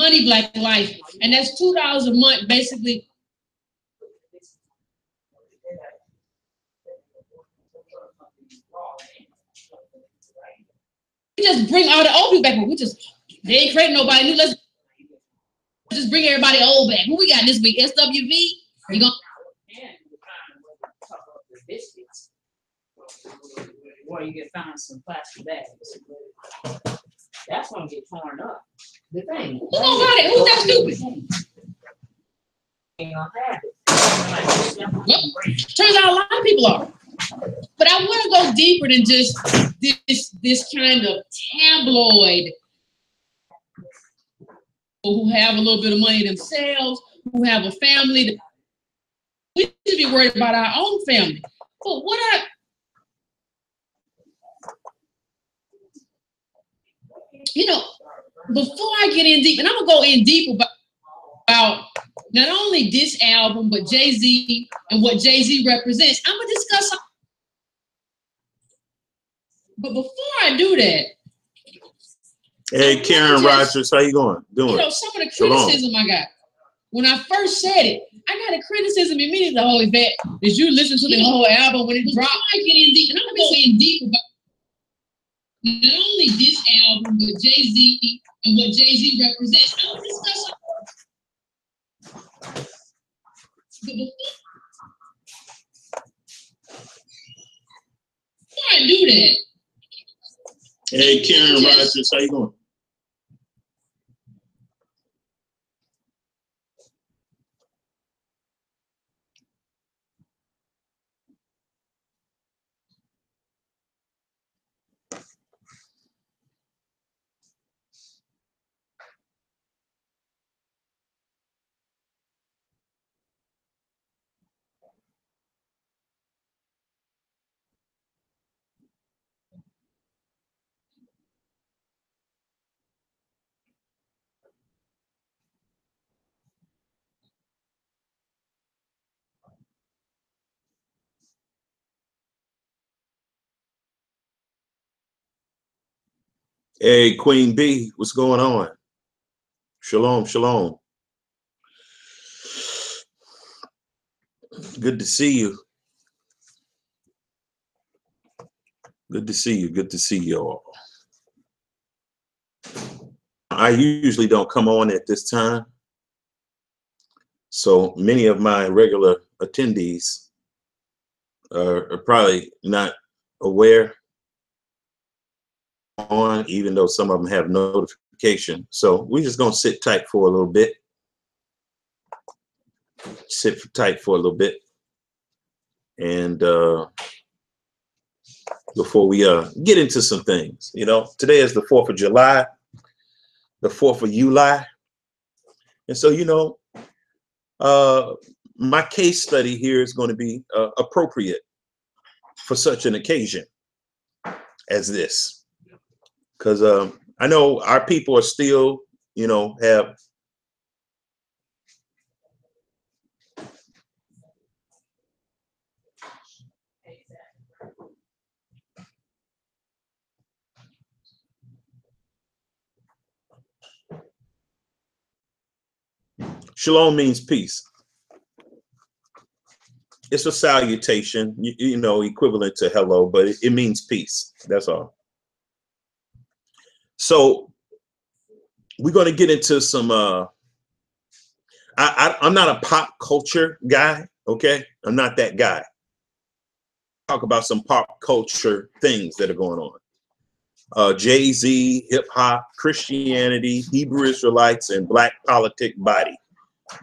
Money Black Life, and that's $2 a month, basically. We just bring all the old people back. They ain't creating nobody new. Let's just bring everybody old back. Who we got this week? SWV? You gonna? Or you can find some plastic bags. That's gonna get torn up. The thing. Who gonna buy it? Who's that stupid? Ain't gonna have it. Well, turns out a lot of people are. But I want to go deeper than just this kind of tabloid who have a little bit of money themselves, who have a family. We should be worried about our own family. But before I get in deep, and I'm gonna go in deep about not only this album, but Jay-Z and what Jay-Z represents. I'm gonna discuss. But before I do that, hey, Karen Rogers, how you going? Some of the criticism I got when I first said it, I got a criticism immediately. Oh, Yvette, did you listen to the whole album when it dropped? I get in deep, and I'm gonna go in deep about not only this album, but Jay-Z and what Jay-Z represents. I'm gonna discuss. But before I do that. Hey, Karen Rogers, how you going? Hey, Queen B, what's going on? Shalom, shalom. Good to see you. Good to see you. Good to see you all. I usually don't come on at this time, so many of my regular attendees are probably not aware on, even though some of them have notification. So we're just gonna sit tight for a little bit. Sit tight for a little bit, and before we get into some things, today is the 4th of July, the 4th of July, and so my case study here is going to be appropriate for such an occasion as this, because I know our people are still, have shalom means peace. It's a salutation, equivalent to hello, but it means peace. That's all. So we're going to get into some, I'm not a pop culture guy, okay? I'm not that guy. Talk about some pop culture things that are going on. Jay-Z, hip-hop, Christianity, Hebrew Israelites, and Black politic body,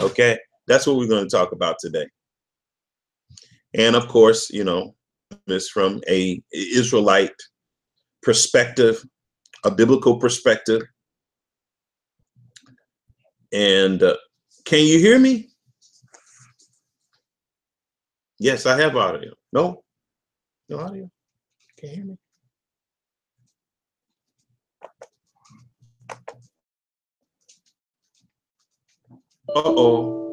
okay? That's what we're going to talk about today. And of course, it's from a Israelite perspective, a biblical perspective. And can you hear me? Yes, I have audio. No? No audio? Can't hear me? Uh-oh.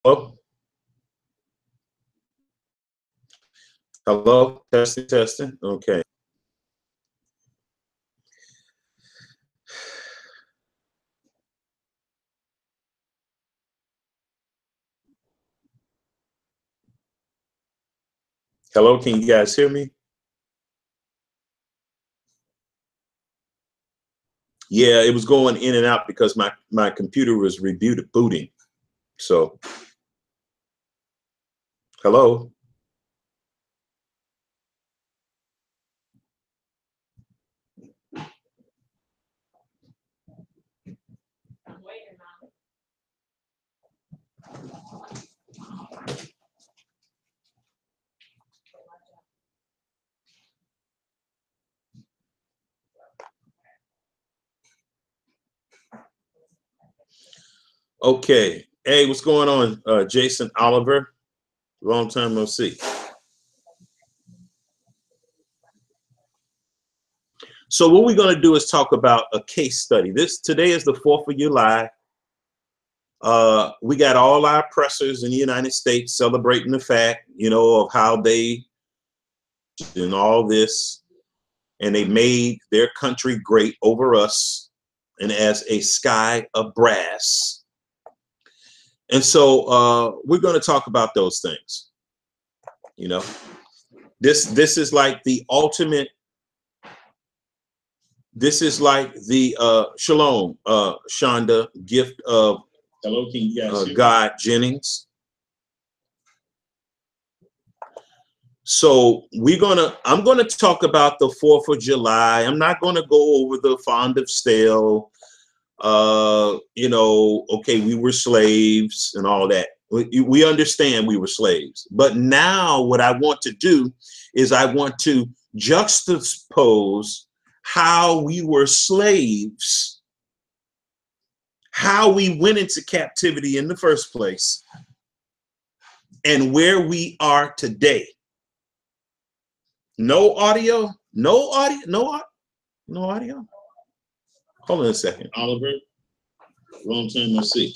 Hello? Hello? Testing, testing. Okay. Hello, can you guys hear me? Yeah, it was going in and out because my computer was rebooting. So, hello? Okay. Hey, what's going on, Jason Oliver? Long time no see. So what we're going to do is talk about a case study. Today is the 4th of July. We got all our oppressors in the United States celebrating the fact, of how they and all this, and they made their country great over us and as a sky of brass. And so we're going to talk about those things. This is like the ultimate. This is like the shalom, Shonda, gift of hello, can you guys God Jennings. So I'm gonna talk about the 4th of July. I'm not gonna go over the fond of stale. Okay, we were slaves and all that. We understand we were slaves. But now what I want to do is I want to juxtapose how we were slaves, how we went into captivity in the first place, and where we are today. No audio, no audio, no audio. Hold on a second, Oliver. Long time no see.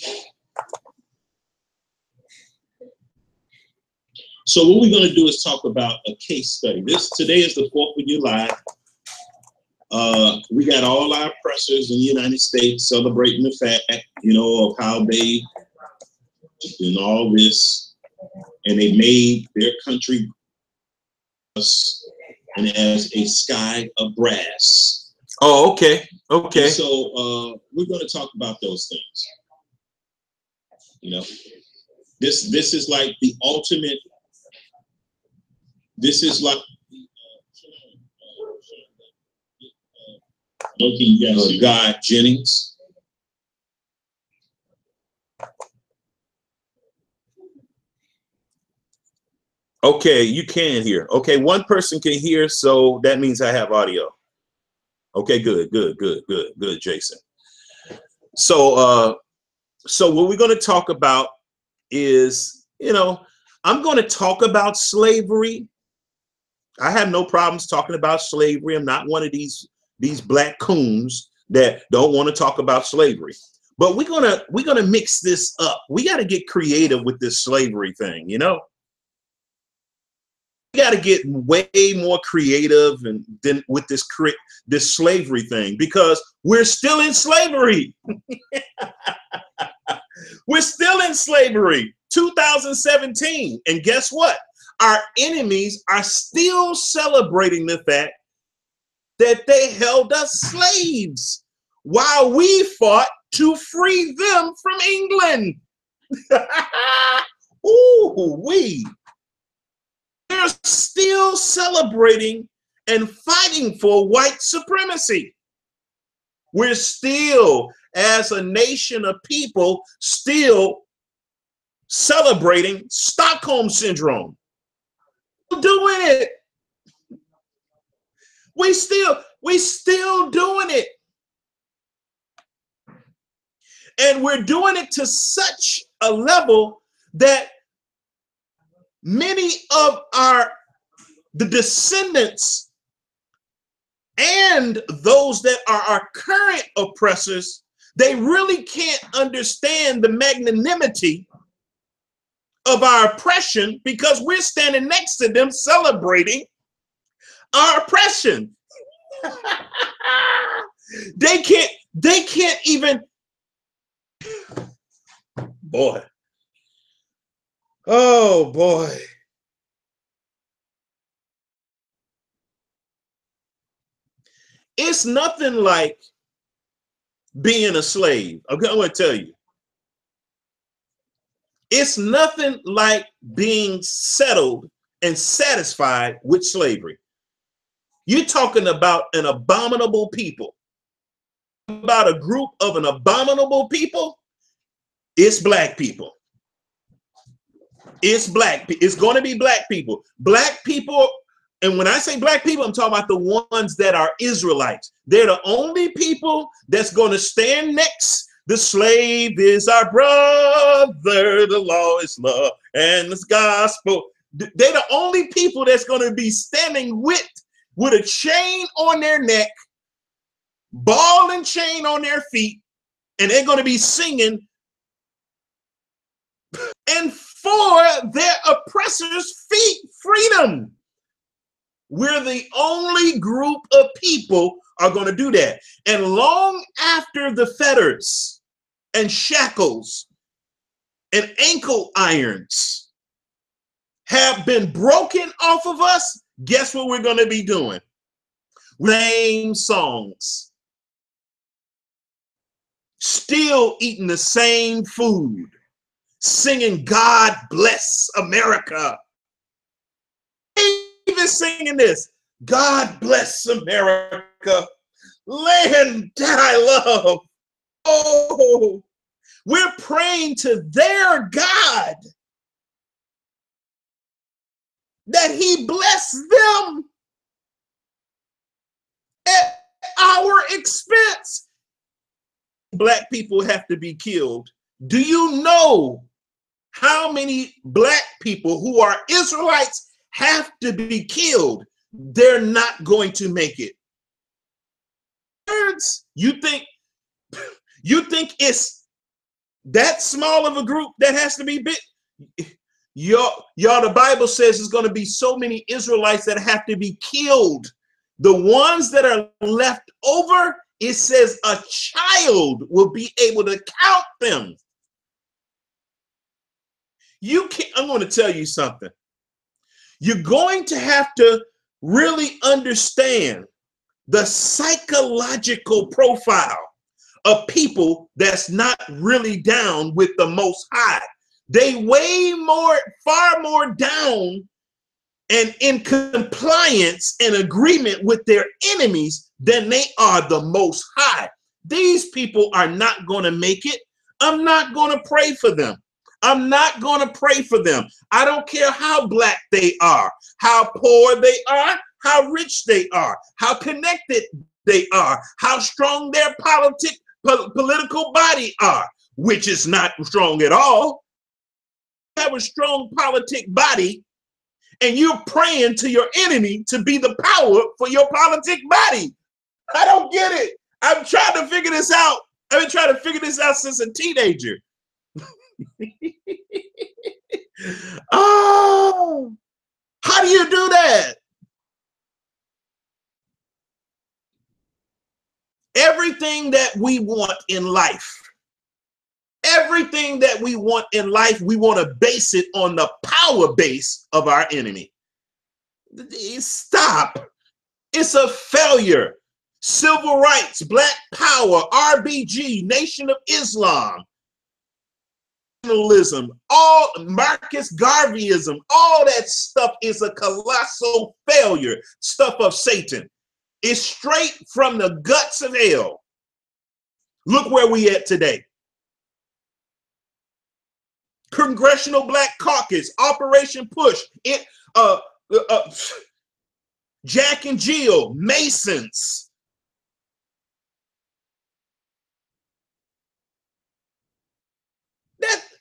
So what we're going to do is talk about a case study. Today is the 4th of July. We got all our oppressors in the United States celebrating the fact, of how they did all this, and they made their country us and as a sky of brass. Oh, okay, okay. And so we're going to talk about those things. This is like the ultimate. This is like God Jennings. Okay, you can hear. Okay, one person can hear, so that means I have audio. Okay, good, Jason. So what we're going to talk about is, I'm going to talk about slavery. I have no problems talking about slavery. I'm not one of these black coons that don't want to talk about slavery. But we're gonna mix this up. We got to get creative with this slavery thing, We got to get way more creative than with this slavery thing, because we're still in slavery. We're still in slavery, 2017. And guess what? Our enemies are still celebrating the fact that they held us slaves while we fought to free them from England. They're still celebrating and fighting for white supremacy. We're still, as a nation of people, still celebrating Stockholm Syndrome. Doing it. We still doing it. And we're doing it to such a level that many of the descendants and those that are our current oppressors, they really can't understand the magnanimity of our oppression because we're standing next to them celebrating our oppression. They can't even, boy. Oh boy. It's nothing like being a slave. Okay, I'm going to tell you. It's nothing like being settled and satisfied with slavery. You're talking about an abominable people. About a group of an abominable people. It's black people. It's black. It's going to be black people. Black people. And when I say black people, I'm talking about the ones that are Israelites. They're the only people that's going to stand next. The slave is our brother. The law is love. And this gospel. They're the only people that's going to be standing with a chain on their neck, ball and chain on their feet, and they're going to be singing and for their oppressors' feet freedom. We're the only group of people are going to do that. And long after the fetters and shackles and ankle irons have been broken off of us, guess what we're going to be doing? Same songs. Still eating the same food. Singing God Bless America. Even singing this, God bless America, land that I love. Oh, we're praying to their God that he bless them at our expense. Black people have to be killed. Do you know how many black people who are Israelites have to be killed? They're not going to make it. You think it's that small of a group that has to be bit? Y'all, the Bible says there's going to be so many Israelites that have to be killed. The ones that are left over, it says a child will be able to count them. You can't, I'm going to tell you something. You're going to have to really understand the psychological profile of people that's not really down with the Most High. They far more down and in compliance and agreement with their enemies than they are the Most High. These people are not going to make it. I'm not going to pray for them. I'm not going to pray for them. I don't care how black they are, how poor they are, how rich they are, how connected they are, how strong their political body are, which is not strong at all. You have a strong politic body and you're praying to your enemy to be the power for your politic body. I don't get it. I'm trying to figure this out. I've been trying to figure this out since a teenager. Oh, how do you do that? Everything that we want in life, we want to base it on the power base of our enemy. Stop. It's a failure. Civil rights, black power, RBG, Nation of Islam, all Marcus Garveyism, all that stuff is a colossal failure, stuff of Satan. It's straight from the guts of hell. Look where we at today. Congressional Black Caucus, Operation Push, Jack and Jill, Masons.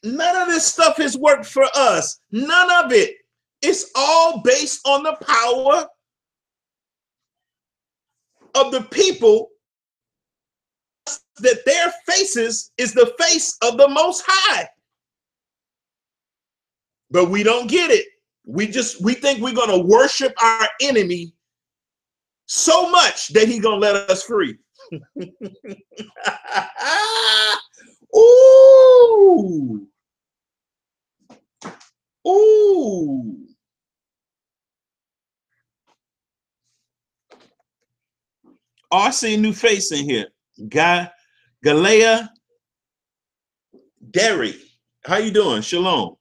None of this stuff has worked for us. None of it. It's all based on the power of the people, that their faces is the face of the Most High. but we don't get it. We think we're going to worship our enemy so much that he's going to let us free. Ooh. Ooh. Oh, I see a new face in here. Galea Derry. How you doing? Shalom.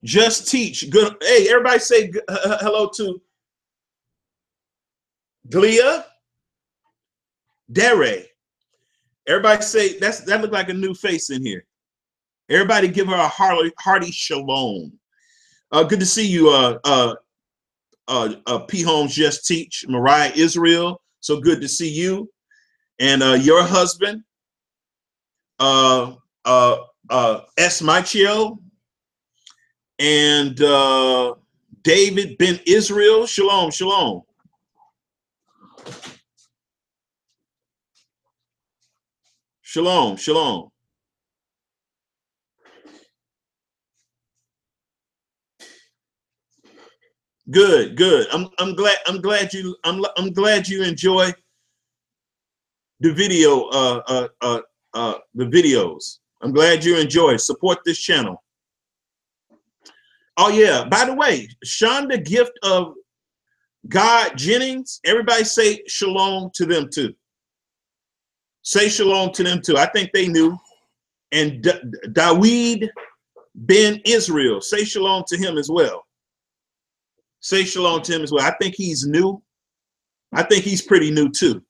Just teach. Good. Hey, everybody say hello to Galea Derry. Everybody say that look like a new face in here. Everybody give her a hearty shalom. Good to see you, P. Holmes Just Teach, Mariah Israel. So good to see you and your husband, S. Michael, and David Ben Israel. Shalom, shalom. Shalom, shalom. Good, good. I'm glad you enjoy the video the videos. I'm glad you enjoy. Support this channel. Oh yeah, by the way, Shonda Gift of God Jennings, everybody say shalom to them too. Say shalom to them too. I think they knew. And Dawid Ben Israel, say shalom to him as well. Say shalom to him as well. I think he's new. I think he's pretty new too.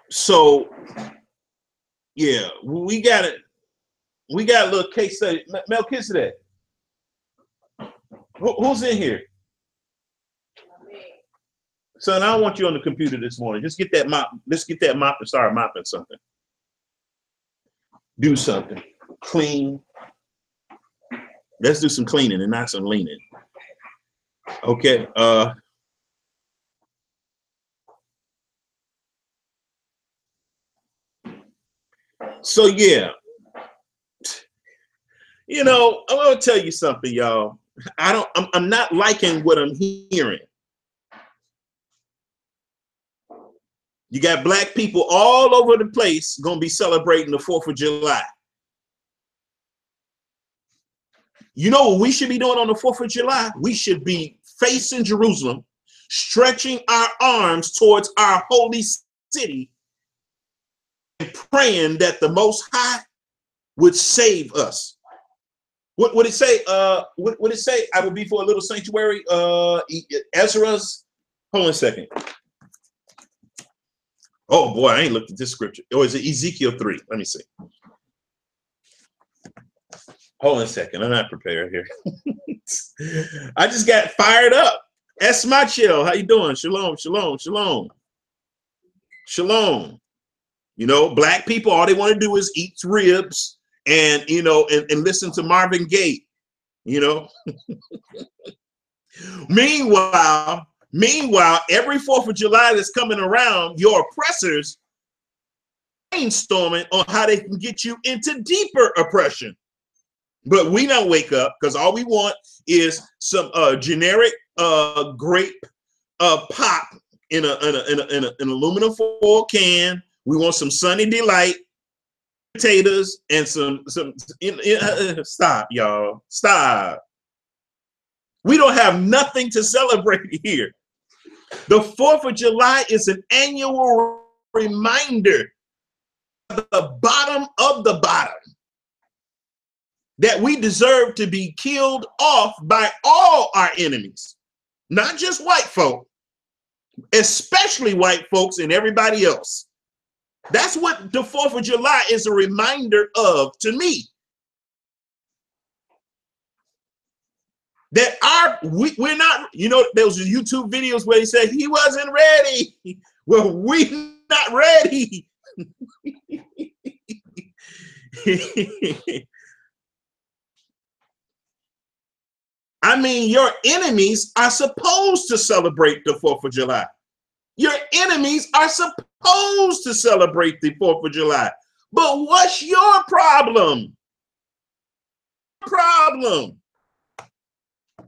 So yeah, we got a little case study. Melchizedek. Who's in here? Son, I don't want you on the computer this morning. Just get that mop. Let's get that mop and start mopping something. Do something. Clean. Let's do some cleaning and not some leaning. Okay. So yeah. You know, I'm gonna tell you something, y'all. I'm not liking what I'm hearing. You got black people all over the place gonna be celebrating the 4th of July. You know what we should be doing on the 4th of July? We should be facing Jerusalem, stretching our arms towards our holy city, and praying that the Most High would save us. What would it say? What would it say? I would be for a little sanctuary. Ezra's. Hold on a second. Oh boy, I ain't looked at this scripture. Or is it Ezekiel 3? Let me see. Hold on a second. I'm not prepared here. I just got fired up. S. Michael, how you doing? Shalom, shalom, shalom. Shalom. You know, black people, all they want to do is eat ribs and, you know, and listen to Marvin Gaye, you know. Meanwhile, every 4th of July that's coming around, your oppressors brainstorming on how they can get you into deeper oppression. But we don't wake up because all we want is some generic grape pop in an aluminum foil can. We want some Sunny Delight potatoes and some stop, y'all. Stop. We don't have nothing to celebrate here. The 4th of July is an annual reminder of the bottom of the bottom that we deserve to be killed off by all our enemies, not just white folk, especially white folks and everybody else. That's what the 4th of July is a reminder of to me. That we're not, you know, there was YouTube videos where they said he wasn't ready. Well, we're not ready. I mean, your enemies are supposed to celebrate the 4th of July. Your enemies are supposed to celebrate the 4th of July. But what's your problem? problem.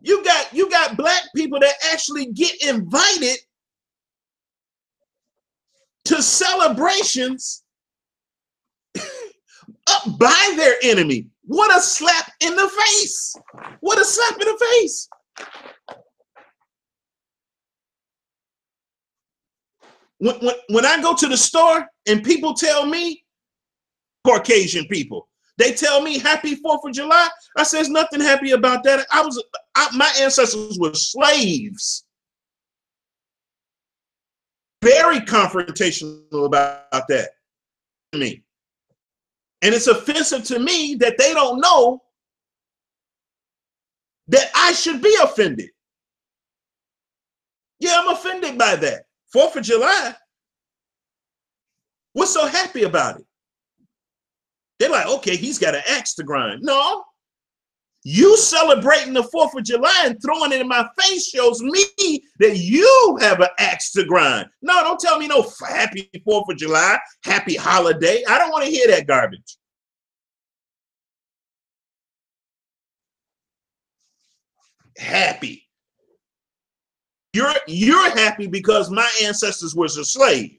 You got black people that actually get invited to celebrations up by their enemy. What a slap in the face. What a slap in the face. When I go to the store and people tell me, Caucasian people, they tell me happy 4th of July, I say there's nothing happy about that. My ancestors were slaves. Very confrontational about that to me. And it's offensive to me that they don't know that I should be offended. Yeah, I'm offended by that. 4th of July. What's so happy about it? They're like, okay, he's got an axe to grind. No. You celebrating the 4th of July and throwing it in my face shows me that you have an axe to grind. No, don't tell me no happy 4th of July, happy holiday. I don't want to hear that garbage. Happy. You're happy because my ancestors was a slave.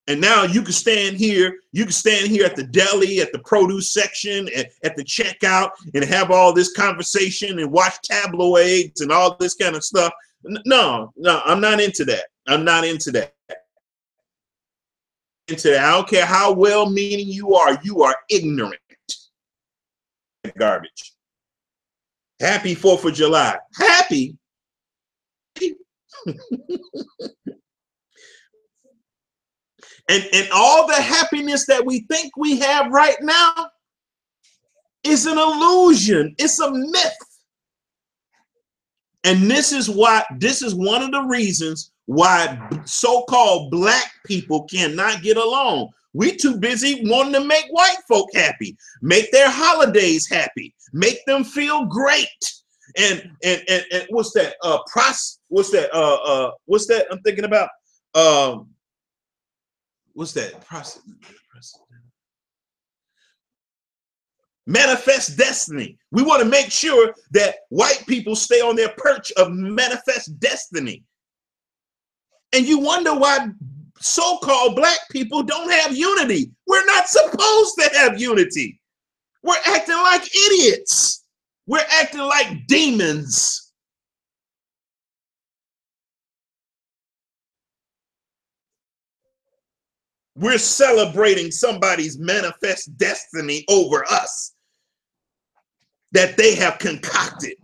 And now you can stand here at the deli, at the produce section, at the checkout, and have all this conversation and watch tabloids and all this kind of stuff. No, I'm not into that. I'm not into that. I don't care how well-meaning you are ignorant. Garbage. Happy 4th of July. Happy. And all the happiness that we think we have right now is an illusion. It's a myth. And this is one of the reasons why so-called black people cannot get along. We too busy wanting to make white folk happy, make their holidays happy, make them feel great. And what's that? What's that I'm thinking about? What's that? Manifest destiny. We want to make sure that white people stay on their perch of manifest destiny. And you wonder why so-called black people don't have unity. We're not supposed to have unity. We're acting like idiots. We're acting like demons. We're celebrating somebody's manifest destiny over us that they have concocted.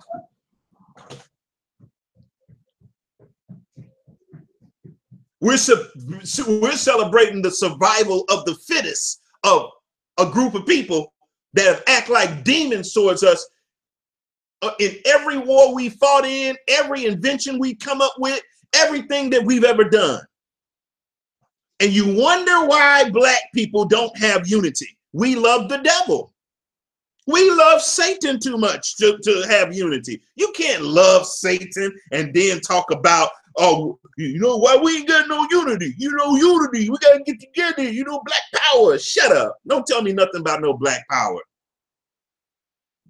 We're celebrating the survival of the fittest of a group of people that act like demons towards us in every war we fought in, every invention we come up with, everything that we've ever done. And you wonder why black people don't have unity. We love the devil. We love Satan too much to have unity. You can't love Satan and then talk about, oh, you know why we ain't got no unity? Unity. We got to get together. Black power. Shut up. Don't tell me nothing about no black power.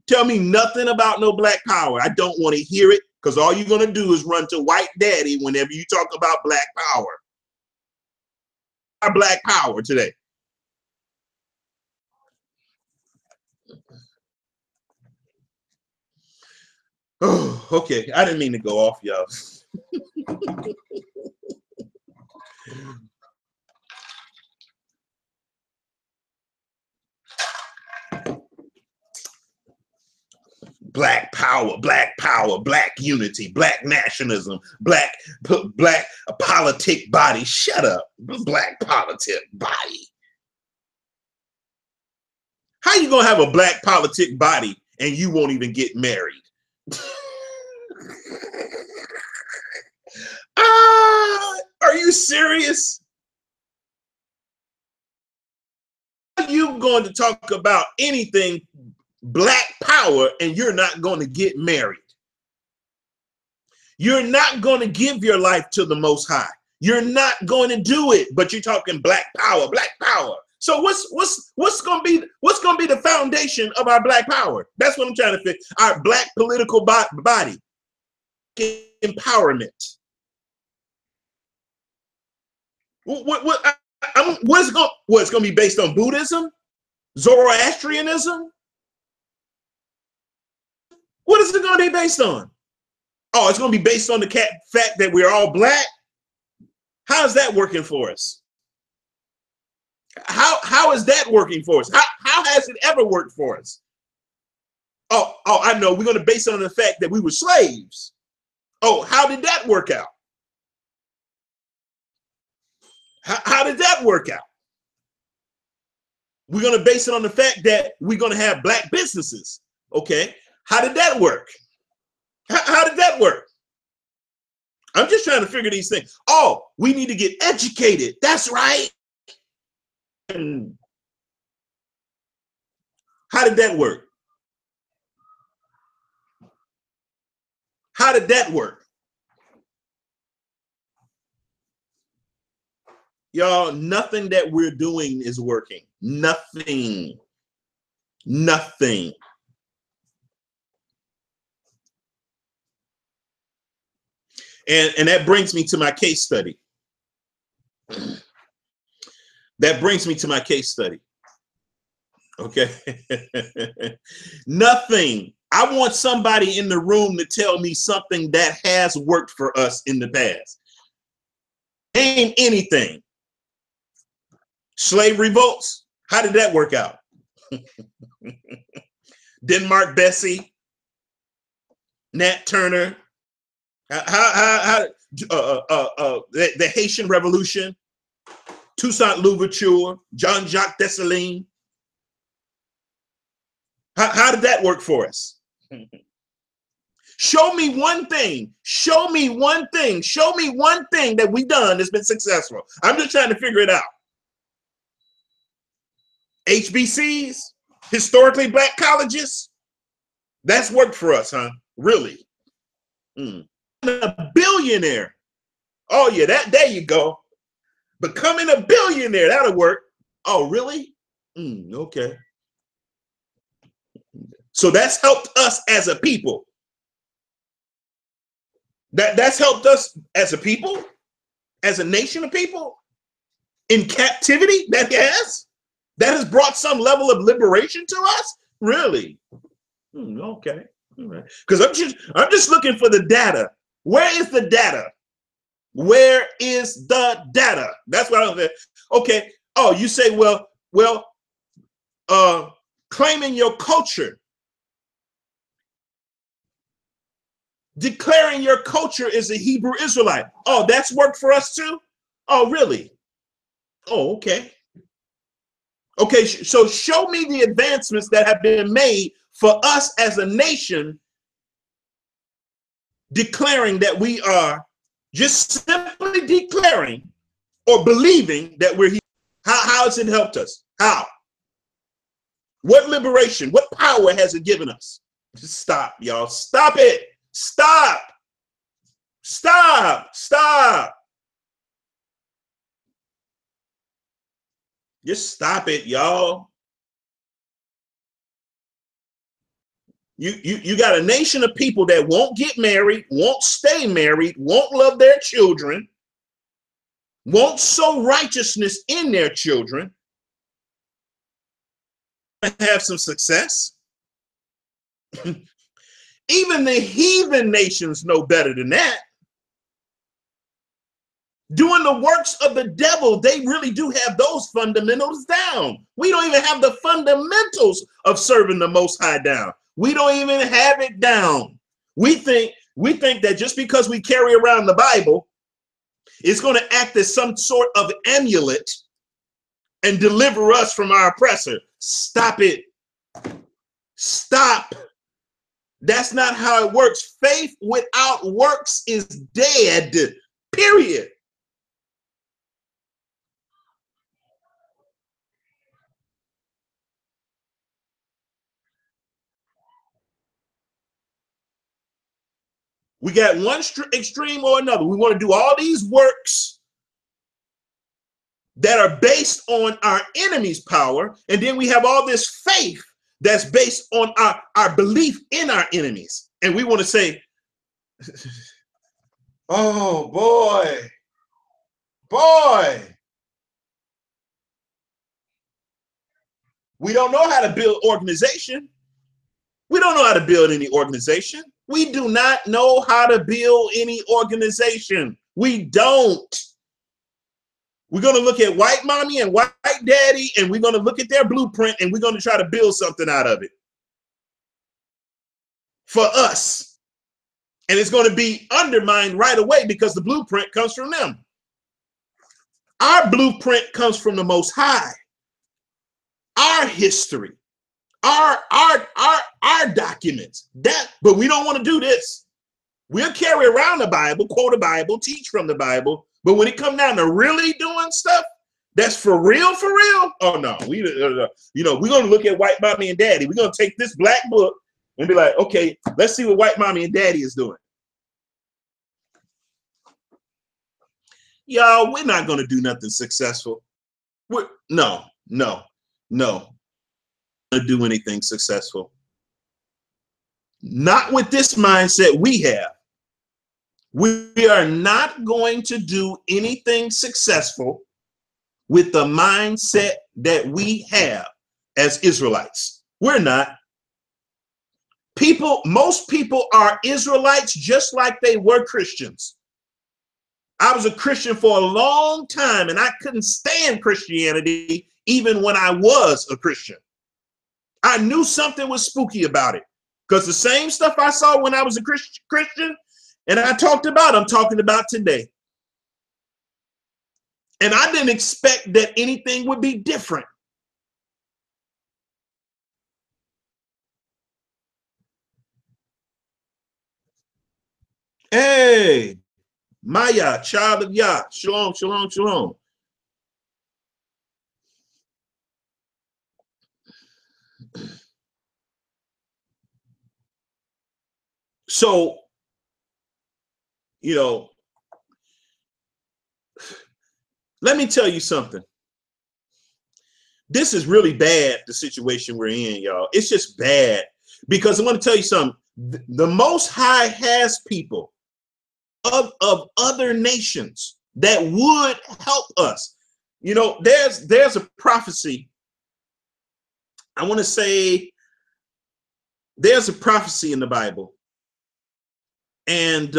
Tell me nothing about no black power. I don't want to hear it, because all you're going to do is run to white daddy whenever you talk about black power. Our black power today. Oh, okay. I didn't mean to go off, y'all. Black power, black unity, black nationalism, black politic body. Shut up, black politic body. How you gonna have a black politic body and you won't even get married? Are you serious? Are you going to talk about anything black power and you're not going to get married? You're not going to give your life to the Most High. You're not going to do it, but you're talking black power, So what's gonna be the foundation of our black power? That's what I'm trying to fix. Our black political body empowerment. What's going to be based on Buddhism, Zoroastrianism? What is it going to be based on? Oh, it's going to be based on the fact that we're all black. How is that working for us? How is that working for us? How has it ever worked for us? Oh, I know. We're going to base it on the fact that we were slaves. Oh, how did that work out? How did that work out? We're going to base it on the fact that we're going to have black businesses. Okay. How did that work? How did that work? I'm just trying to figure these things. Oh, we need to get educated. That's right. And how did that work? How did that work? Y'all, nothing that we're doing is working. Nothing. Nothing. And that brings me to my case study. That brings me to my case study. Okay. Nothing. I want somebody in the room to tell me something that has worked for us in the past. Name anything. Slave revolts. How did that work out? Denmark Vesey, Nat Turner. The Haitian Revolution, Toussaint Louverture, Jean-Jacques Dessalines. How did that work for us? Show me one thing. Show me one thing. Show me one thing that we've done that's been successful. I'm just trying to figure it out. HBCs, historically black colleges. That's worked for us, huh? Really? A billionaire. Oh yeah, there you go. Becoming a billionaire, that'll work. Oh, really? Okay. So that's helped us as a people. That's helped us as a people, as a nation of people in captivity. That has brought some level of liberation to us. Really? Okay. All right. Because I'm just looking for the data. Where is the data? Where is the data? That's what I'm saying. Okay. Oh, you say, well, claiming your culture, declaring your culture is a Hebrew Israelite. Oh, that's worked for us too? Oh, really? Oh, okay. Okay, so show me the advancements that have been made for us as a nation, declaring that we are just simply declaring or believing that we're here. How has it helped us? How? What liberation, what power has it given us? Just stop, y'all. Stop it. Stop. Stop. Stop. Just stop it, y'all. You got a nation of people that won't get married, won't stay married, won't love their children, won't sow righteousness in their children, have some success. Even the heathen nations know better than that. Doing the works of the devil, they really do have those fundamentals down. We don't even have the fundamentals of serving the Most High down. We don't even have it down. We think that just because we carry around the Bible, it's going to act as some sort of amulet and deliver us from our oppressor. Stop it. Stop. That's not how it works. Faith without works is dead. Period. We got one extreme or another. We want to do all these works that are based on our enemy's power. And then we have all this faith that's based on our belief in our enemies. And we want to say, oh boy, we don't know how to build organization. We don't know how to build any organization. We do not know how to build any organization. We don't. We're going to look at white mommy and white daddy, and we're going to look at their blueprint, and we're going to try to build something out of it for us. And it's going to be undermined right away because the blueprint comes from them. Our blueprint comes from the Most High. Our history, our documents. But we don't want to do this. We'll carry around the Bible, quote a Bible, teach from the Bible. But when it comes down to really doing stuff that's for real, oh no, we're going to look at white mommy and daddy. We're going to take this black book and be like, okay, let's see what white mommy and daddy is doing. Y'all, we're not going to do nothing successful. No. To do anything successful. Not with this mindset we have. We are not going to do anything successful with the mindset that we have as Israelites. We're not. Most people are Israelites just like they were Christians. I was a Christian for a long time, and I couldn't stand Christianity even when I was a Christian. I knew something was spooky about it because the same stuff I saw when I was a Christian and I'm talking about today. And I didn't expect that anything would be different. Hey, Maya, child of Yah, shalom, shalom, shalom. So, let me tell you something. This is really bad, the situation we're in, y'all. It's just bad because I want to tell you something. The Most High has people of other nations that would help us. There's a prophecy. I want to say there's a prophecy in the Bible. And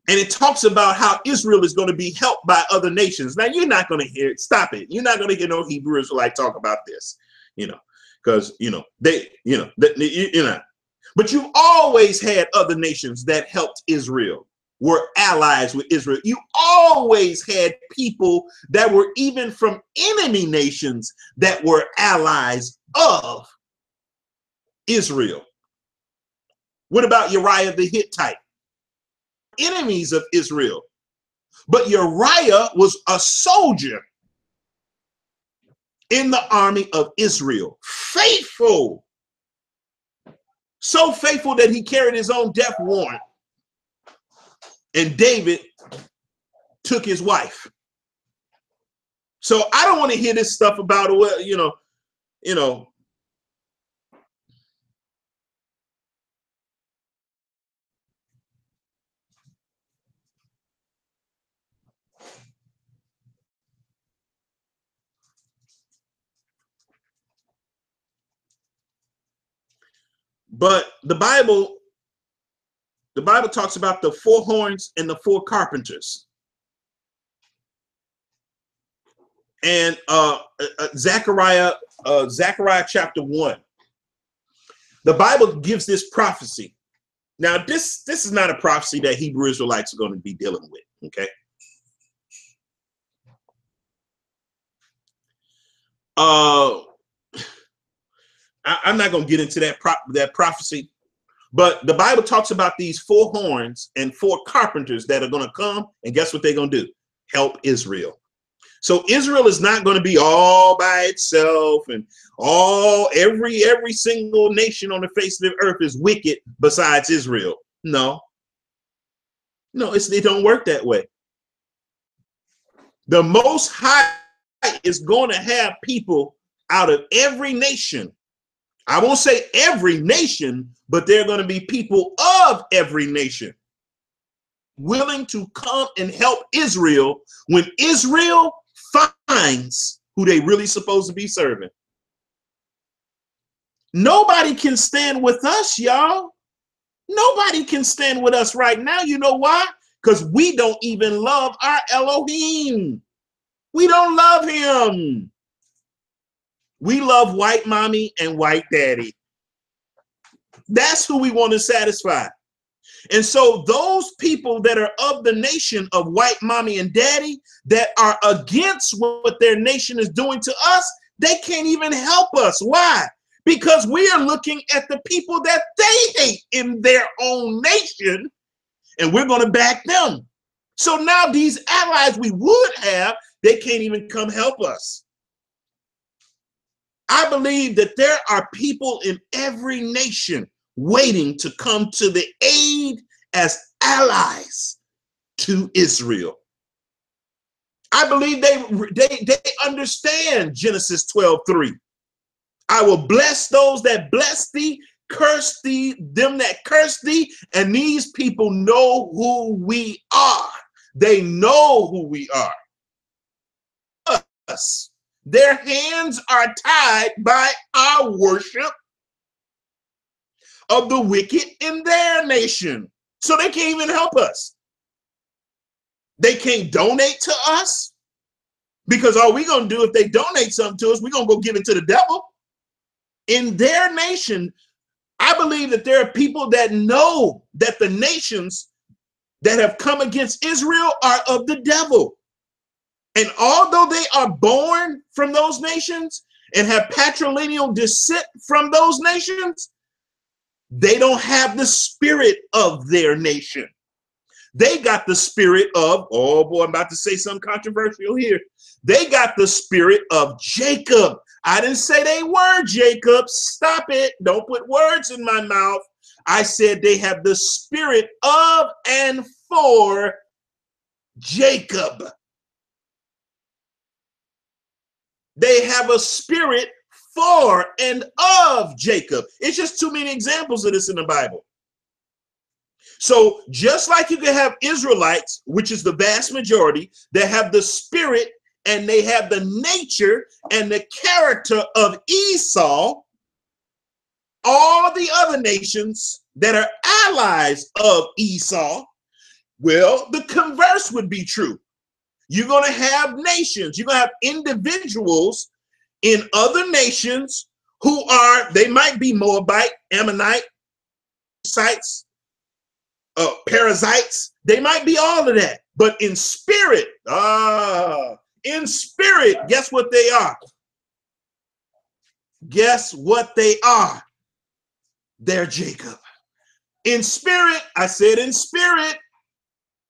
it talks about how Israel is going to be helped by other nations. Now, you're not going to hear it. Stop it. You're not going to hear no Hebrew Israelite talk about this, because, but you've always had other nations that helped Israel, were allies with Israel. You always had people that were even from enemy nations that were allies of Israel. What about Uriah the Hittite? Enemies of Israel. But Uriah was a soldier in the army of Israel. Faithful. So faithful that he carried his own death warrant. And David took his wife. So I don't want to hear this stuff about, but the Bible talks about the 4 horns and the 4 carpenters. And Zechariah chapter 1. The Bible gives this prophecy. Now, this is not a prophecy that Hebrew Israelites are going to be dealing with, okay? I'm not going to get into that prophecy, but the Bible talks about these 4 horns and 4 carpenters that are going to come, and guess what they're going to do? Help Israel. So Israel is not going to be all by itself, and every single nation on the face of the earth is wicked besides Israel. No, it don't work that way. The Most High is going to have people out of every nation. I won't say every nation, but they're going to be people of every nation willing to come and help Israel when Israel finds who they really supposed to be serving. Nobody can stand with us, y'all. Nobody can stand with us right now. You know why? Because we don't even love our Elohim. We don't love him. We love white mommy and white daddy. That's who we want to satisfy. And so those people that are of the nation of white mommy and daddy that are against what their nation is doing to us, they can't even help us. Why? Because we are looking at the people that they hate in their own nation, and we're going to back them. So now these allies we would have, they can't even come help us. I believe that there are people in every nation waiting to come to the aid as allies to Israel. I believe they understand Genesis 12:3. I will bless those that bless thee, curse thee, them that curse thee, and these people know who we are. They know who we are. Us. Their hands are tied by our worship of the wicked in their nation. So they can't even help us. They can't donate to us because all we're going to do if they donate something to us, we're going to go give it to the devil. In their nation, I believe that there are people that know that the nations that have come against Israel are of the devil. And although they are born from those nations and have patrilineal descent from those nations, they don't have the spirit of their nation. They got the spirit of, oh boy, I'm about to say something controversial here. They got the spirit of Jacob. I didn't say they were Jacob. Stop it. Don't put words in my mouth. I said they have the spirit of and for Jacob. They have a spirit for and of Jacob. It's just too many examples of this in the Bible. So just like you can have Israelites, which is the vast majority, that have the spirit and they have the nature and the character of Esau, all the other nations that are allies of Esau, well, the converse would be true. You're going to have nations, you're going to have individuals in other nations who are, they might be Moabite, Ammonite, sites, parasites, they might be all of that, but in spirit, guess what they are? Guess what they are? They're Jacob. In spirit, I said in spirit,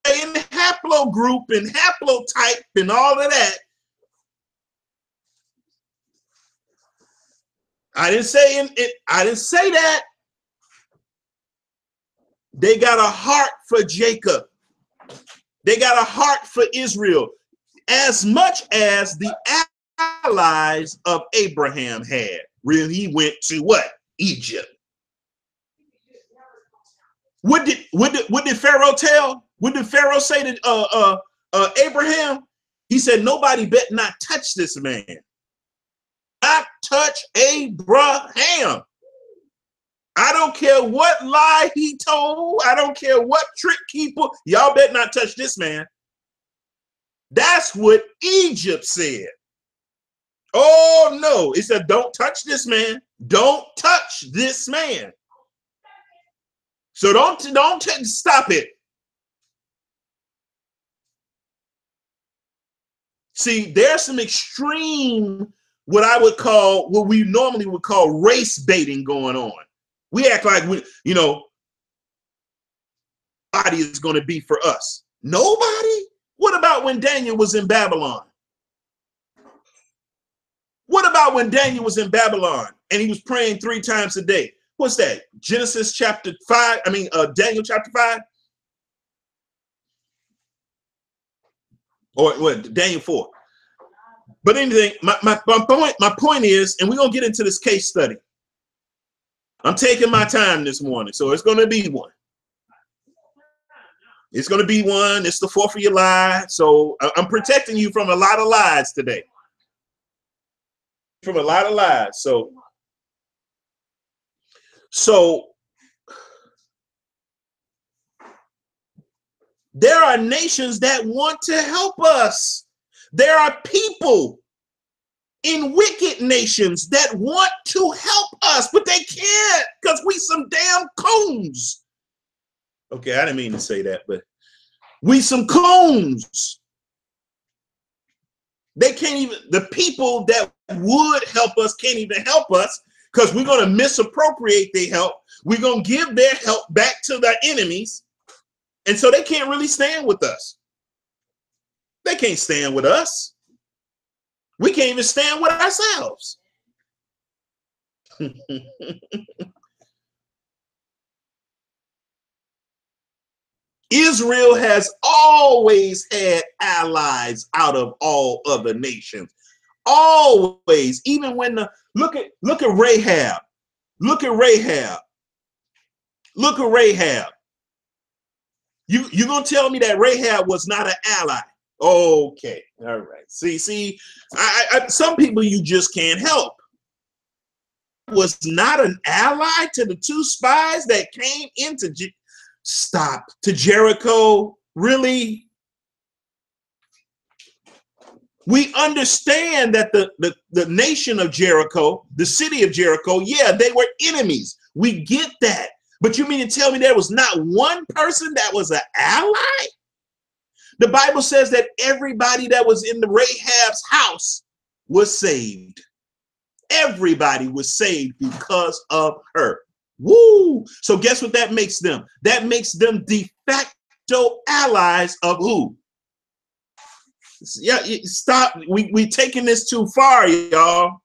in haplogroup and haplotype and all of that. I didn't say I didn't say that. They got a heart for Jacob. They got a heart for Israel, as much as the allies of Abraham had. Really, he went to what? Egypt. What did Pharaoh tell? What did Pharaoh say to Abraham? He said, nobody bet not touch this man. Not touch Abraham. I don't care what lie he told. I don't care what trick he put. Y'all bet not touch this man. That's what Egypt said. Oh no, it said, don't touch this man. Don't touch this man. So don't stop it. See, there's some extreme, what we normally would call race baiting going on. We act like nobody is going to be for us. Nobody? What about when Daniel was in Babylon? What about when Daniel was in Babylon and he was praying 3 times a day? What's that? Genesis chapter 5. Daniel chapter 5. or what, Daniel 4. But anything, my point is, and we're gonna get into this case study. I'm taking my time this morning, so it's gonna be one. It's gonna be one. It's the 4th of July, so I'm protecting you from a lot of lies today. From a lot of lies. So there are nations that want to help us. There are people in wicked nations that want to help us, but they can't because we some damn coons. Okay, I didn't mean to say that, but we some coons. They can't even, the people that would help us can't even help us because we're going to misappropriate their help. We're going to give their help back to their enemies. And so they can't really stand with us. They can't stand with us. We can't even stand with ourselves. Israel has always had allies out of all other nations. Always, even when look at Rahab. Look at Rahab. Look at Rahab. You're gonna tell me that Rahab was not an ally? Okay, all right. See, some people you just can't help. Was not an ally to the 2 spies that came into to Jericho. Really? We understand that the nation of Jericho, the city of Jericho, yeah, they were enemies. We get that. But you mean to tell me there was not one person that was an ally? The Bible says that everybody that was in the Rahab's house was saved. Everybody was saved because of her. Woo! So guess what that makes them? That makes them de facto allies of who? Yeah, stop. We taking this too far, y'all.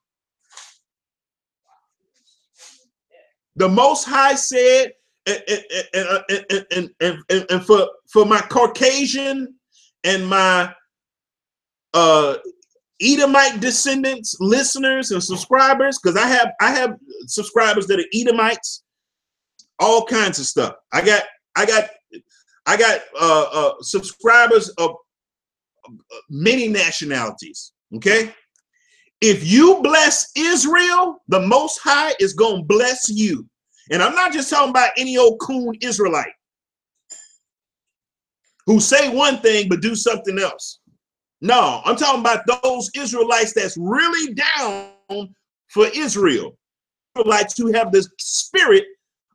The Most High said, and for my Caucasian and my Edomite descendants, listeners and subscribers, because I have subscribers that are Edomites, all kinds of stuff. I got subscribers of many nationalities. Okay, if you bless Israel, the Most High is gonna bless you. And I'm not just talking about any old coon Israelite who say one thing but do something else. No, I'm talking about those Israelites that's really down for Israel. Israelites who have the spirit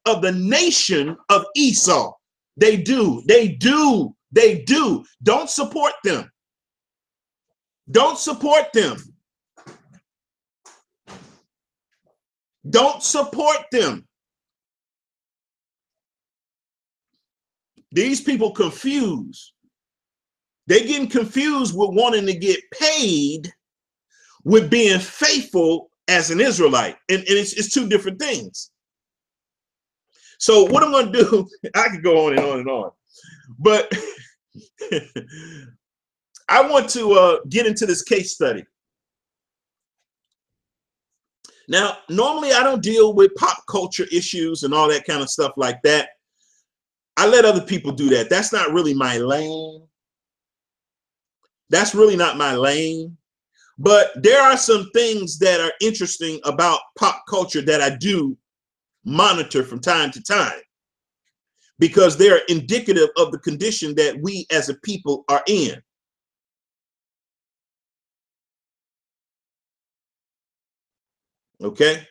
of the nation of Esau. They do. Don't support them. Don't support them. Don't support them. These people confused. They're getting confused with wanting to get paid with being faithful as an Israelite. And it's 2 different things. So what I'm going to do, I could go on and on and on, but I want to get into this case study. Now, normally I don't deal with pop culture issues and all that kind of stuff like that. I let other people do that. That's not really my lane. That's really not my lane. But there are some things that are interesting about pop culture that I do monitor from time to time because they're indicative of the condition that we as a people are in. Okay.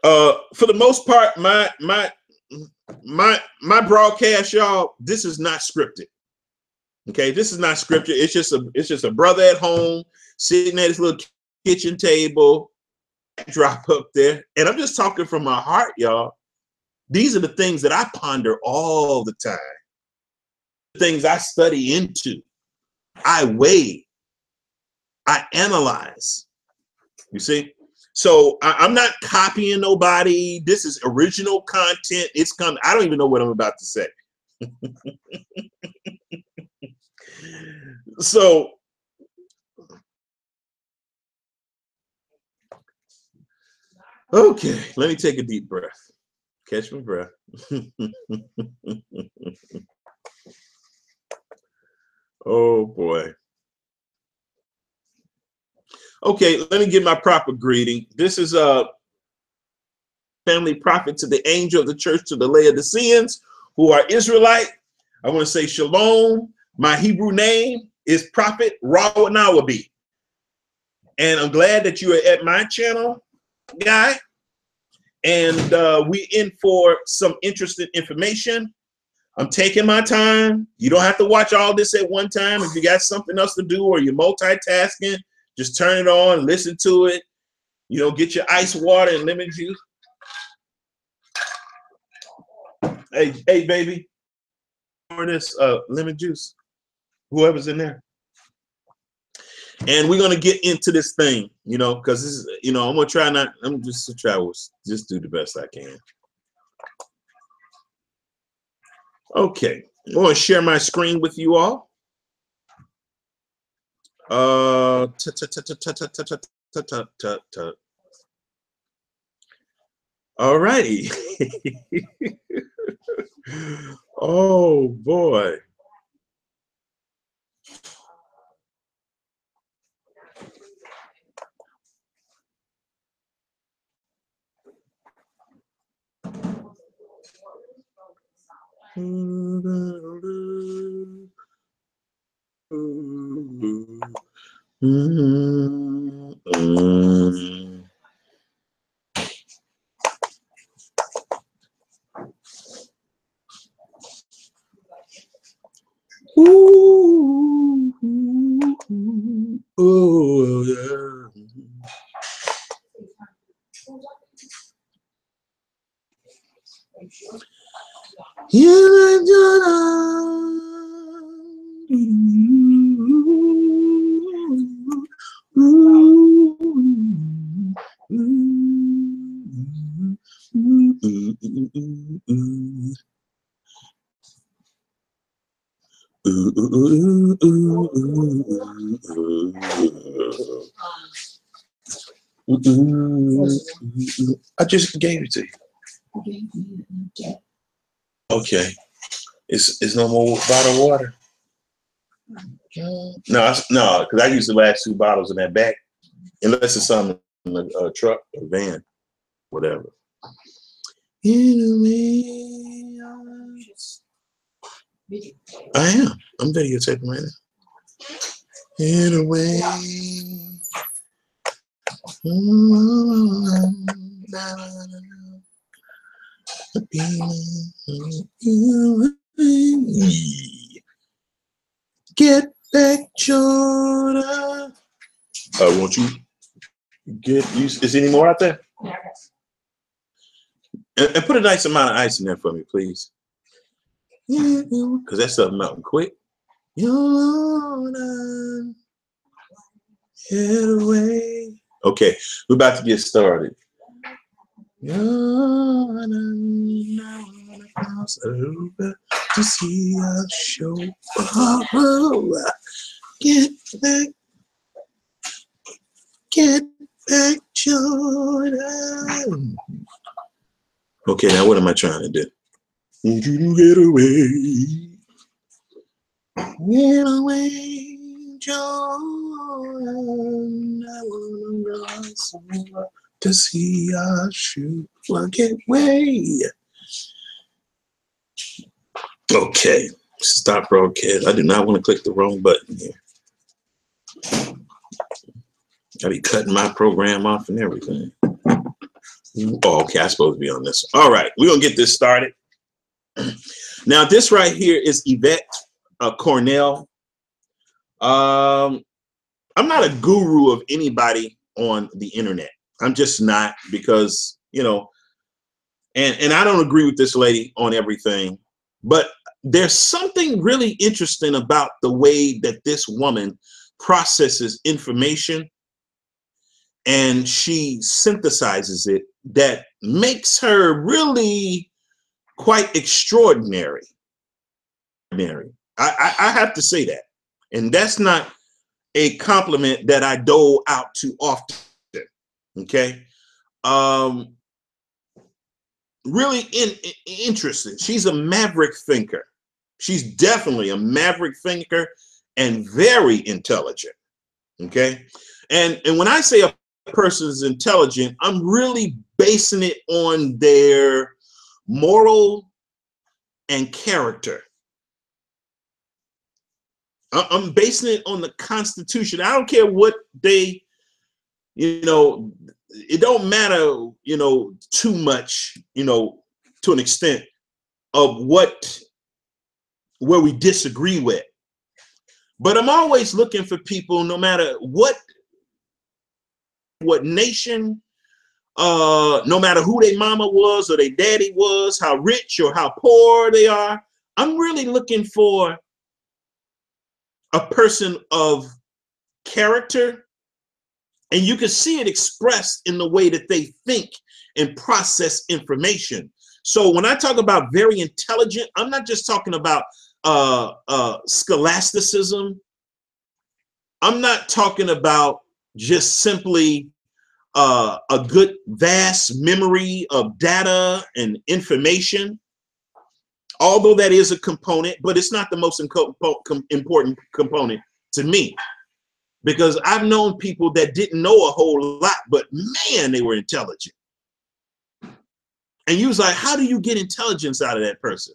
For the most part, my broadcast, y'all, this is not scripted. Okay, this is not scripted. It's just a brother at home sitting at his little kitchen table, drop up there, and I'm just talking from my heart, y'all. These are the things that I ponder all the time. The things I study into, I weigh, I analyze. You see? So I'm not copying nobody. This is original content. It's coming. I don't even know what I'm about to say. So, okay, let me take a deep breath. Catch my breath. Oh boy. Okay, let me give my proper greeting. This is a family prophet to the angel of the church to the Laodiceans who are Israelite. I want to say shalom. My Hebrew name is Prophet Rawanawabi. And I'm glad that you are at my channel, guy. And we in for some interesting information. I'm taking my time. You don't have to watch all this at one time. If you got something else to do or you're multitasking, just turn it on, listen to it. You know, get your ice water and lemon juice. Hey, baby, pour this lemon juice, whoever's in there. And we're gonna get into this thing, you know, because this is, you know, I'm just to try to just do the best I can. Okay, I want to share my screen with you all. All righty. Oh boy. Oh yeah. I just gave it to you. Okay. It's no more bottled water. No, because I used the last 2 bottles in that bag. Unless it's something in a truck or van, whatever. I am. I'm videotaping right now. Anyway. Get back, Jordan. Won't you is there any more out there? And put a nice amount of ice in there for me, please. Because that stuff melting quick. Jordan, get away. Okay, we're about to get started. To see our show. Get back, Jordan. Okay, now what am I trying to do? Need you to get away. Get away, Jordan. I wanna run somewhere to see our shoe. Well, get away. Okay, stop broadcast. I do not want to click the wrong button here. I'll be cutting my program off and everything. Oh, okay, I'm supposed to be on this. All right, we're gonna get this started. Now, this right here is Yvette Cornell. I'm not a guru of anybody on the internet. I'm just not, because, you know, and I don't agree with this lady on everything, but there's something really interesting about the way that this woman processes information and she synthesizes it that makes her really quite extraordinary. I have to say that. And that's not a compliment that I dole out too often. Okay. Really interested. She's a maverick thinker. She's definitely a maverick thinker and very intelligent. Okay. And when I say a person is intelligent, I'm really basing it on their moral and character. I'm basing it on the Constitution. I don't care what they, it don't matter, too much, to an extent of where we disagree with. But I'm always looking for people, no matter what nation, no matter who their mama was or their daddy was, how rich or how poor they are. I'm really looking for a person of character, and you can see it expressed in the way that they think and process information. So when I talk about very intelligent, I'm not just talking about scholasticism. I'm not talking about just simply a good vast memory of data and information, although that is a component, but it's not the most important component to me, because I've known people that didn't know a whole lot, but man, they were intelligent. And you was like, how do you get intelligence out of that person?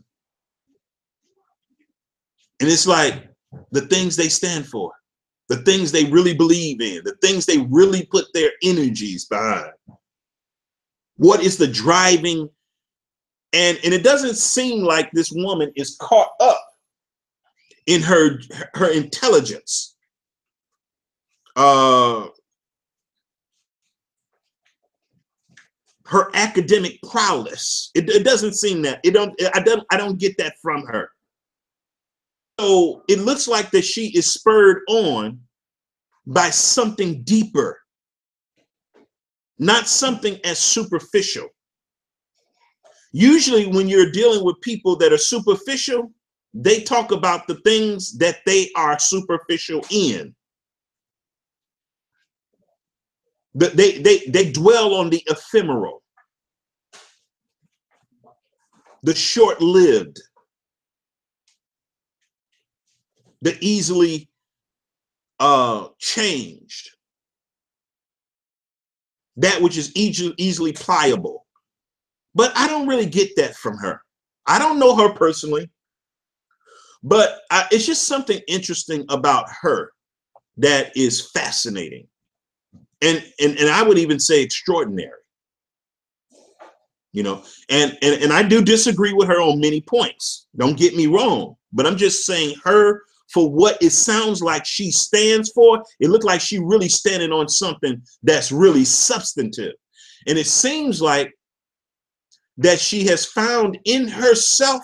And it's like the things they stand for, the things they really believe in, the things they really put their energies behind. What is the driving? And it doesn't seem like this woman is caught up in her intelligence. Her academic prowess. It doesn't seem that. I don't get that from her. So it looks like that she is spurred on by something deeper, not something as superficial. Usually when you're dealing with people that are superficial, they talk about the things that they are superficial in. They dwell on the ephemeral, the short-lived, the easily changed, that which is easily pliable. But I don't really get that from her. I don't know her personally, but it's just something interesting about her that is fascinating. And I would even say extraordinary, and I do disagree with her on many points. Don't get me wrong, but I'm just saying her, for what it sounds like she stands for, it looked like she really standing on something that's really substantive. And it seems like that she has found in herself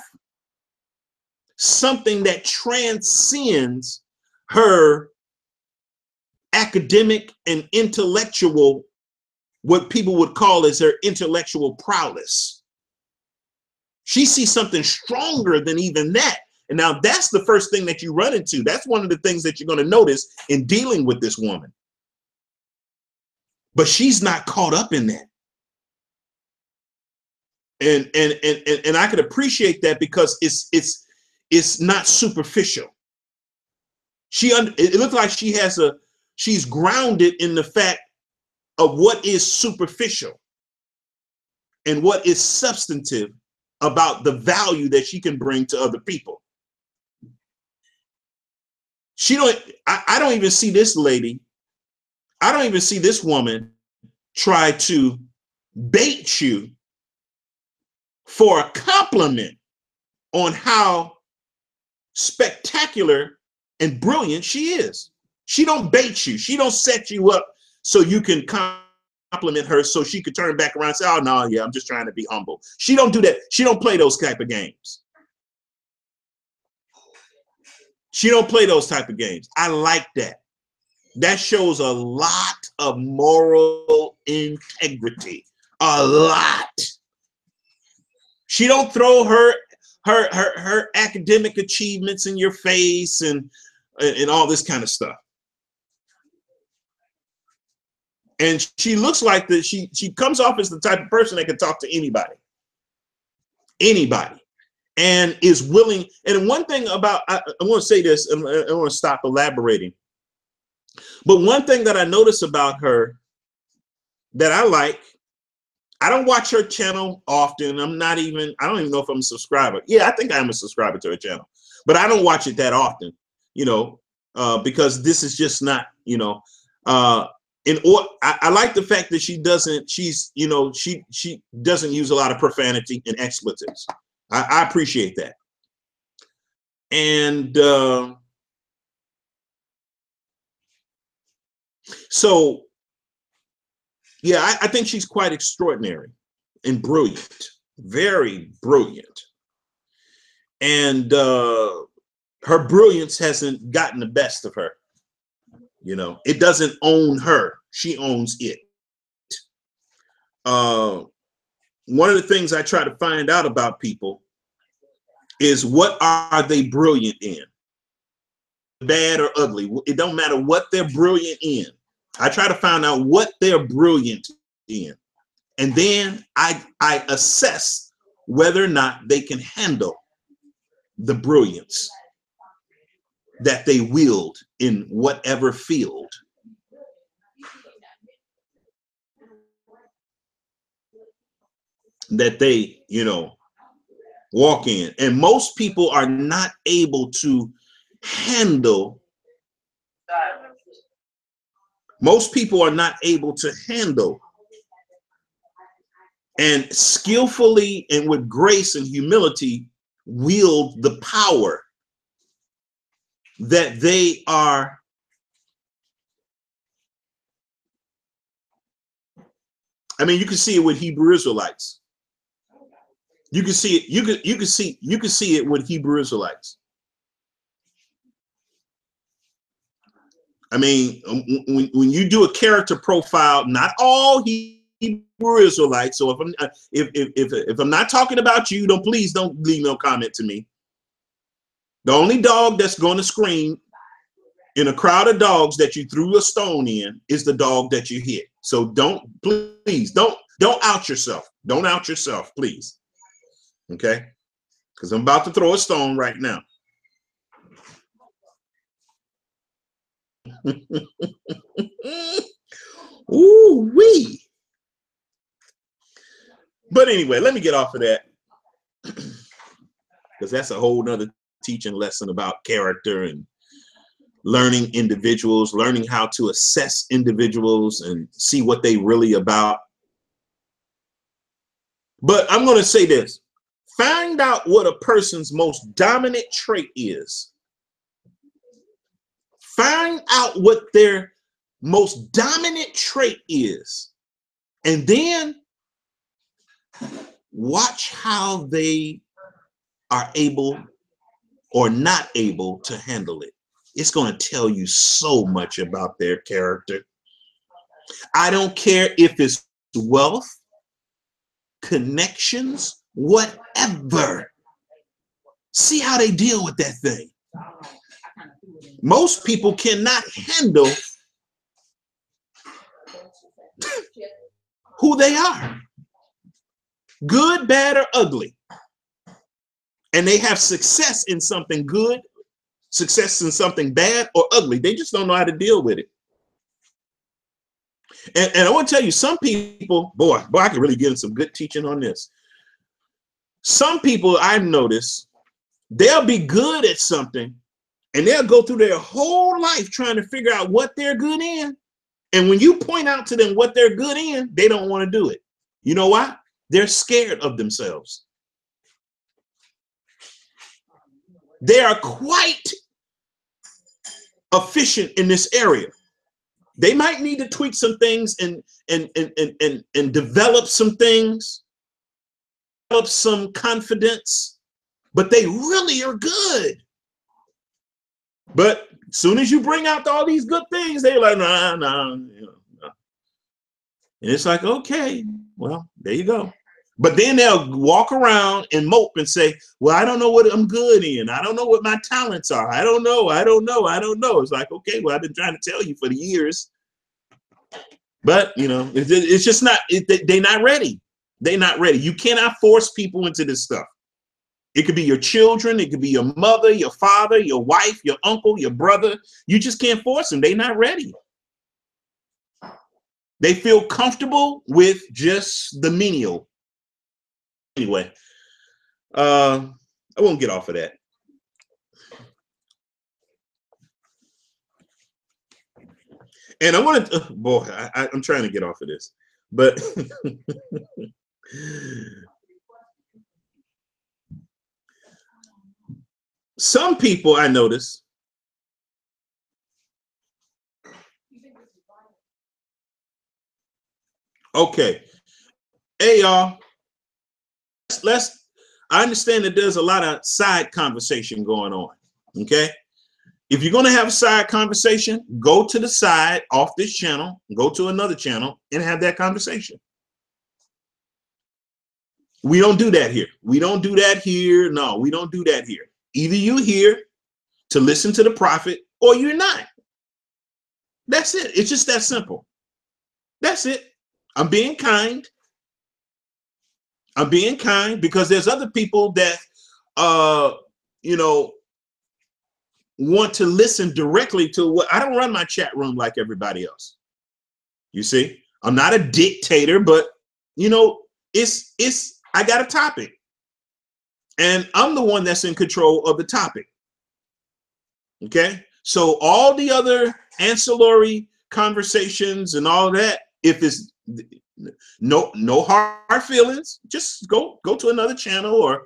something that transcends her academic and intellectual, what people would call as her intellectual prowess. She sees something stronger than even that. And now that's the first thing that you run into. That's one of the things that you're going to notice in dealing with this woman. But she's not caught up in that. And I could appreciate that because it's not superficial. It looks like she's grounded in the fact of what is superficial and what is substantive about the value that she can bring to other people. I don't even see this lady, I don't even see this woman try to bait you for a compliment on how spectacular and brilliant she is. She don't bait you. She don't set you up so you can compliment her so she could turn back around and say, oh, no, yeah, I'm just trying to be humble. She don't do that. She don't play those type of games. She don't play those type of games. I like that. That shows a lot of moral integrity. A lot. She don't throw her academic achievements in your face and and all this kind of stuff. And she looks like that. She comes off as the type of person that can talk to anybody, and is willing. And one thing about, I want to say this, and I want to stop elaborating. But one thing that I notice about her that I like, I don't watch her channel often. I don't even know if I'm a subscriber. Yeah, I think I'm a subscriber to her channel, but I don't watch it that often, because this is just not, I like the fact that she doesn't use a lot of profanity and expletives. I appreciate that. And so, yeah, I think she's quite extraordinary and brilliant, very brilliant. And her brilliance hasn't gotten the best of her. It doesn't own her. She owns it. One of the things I try to find out about people is, what are they brilliant in? Bad or ugly? It don't matter what they're brilliant in. I try to find out what they're brilliant in. And then I assess whether or not they can handle the brilliance that they wield in whatever field. That they, walk in. And most people are not able to handle. Most people are not able to handle and skillfully and with grace and humility wield the power that they are. I mean, you can see it with Hebrew Israelites. You can see it. You can see it with Hebrew Israelites. I mean, when you do a character profile, not all Hebrew Israelites. So if I'm not talking about you, please don't leave no comment to me. The only dog that's going to scream in a crowd of dogs that you threw a stone in is the dog that you hit. So please don't out yourself. Don't out yourself, please. Okay? Because I'm about to throw a stone right now. Ooh wee. But anyway, let me get off of that, because that's a whole nother teaching lesson about character and learning individuals, learning how to assess individuals and see what they really about. But I'm going to say this: find out what a person's most dominant trait is. Find out what their most dominant trait is, and then watch how they are able or not able to handle it. It's going to tell you so much about their character. I don't care if it's wealth, connections, whatever. See how they deal with that thing. Most people cannot handle who they are, good, bad, or ugly. And they have success in something good, success in something bad or ugly. They just don't know how to deal with it. And I want to tell you, some people, boy, I could really get in some good teaching on this. Some people I've noticed, they'll be good at something and they'll go through their whole life trying to figure out what they're good in. And when you point out to them what they're good in, they don't want to do it. You know why? They're scared of themselves. They are quite efficient in this area. They might need to tweak some things and develop some things, develop some confidence, but they really are good. But as soon as you bring out all these good things, they're like, nah. And it's like, okay, well, there you go. But then they'll walk around and mope and say, well, I don't know what I'm good in. I don't know what my talents are. I don't know. It's like, okay, well, I've been trying to tell you for the years. But, you know, it's just not, they're not ready. They're not ready. You cannot force people into this stuff. It could be your children. It could be your mother, your father, your wife, your uncle, your brother. You just can't force them. They're not ready. They feel comfortable with just the menial. Anyway, I won't get off of that. And I want to, boy, I'm trying to get off of this, but some people I notice okay. Hey, y'all. I understand that there's a lot of side conversation going on. Okay. If you're going to have a side conversation, go to the side off this channel, go to another channel and have that conversation. We don't do that here. We don't do that here. No, we don't do that here. Either you're here to listen to the prophet or you're not. That's it. It's just that simple. That's it. I'm being kind. I'm being kind because there's other people that, you know, want to listen directly to what I don't run my chat room like everybody else. You see, I'm not a dictator, but you know, I got a topic and I'm the one that's in control of the topic. Okay. So all the other ancillary conversations and all that, if it's no hard feelings, just go to another channel or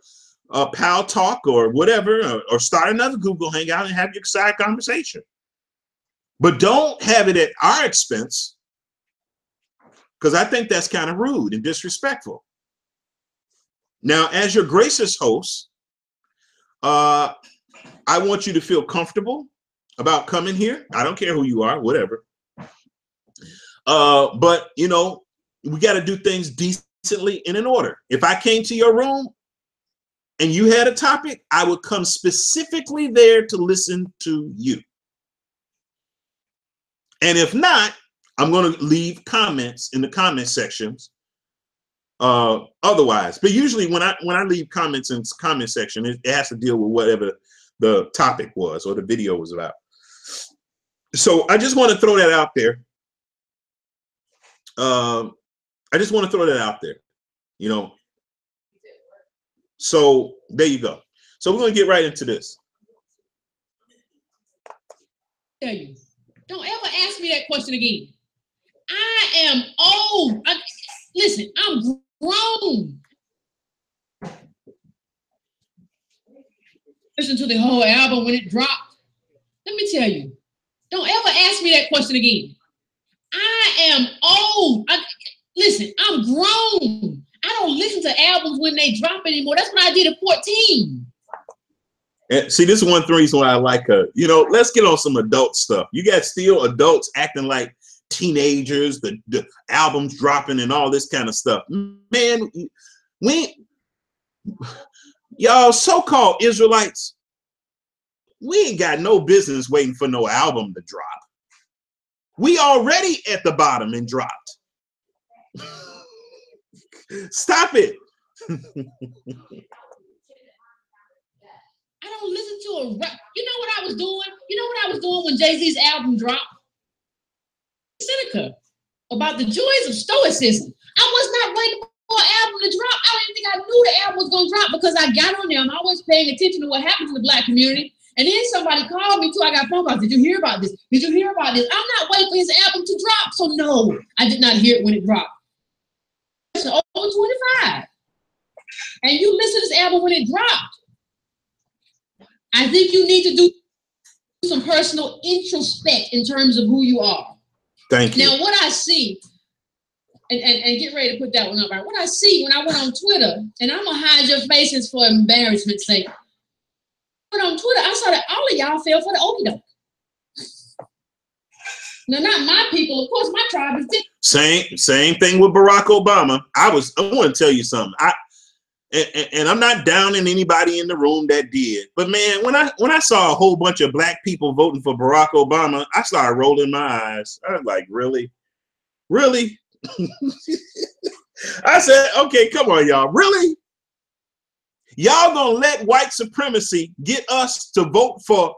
Pal Talk or whatever, or start another Google Hangout and have your side conversation. But don't have it at our expense, because I think that's kind of rude and disrespectful. Now, as your gracious host, I want you to feel comfortable about coming here. I don't care who you are, whatever. But, you know, we got to do things decently and in order. If I came to your room and you had a topic, I would come specifically there to listen to you. And if not, I'm going to leave comments in the comment sections otherwise. But usually when I leave comments in the comment section, it has to deal with whatever the topic was or the video was about. So I just want to throw that out there. I just want to throw that out there, you know. So there you go. So we're going to get right into this. Tell you, don't ever ask me that question again. I am old. Listen, I'm grown. Listen to the whole album when it dropped. Let me tell you, don't ever ask me that question again. I am old. Listen, I'm grown. I don't listen to albums when they drop anymore. That's what I did at 14. And see, this is one reason why I like her. You know, let's get on some adult stuff. You got still adults acting like teenagers, the albums dropping and all this kind of stuff. Man, y'all so-called Israelites, we ain't got no business waiting for no album to drop. We already at the bottom and dropped. Stop it. I don't listen to a rap. You know what I was doing? You know what I was doing when Jay-Z's album dropped? Seneca, about the joys of stoicism. I was not waiting for an album to drop. I didn't think I knew the album was going to drop because I got on there. I'm always paying attention to what happens in the Black community. And then somebody called me too. I got phone calls. Did you hear about this? Did you hear about this? I'm not waiting for his album to drop. So no, I did not hear it when it dropped. It's over 25. And you listen to this album when it dropped. I think you need to do some personal introspect in terms of who you are. Thank you. Now, what I see, and get ready to put that one up, right? What I see when I went on Twitter, and I'm going to hide your faces for embarrassment's sake. On Twitter, I saw that all of y'all fell for the okie doke. No, not my people. Of course, my tribe is different. Same thing with Barack Obama. I want to tell you something. And I'm not downing anybody in the room that did, but man, when I saw a whole bunch of black people voting for Barack Obama, I started rolling my eyes. I was like, really? I said, okay, come on, y'all. Really? Y'all gonna let white supremacy get us to vote for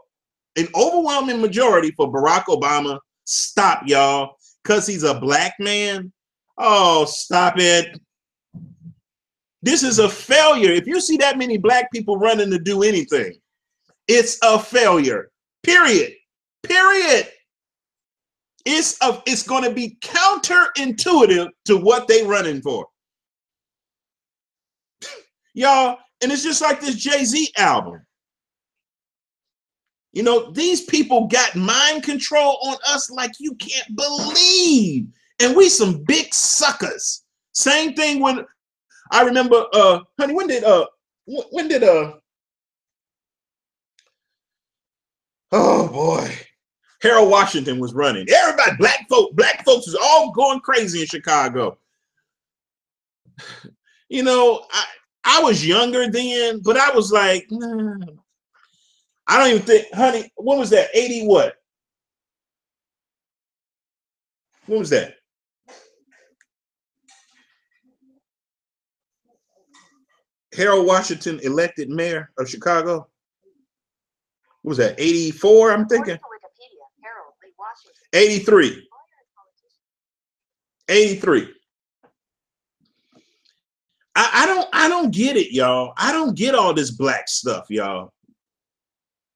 an overwhelming majority for Barack Obama? Stop, y'all, because he's a black man. Oh, stop it. This is a failure. If you see that many black people running to do anything, it's a failure. Period. It's going to be counterintuitive to what they running for. Y'all, and it's just like this Jay-Z album. You know, these people got mind control on us like you can't believe. And we some big suckers. Same thing when I remember, honey, when did oh boy, Harold Washington was running. Everybody, black folks was all going crazy in Chicago. You know, I was younger then, but I was like, nah. I don't even think, honey, what was that? 80 what? What was that? Harold Washington elected mayor of Chicago. What was that? 84, I'm thinking. 83. 83. I don't get it, y'all. I don't get all this black stuff, y'all.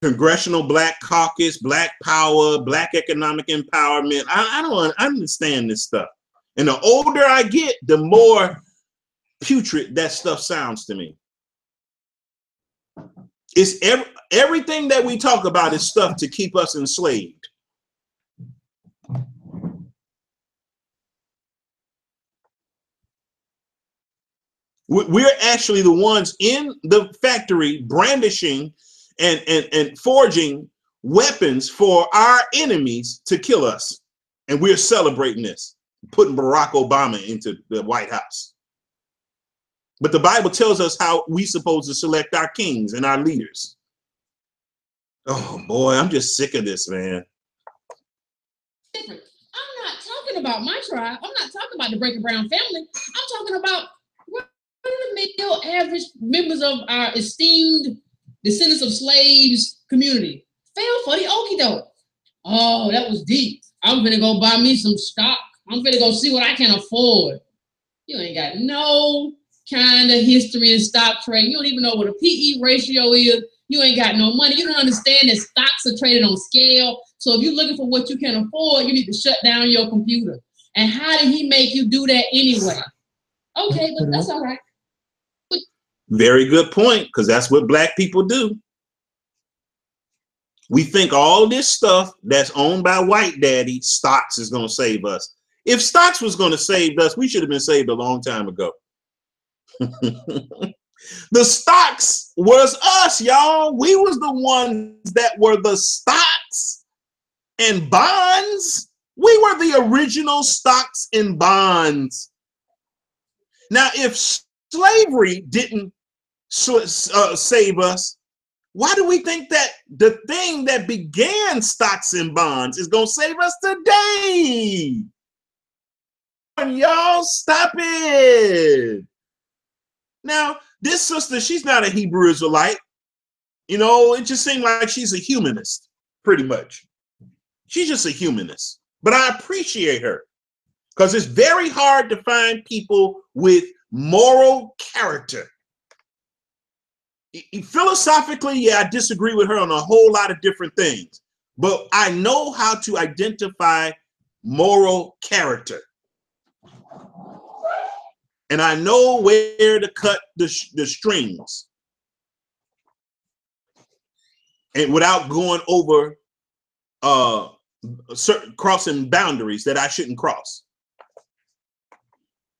Congressional Black Caucus, Black Power, Black Economic Empowerment. I don't understand this stuff. And the older I get, the more putrid that stuff sounds to me. It's everything that we talk about is stuff to keep us enslaved. We're actually the ones in the factory brandishing and forging weapons for our enemies to kill us. And we're celebrating this, putting Barack Obama into the White House. But the Bible tells us how we supposed to select our kings and our leaders. Oh boy, I'm just sick of this, man. I'm not talking about my tribe. I'm not talking about the Breaker Brown family. I'm talking about what are the male average members of our esteemed descendants of slaves community fell for the okie doke. Oh, that was deep. I'm gonna go buy me some stock. I'm gonna go see what I can afford. You ain't got no kind of history in stock trading. You don't even know what a PE ratio is. You ain't got no money. You don't understand that stocks are traded on scale. So if you're looking for what you can afford, you need to shut down your computer. And how did he make you do that anyway? Okay, but that's all right. Very good point, because that's what black people do. We think all this stuff that's owned by white daddy, stocks, is going to save us. If stocks was going to save us, we should have been saved a long time ago. The stocks was us, y'all. We was the ones that were the stocks and bonds. We were the original stocks and bonds. Now, if slavery didn't save us, why do we think that the thing that began stocks and bonds is going to save us today? Y'all, stop it. Now, this sister, she's not a Hebrew Israelite. You know, it just seemed like she's a humanist, pretty much. She's just a humanist. But I appreciate her, because it's very hard to find people with moral character. Philosophically, yeah, I disagree with her on a whole lot of different things, but I know how to identify moral character. And I know where to cut the strings, and without going over certain crossing boundaries that I shouldn't cross.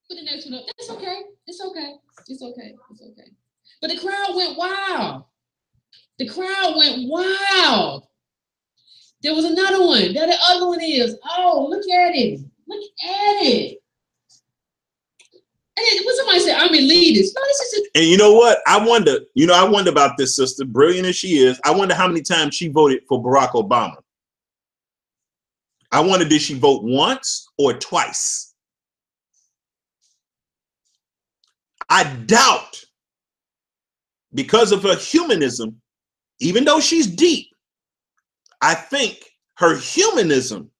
Put the next one up. It's okay. It's okay. It's okay. It's okay. But the crowd went wild. The crowd went wild. There was another one. There the other one is. Oh, look at it. Look at it. And then when somebody said, I'm elitist. No, this is And you know what? I wonder about this sister, brilliant as she is. I wonder how many times she voted for Barack Obama. I wonder, did she vote once or twice? I doubt, because of her humanism, even though she's deep, I think her humanism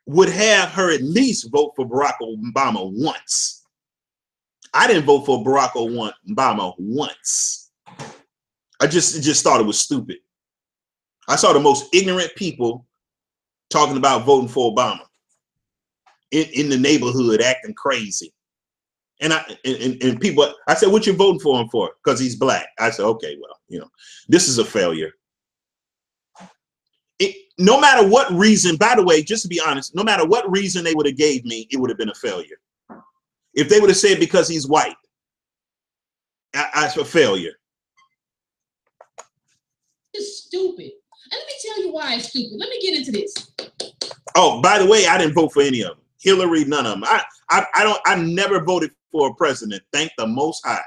would have her at least vote for Barack Obama once. I didn't vote for Barack Obama once. I just thought it was stupid. I saw the most ignorant people talking about voting for Obama in the neighborhood, acting crazy. And people, I said, what you voting for him for? Because he's black. I said, okay, well, you know, this is a failure. No matter what reason, by the way, just to be honest, no matter what reason they would have gave me, it would have been a failure. If they would have said because he's white, that's a failure. It's stupid. And let me tell you why it's stupid. Let me get into this. Oh, by the way, I didn't vote for any of them. Hillary, none of them. I never voted for a president. Thank the Most High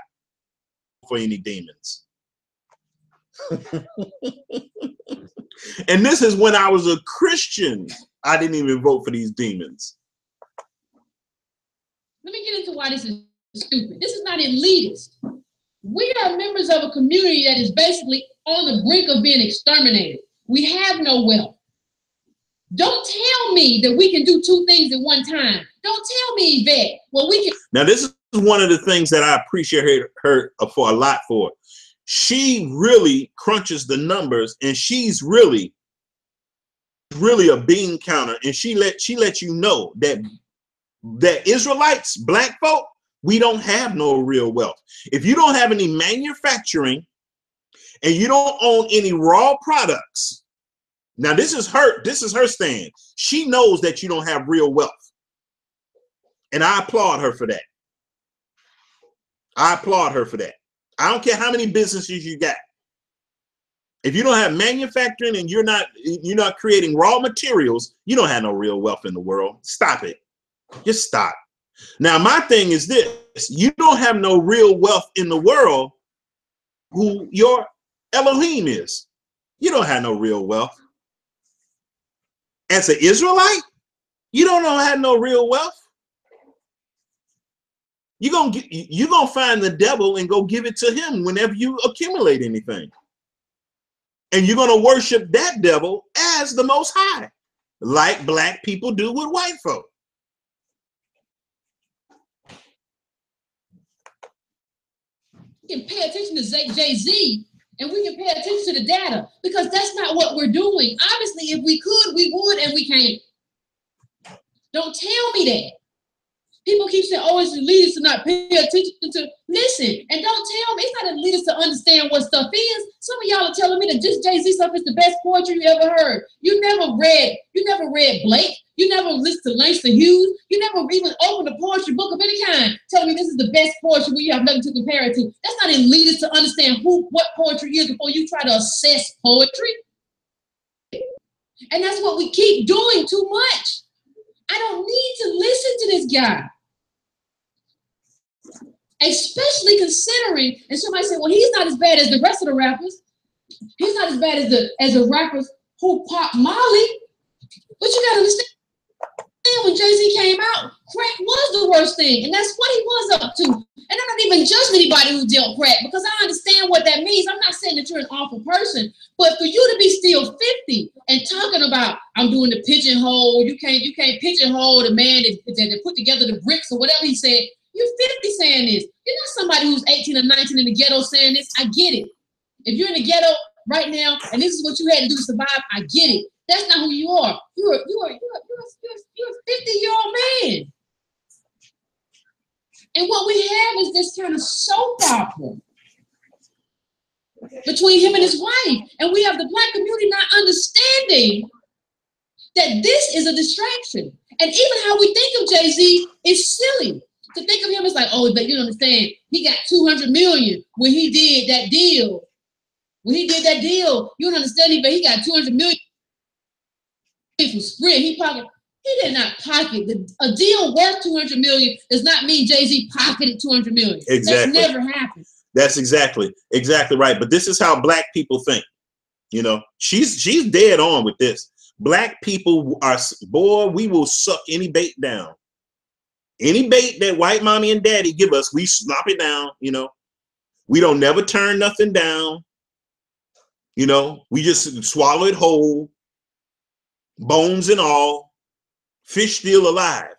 for any demons. And this is when I was a Christian. I didn't even vote for these demons. Let me get into why this is stupid. This is not elitist. We are members of a community that is basically on the brink of being exterminated. We have no wealth. Don't tell me that we can do two things at one time. Don't tell me, Yvette, well, we can. Now, this is one of the things that I appreciate her for a lot for. She really crunches the numbers, and she's really a bean counter, and she let you know that Israelites, black folk, we don't have no real wealth. If you don't have any manufacturing and you don't own any raw products, now this is her stand. She knows that you don't have real wealth. And I applaud her for that. I applaud her for that. I don't care how many businesses you got. If you don't have manufacturing and you're not creating raw materials, you don't have no real wealth in the world. Stop it. Just stop. Now, my thing is this. You don't have no real wealth in the world who your Elohim is. You don't have no real wealth. As an Israelite, you don't have no real wealth. You're gonna find the devil and go give it to him whenever you accumulate anything. And you're gonna worship that devil as the Most High, like black people do with white folk. We can pay attention to Jay-Z and we can pay attention to the data, because that's not what we're doing. Obviously, if we could, we would, and we can't. Don't tell me that. People keep saying, oh, it's elitist to not pay attention to. Listen, and don't tell me, it's not elitist to understand what stuff is. Some of y'all are telling me that just Jay-Z stuff is the best poetry you ever heard. You never read Blake. You never listened to Langston Hughes. You never even opened a poetry book of any kind telling me this is the best poetry when you have nothing to compare it to. That's not elitist to understand what poetry is before you try to assess poetry. And that's what we keep doing too much. I don't need to listen to this guy. Especially considering, and somebody said, well, he's not as bad as the rest of the rappers. He's not as bad as the rappers who pop Molly. But you gotta understand, when Jay-Z came out, crack was the worst thing, and that's what he was up to. And I'm not even judging anybody who dealt crack, because I understand what that means. I'm not saying that you're an awful person, but for you to be still 50 and talking about, I'm doing the pigeonhole, you can't pigeonhole the man that put together the bricks or whatever he said. You're 50 saying this. You're not somebody who's 18 or 19 in the ghetto saying this. I get it. If you're in the ghetto right now and this is what you had to do to survive, I get it. That's not who you are. You're a 50-year-old man. And what we have is this kind of soap opera between him and his wife. And we have the black community not understanding that this is a distraction. And even how we think of Jay-Z is silly. To think of him as like, oh, but you don't understand, he got 200 million when he did that deal when he did that deal, you don't understand it, but he got 200 million from Sprint. He did not pocket a deal worth 200 million. Does not mean Jay-Z pocketed 200 million. Exactly. That's never happened. That's exactly right. But this is how black people think. You know, she's dead on with this. Black people are, boy, we will suck any bait down. Any bait that white mommy and daddy give us, we slop it down. You know, we don't never turn nothing down. You know, we just swallow it whole, bones and all, fish still alive.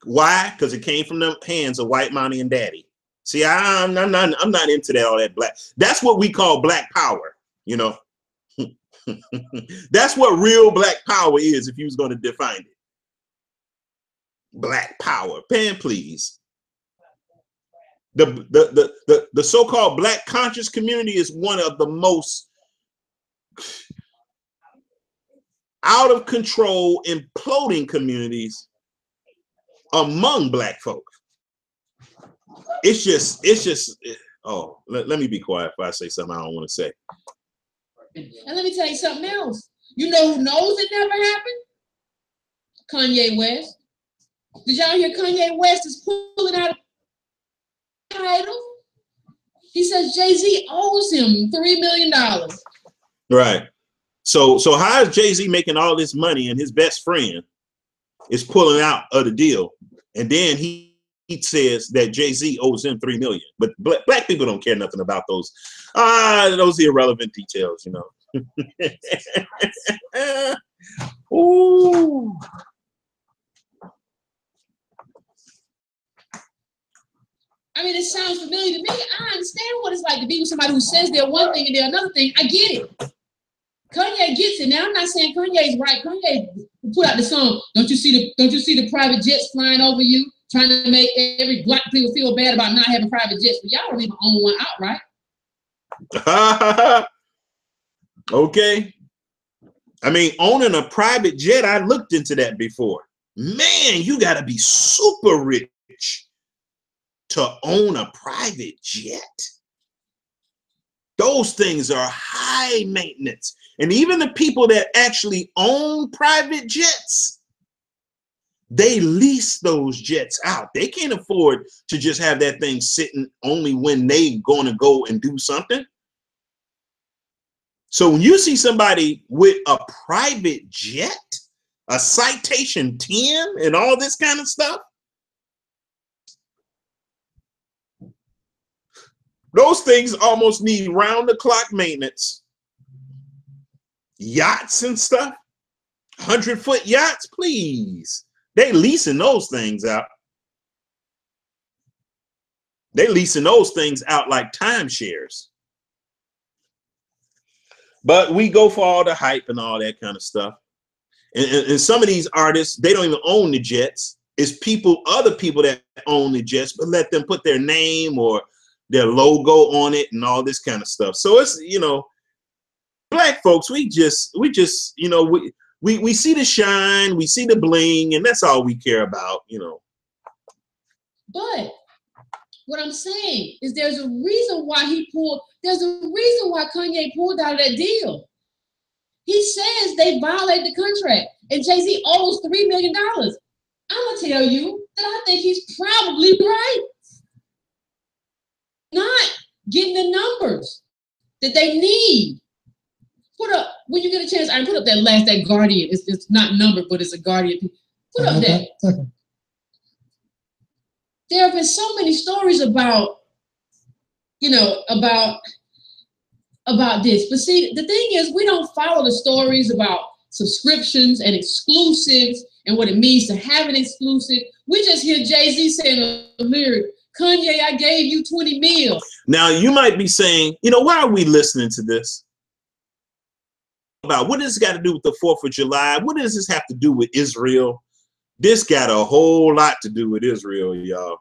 Why? Because it came from the hands of white mommy and daddy. See, I'm not into that, all that black. That's what we call black power, you know. That's what real black power is, if you was going to define it. Black power. Pan, please. The so-called black conscious community is one of the most out of control, imploding communities among black folk. It's just, oh, let me be quiet if I say something I don't want to say. And let me tell you something else. You know who knows it never happened? Kanye West. Did y'all hear Kanye West is pulling out a title? He says Jay-Z owes him $3 million. Right. So how is Jay-Z making all this money and his best friend is pulling out of the deal? And then he says that Jay-Z owes him $3 million. But black people don't care nothing about those irrelevant details, you know. Ooh. I mean, it sounds familiar to me. I understand what it's like to be with somebody who says they're one thing and they're another thing. I get it. Kanye gets it. Now, I'm not saying Kanye's right. Kanye put out the song, don't you see the private jets flying over you, trying to make every black people feel bad about not having private jets, but y'all don't even own one outright. Okay. I mean, owning a private jet, I looked into that before. Man, you got to be super rich to own a private jet. Those things are high maintenance. And even the people that actually own private jets, they lease those jets out. They can't afford to just have that thing sitting only when they going to go and do something. So when you see somebody with a private jet, a Citation 10 and all this kind of stuff, those things almost need round-the-clock maintenance. Yachts and stuff, 100-foot yachts, please. They leasing those things out. They leasing those things out like timeshares. But we go for all the hype and all that kind of stuff. And some of these artists, they don't even own the jets. It's other people that own the jets, but let them put their name or their logo on it and all this kind of stuff. So it's, you know, black folks, we just, you know, we see the shine, we see the bling, and that's all we care about, you know. But what I'm saying is there's a reason why Kanye pulled out of that deal. He says they violated the contract and Jay-Z owes $3 million. I'm gonna tell you that I think he's probably right. Not getting the numbers that they need. Put up, when you get a chance, I put up that Guardian. It's not numbered, but it's a Guardian. Put up that. Okay. There have been so many stories about, you know, about this. But see, the thing is, we don't follow the stories about subscriptions and exclusives and what it means to have an exclusive. We just hear Jay-Z saying a lyric, Kanye, I gave you 20 mil. Now, you might be saying, you know, why are we listening to this? About what does this got to do with the 4th of July? What does this have to do with Israel? This got a whole lot to do with Israel, y'all.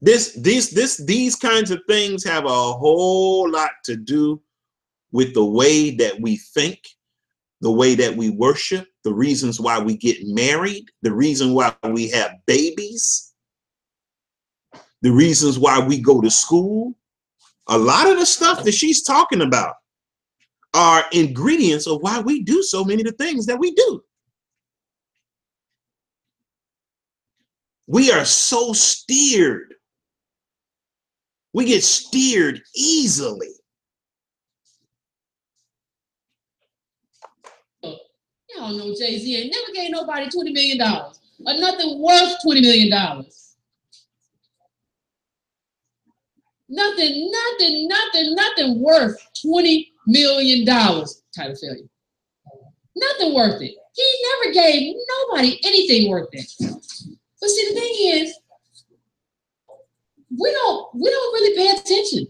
These kinds of things have a whole lot to do with the way that we think, the way that we worship, the reasons why we get married, the reason why we have babies. the reasons why we go to school, a lot of the stuff that she's talking about are ingredients of why we do so many of the things that we do. We are so steered. We get steered easily. Y'all know Jay-Z ain't never gave nobody $20 million or nothing worth $20 million. Nothing worth $20 million. Title failure. Nothing worth it. He never gave nobody anything worth it. But see, the thing is, we don't really pay attention.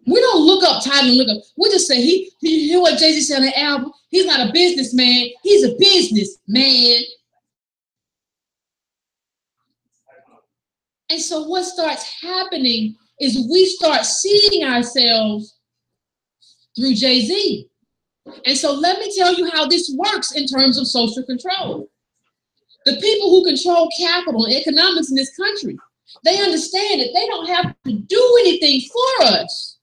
We don't look up title and look up. We just say he hear what Jay-Z said on the album. He's not a businessman. He's a businessman. And so what starts happening is we start seeing ourselves through Jay-Z. And so let me tell you how this works in terms of social control. The people who control capital and economics in this country, they understand that they don't have to do anything for us.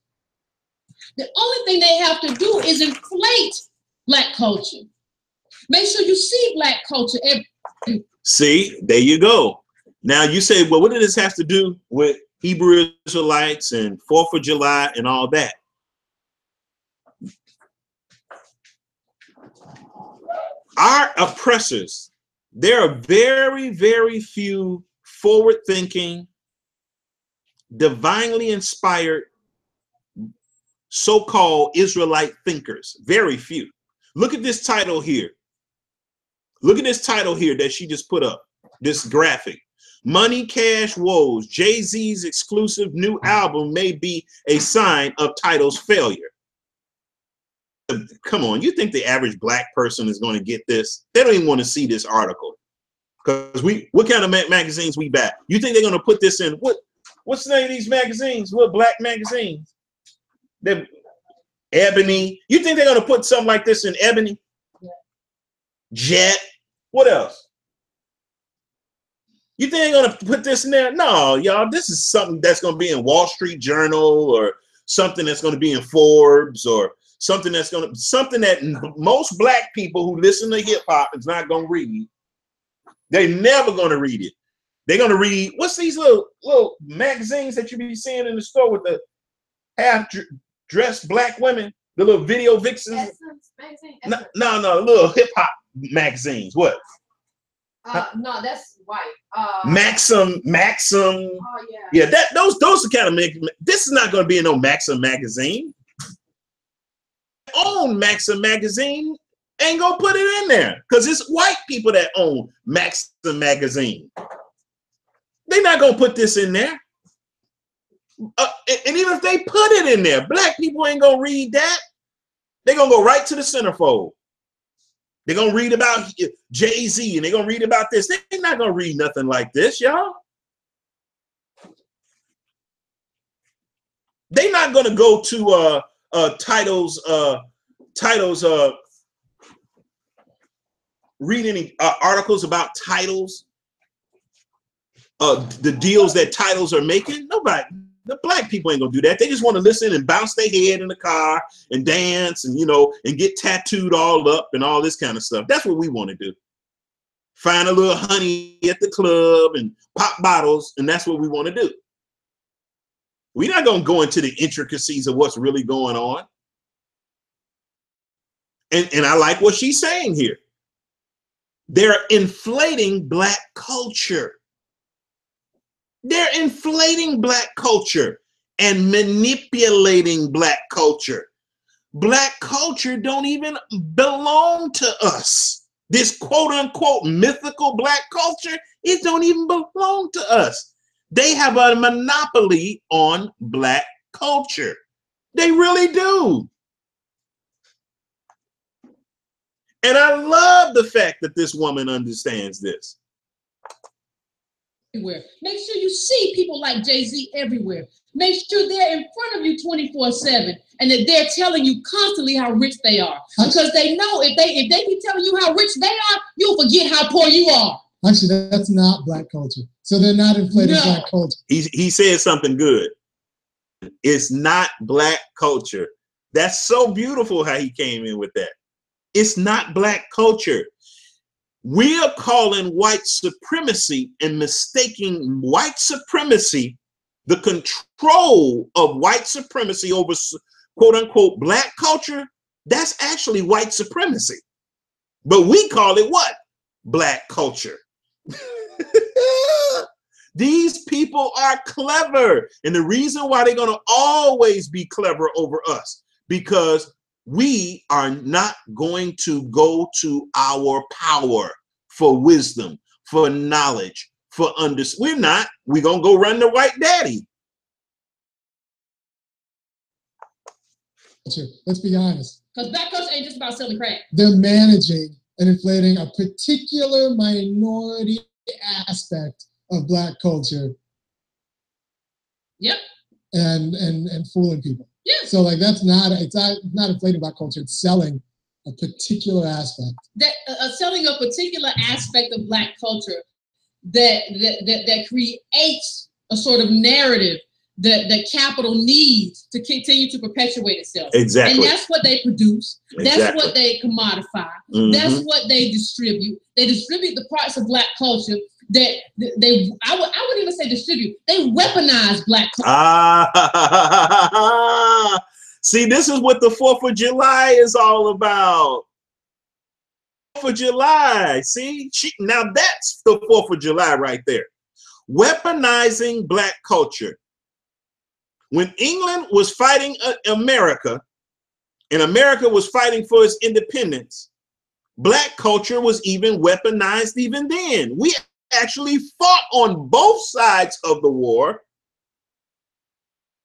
The only thing they have to do is inflate Black culture. Make sure you see Black culture every. See, there you go. Now you say, well, what does this have to do with Hebrew Israelites and 4th of July and all that? Our oppressors, there are very, very few forward-thinking, divinely inspired so-called Israelite thinkers. Very few. Look at this title here. Look at this title here that she just put up, this graphic. Money, Cash, Woes. Jay-Z's exclusive new album may be a sign of Tidal's failure. Come on, you think the average Black person is going to get this? They don't even want to see this article. Because what kind of magazines we buy? You think they're going to put this in? What's the name of these magazines? What Black magazines? They're Ebony. You think they're going to put something like this in Ebony? Yeah. Jet. What else? You think they're going to put this in there? No, y'all. This is something that's going to be in Wall Street Journal or something that's going to be in Forbes or something that most Black people who listen to hip hop is not going to read. They're never going to read it. They're going to read, what's these little magazines that you be seeing in the store with the half-dressed Black women, the little video vixens? No, little hip-hop magazines. What? No, that's white. Maxim. Oh, Yeah, those are kind of, this is not going to be in no Maxim magazine. Own Maxim magazine ain't gonna put it in there because it's white people that own Maxim magazine. They're not gonna put this in there. And even if they put it in there, Black people ain't gonna read that. They're gonna go right to the centerfold. They're gonna read about Jay-Z and they're gonna read about this. They're not gonna read nothing like this, y'all. They're not gonna go to titles read any articles about titles, the deals that titles are making. Nobody, the Black people ain't gonna do that. They just want to listen and bounce their head in the car and dance and, and get tattooed all up and all this kind of stuff. That's what we want to do. Find a little honey at the club and pop bottles, and that's what we want to do. We're not gonna go into the intricacies of what's really going on. And I like what she's saying here. They're inflating Black culture. They're inflating Black culture and manipulating Black culture. Black culture don't even belong to us. This quote unquote mythical Black culture, it don't even belong to us. They have a monopoly on Black culture. They really do. And I love the fact that this woman understands this. Everywhere. Make sure you see people like Jay-Z everywhere. Make sure they're in front of you 24/7 and that they're telling you constantly how rich they are. Because they know if they keep telling you how rich they are, you'll forget how poor you are. Actually, that's not black culture. So they're not inflating black culture. He said something good. It's not black culture. That's so beautiful how he came in with that. It's not black culture. We are calling white supremacy and mistaking white supremacy, the control of white supremacy over quote unquote black culture. That's actually white supremacy. But we call it what? Black culture. These people are clever. And the reason why they're going to always be clever over us, because we are not going to go to our power for wisdom, for knowledge, for understanding. We're not. We're going to go run the white daddy. Let's be honest. Because black culture ain't just about selling crack. They're managing and inflating a particular minority aspect of black culture. Yep. And fooling people. Yeah. So like it's not inflating black culture, it's selling a particular aspect. That selling a particular aspect of black culture that creates a sort of narrative that capital needs to continue to perpetuate itself. Exactly. And that's what they produce. Exactly. That's what they commodify. Mm-hmm. That's what they distribute. They distribute the parts of black culture that I wouldn't even say distribute. They weaponize black culture. See, this is what the 4th of July is all about. 4th of July. See, now that's the 4th of July right there. Weaponizing black culture. When England was fighting America, and America was fighting for its independence, black culture was even weaponized even then. We actually fought on both sides of the war.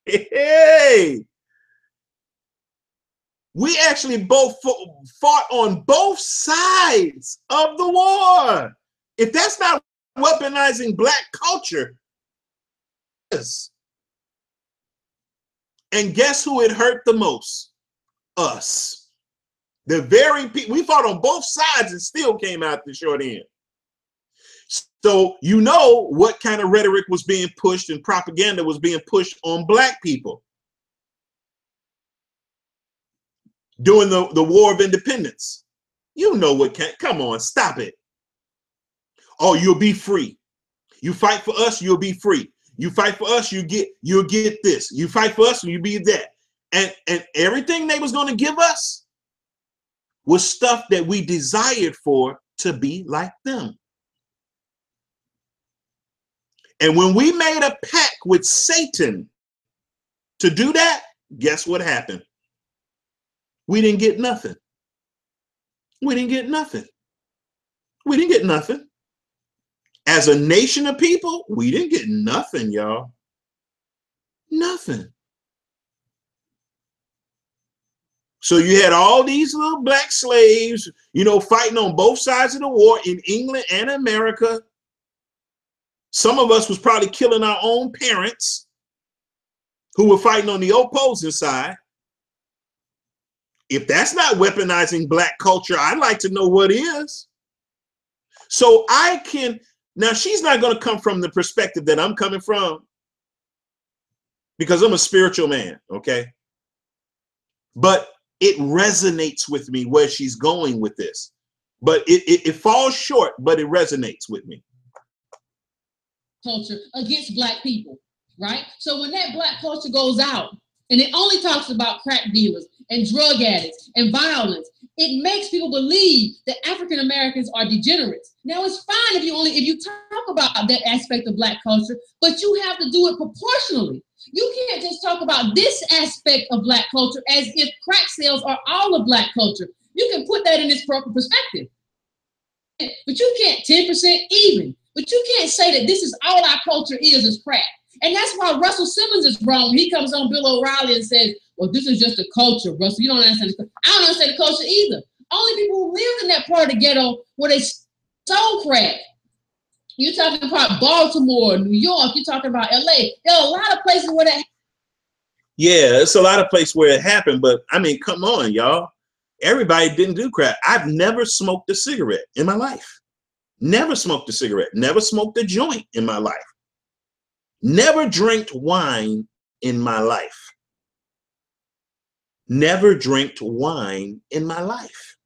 Hey, we actually both fought on both sides of the war. If that's not weaponizing black culture, yes. And guess who it hurt the most? Us. The very people, we fought on both sides and still came out the short end. So you know what kind of rhetoric was being pushed and propaganda was being pushed on black people during the War of Independence. You know what come on, stop it. Oh, you'll be free. You fight for us, you'll be free. You fight for us, you'll get this. You fight for us, you'll be that. And everything they was going to give us was stuff that we desired for to be like them. And when we made a pact with Satan to do that, guess what happened? We didn't get nothing. We didn't get nothing. We didn't get nothing. As a nation of people, we didn't get nothing, y'all. Nothing. So you had all these little black slaves, you know, fighting on both sides of the war in England and America. Some of us was probably killing our own parents who were fighting on the opposing side. If that's not weaponizing black culture, I'd like to know what is. So I can, now she's not going to come from the perspective that I'm coming from because I'm a spiritual man, okay? But it resonates with me where she's going with this. But it falls short, but it resonates with me. Culture against black people, right? So when that black culture goes out and it only talks about crack dealers and drug addicts and violence, it makes people believe that African Americans are degenerates. Now it's fine if you talk about that aspect of black culture, but you have to do it proportionally. You can't just talk about this aspect of black culture as if crack sales are all of black culture. You can put that in its proper perspective, but you can't 10% even. But you can't say that this is all our culture is crack. And that's why Russell Simmons is wrong. He comes on Bill O'Reilly and says, well, this is just a culture, Russell. You don't understand the culture. I don't understand the culture either. Only people who lived in that part of the ghetto where they stole crack. You're talking about Baltimore, New York. You're talking about LA. There are a lot of places where that. Yeah, it's a lot of places where it happened. But I mean, come on, y'all. Everybody didn't do crack. I've never smoked a cigarette in my life. Never smoked a cigarette. Never smoked a joint in my life. Never drank wine in my life. Never drank wine in my life.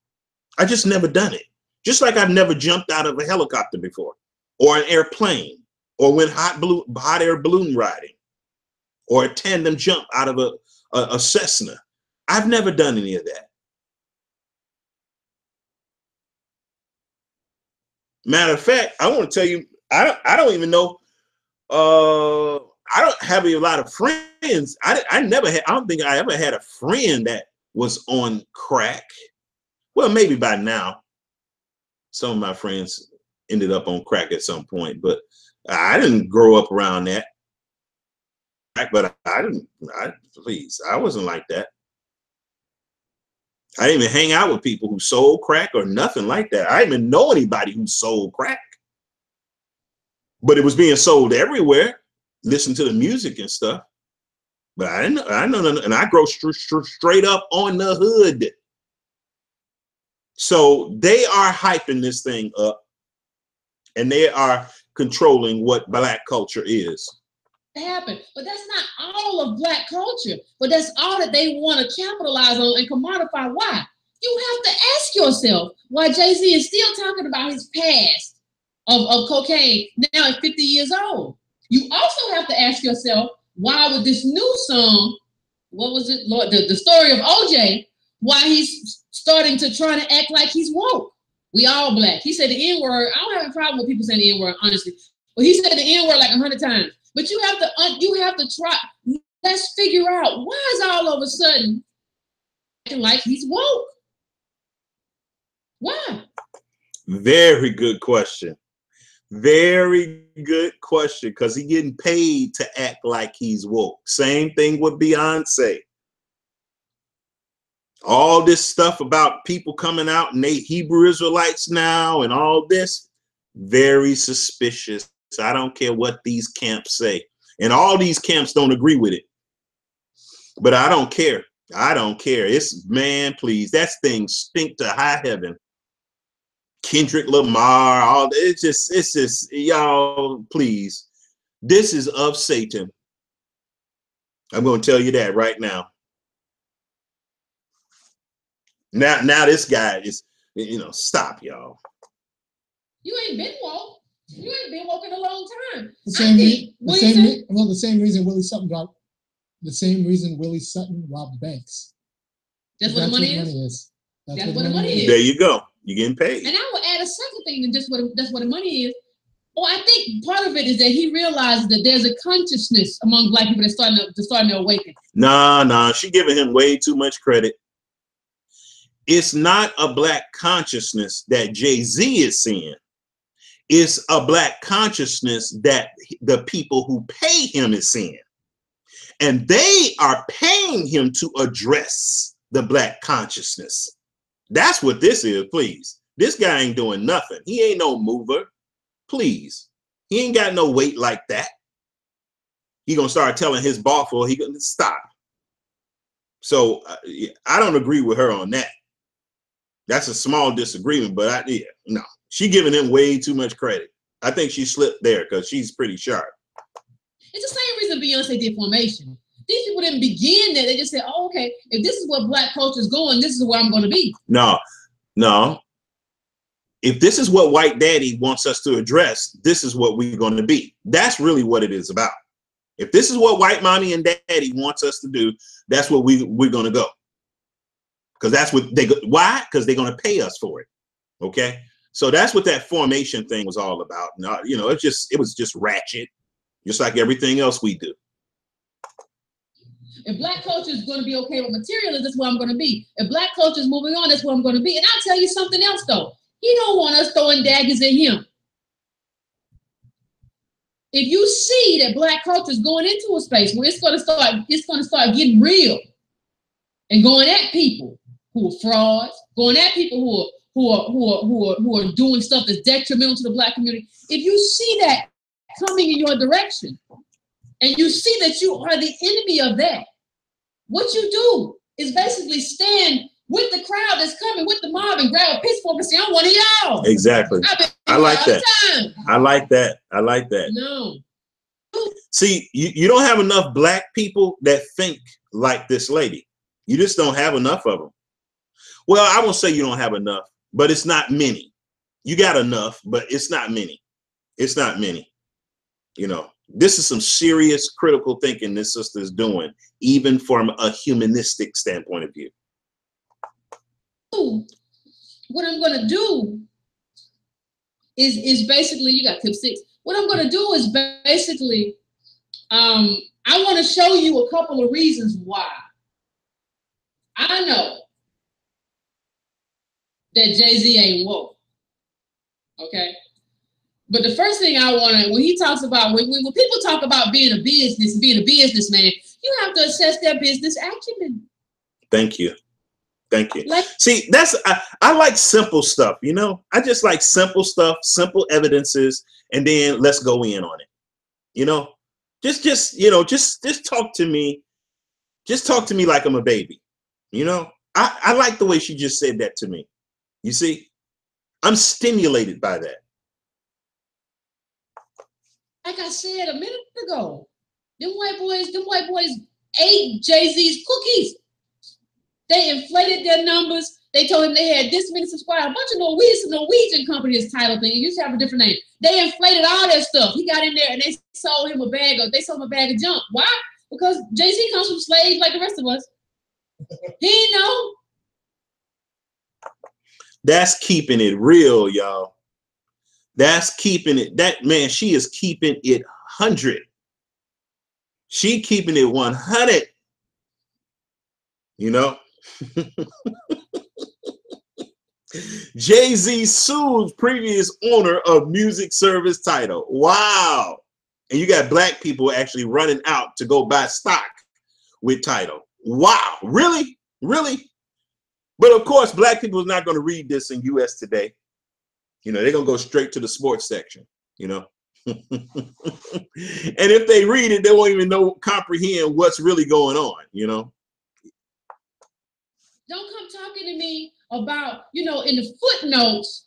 I just never done it. Just like I've never jumped out of a helicopter before, or an airplane, or went hot air balloon riding, or a tandem jump out of a Cessna. I've never done any of that. Matter of fact, I want to tell you, I don't even know. I don't have a lot of friends. I don't think I ever had a friend that was on crack. Well, maybe by now, some of my friends ended up on crack at some point, but I didn't grow up around that. But please, I wasn't like that. I didn't even hang out with people who sold crack or nothing like that. I didn't even know anybody who sold crack. But it was being sold everywhere. Listen to the music and stuff. But I know, and I grow straight up on the hood. So they are hyping this thing up, and they are controlling what Black culture is. Happen, but that's not all of Black culture. But that's all that they want to capitalize on and commodify. Why? You have to ask yourself why Jay-Z is still talking about his past of cocaine now at 50 years old. You also have to ask yourself why with this new song, what was it, Lord, the story of OJ, why he's starting to try to act like he's woke. We all Black. He said the N-word. I don't have a problem with people saying the N-word, honestly. But he said the N-word like 100 times. But you have to try. Let's figure out why is all of a sudden acting like he's woke. Why? Very good question. Very good question, because he's getting paid to act like he's woke. Same thing with Beyonce. All this stuff about people coming out and they Hebrew Israelites now and all this, very suspicious. I don't care what these camps say. And all these camps don't agree with it. But I don't care. I don't care. It's, man, please, that thing stink to high heaven. Kendrick Lamar, all it's just y'all, please. This is of Satan. I'm going to tell you that right now. Now this guy is, stop, y'all. You ain't been woke. You ain't been woke in a long time. The same reason Willie Sutton robbed banks. That's what the money is. That's what the money is. There you go. You're getting paid. And I will add a second thing to that's what the money is. Well, I think part of it is that he realizes that there's a consciousness among Black people that's starting to awaken. Nah, she giving him way too much credit. It's not a Black consciousness that Jay-Z is seeing. It's a Black consciousness that the people who pay him is seeing. And they are paying him to address the Black consciousness. That's what this is, please. This guy ain't doing nothing. He ain't no mover. Please. He ain't got no weight like that. He gonna start telling his boss, well, he gonna stop. So I don't agree with her on that. That's a small disagreement, but no. She giving him way too much credit. I think she slipped there because she's pretty sharp. It's the same reason Beyonce did Formation. These people didn't begin there. They just said, oh, okay, if this is where Black culture is going, this is where I'm going to be. No. If this is what White Daddy wants us to address, this is what we're going to be. That's really what it is about. If this is what White Mommy and Daddy wants us to do, that's what we're going to go. Because that's what why? Because they're going to pay us for it. Okay. So that's what that Formation thing was all about. No, it was just ratchet, just like everything else we do. If Black culture is going to be okay with materialism, that's where I'm going to be. If Black culture is moving on, that's where I'm going to be. And I'll tell you something else, though. He don't want us throwing daggers at him. If you see that Black culture is going into a space where it's going to start getting real and going at people who are frauds, going at people who are doing stuff that's detrimental to the Black community, if you see that coming in your direction and you see that you are the enemy of that, what you do is basically stand with the crowd that's coming, with the mob, and grab a pitchfork and say, I'm one of y'all. Exactly. I like that. I like that. I like that. No. See, you don't have enough black people that think like this lady. You just don't have enough of them. Well, I won't say you don't have enough, but it's not many. You got enough, but it's not many. It's not many. You know, this is some serious critical thinking this sister is doing, even from a humanistic standpoint of view. What I'm going to do is basically, you got tip 6. What I'm going to do is basically, I want to show you a couple of reasons why I know that Jay-Z ain't woke. Okay? But the first thing I want to, when he talks about, when people talk about being a businessman, you have to assess their business acumen. Thank you. Thank you. See, that's, I like simple stuff, you know? I just like simple stuff, simple evidences, and then let's go in on it. You know? Just talk to me. Just talk to me like I'm a baby. You know? I like the way she just said that to me. You see? I'm stimulated by that. Like I said a minute ago, them white boys ate Jay-Z's cookies. They inflated their numbers. They told him they had this many subscribers. A bunch of Norwegian companies title thing. It used to have a different name. They inflated all that stuff. He got in there and they sold him a bag of junk. Why? Because Jay-Z comes from slaves like the rest of us. He ain't know. That's keeping it real, y'all. That's keeping it. That man, she is keeping it 100. She keeping it 100. You know? Jay-Z sues previous owner of music service title. Wow. And you got black people actually running out to go buy stock with title. Wow. Really? Really? But of course, black people is not going to read this in US Today. You know, they're going to go straight to the sports section, you know. And if they read it, they won't even comprehend what's really going on, you know. Don't come talking to me about, you know, in the footnotes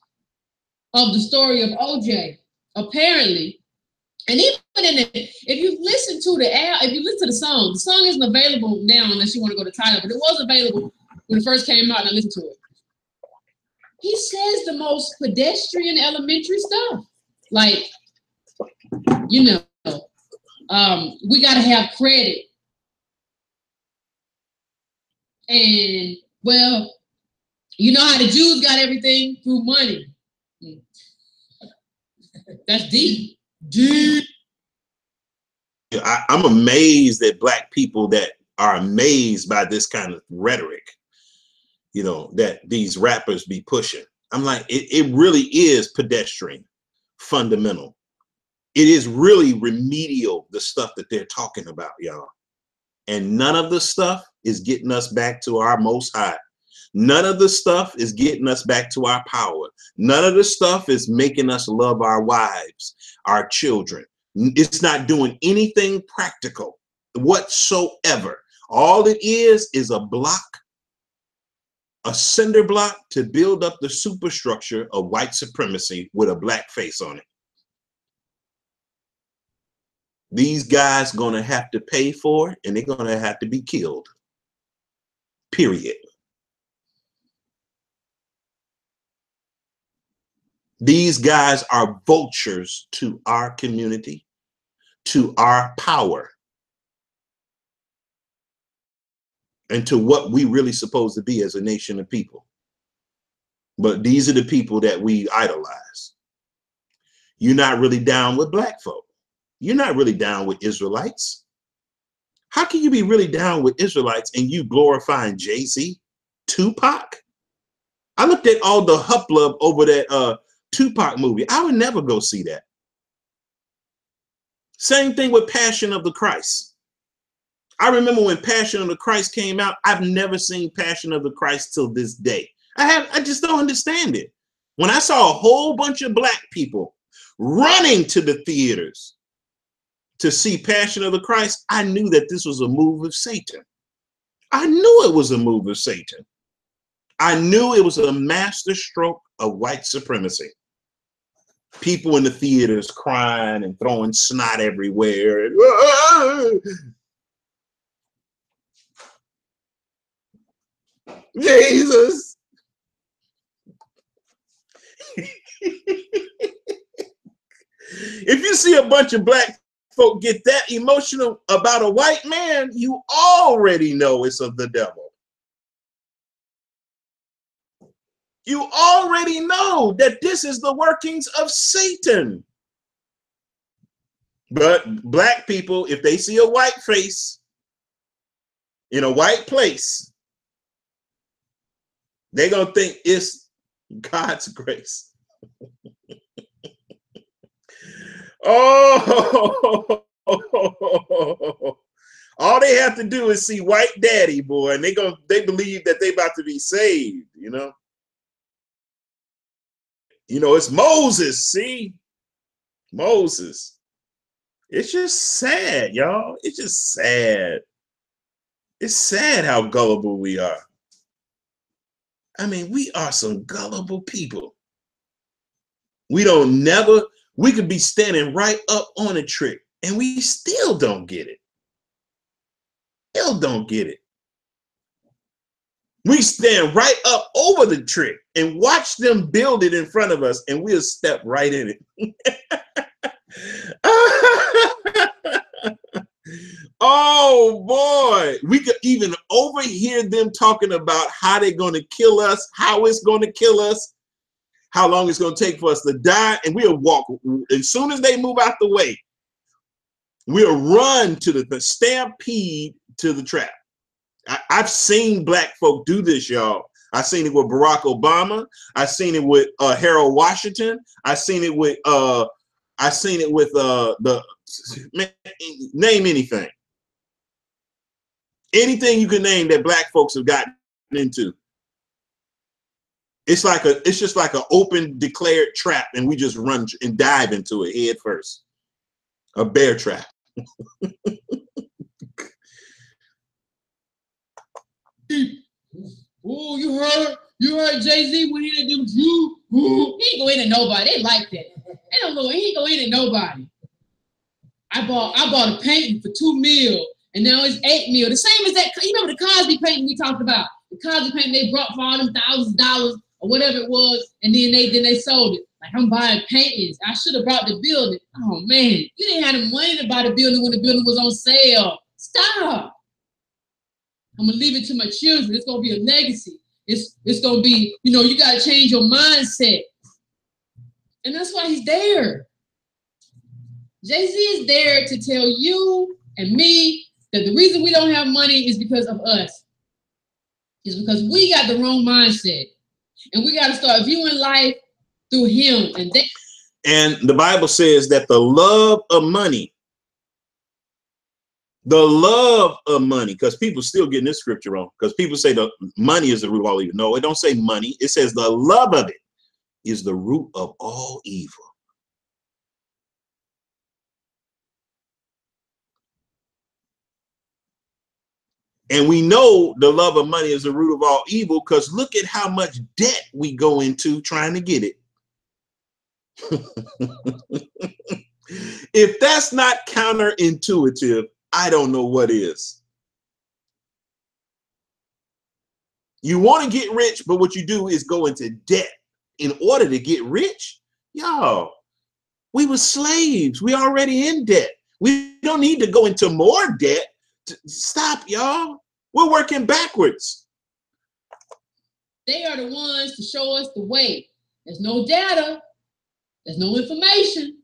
of the story of OJ, apparently, and even if you listen to the song isn't available now unless you want to go to Tidal, but it was available when it first came out and I listened to it. He says the most pedestrian elementary stuff. Like, you know, we got to have credit. And, well, you know how the Jews got everything through money. That's deep. Deep. I'm amazed at black people that are amazed by this kind of rhetoric, you know, that these rappers be pushing. I'm like, it really is pedestrian, fundamental. It is really remedial, the stuff that they're talking about, y'all. And none of the stuff is getting us back to our most high. None of the stuff is getting us back to our power. None of the stuff is making us love our wives, our children. It's not doing anything practical whatsoever. All it is a block, a cinder block to build up the superstructure of white supremacy with a black face on it. These guys gonna have to pay for it, and they're gonna have to be killed. Period. These guys are vultures to our community, to our power, and to what we really supposed to be as a nation of people. But these are the people that we idolize. You're not really down with black folk. You're not really down with Israelites. How can you be really down with Israelites and you glorifying Jay-Z, Tupac? I looked at all the hubbub over that Tupac movie. I would never go see that. Same thing with Passion of the Christ. I remember when Passion of the Christ came out. I've never seen Passion of the Christ till this day. I just don't understand it. When I saw a whole bunch of black people running to the theaters to see Passion of the Christ, I knew that this was a move of Satan. I knew it was a move of Satan. I knew it was a master stroke of white supremacy. People in the theaters crying and throwing snot everywhere. Jesus. If you see a bunch of black folk get that emotional about a white man, you already know it's of the devil. You already know that this is the workings of Satan. But black people, if they see a white face in a white place, they're going to think it's God's grace. Oh, all they have to do is see white daddy, boy, and they believe that they about to be saved, you know. You know, it's Moses, see? Moses. It's just sad, y'all. It's just sad. It's sad how gullible we are. I mean, we are some gullible people. We could be standing right up on a trick and we still don't get it. Still don't get it. We stand right up over the trick and watch them build it in front of us and we'll step right in it. Oh boy, we could even overhear them talking about how they're going to kill us, how it's going to kill us, how long it's going to take for us to die, and we'll walk. As soon as they move out the way, we'll run to the stampede to the trap. I've seen black folk do this, y'all. I've seen it with Barack Obama. I've seen it with Harold Washington. I've seen it with name anything. Anything you can name that black folks have gotten into. It's just like an open declared trap, and we just run and dive into it head first. A bear trap. Oh, you heard Jay-Z when he did them Jew? He ain't go into nobody. They like that. They don't go. He ain't go into nobody. I bought a painting for $2 million, and now it's $8 million. The same as that. You remember the Cosby painting we talked about? The Cosby painting they brought for all them thousands of dollars or whatever it was, and then they sold it. Like, I'm buying paintings. I should have bought the building. Oh man, you didn't have the money to buy the building when the building was on sale. Stop. I'm gonna leave it to my children. It's gonna be a legacy. It's gonna be, you gotta change your mindset. And that's why he's there. Jay-Z is there to tell you and me that the reason we don't have money is because of us. It's because we got the wrong mindset. And we gotta start viewing life through him. And the Bible says that the love of money, because people still getting this scripture wrong, because people say the money is the root of all evil. No, it don't say money. It says the love of it is the root of all evil. And we know the love of money is the root of all evil because look at how much debt we go into trying to get it. If that's not counterintuitive, I don't know what is. You want to get rich, but what you do is go into debt in order to get rich. Y'all, we were slaves. We already in debt. We don't need to go into more debt. Stop, y'all. We're working backwards. They are the ones to show us the way. There's no data. There's no information.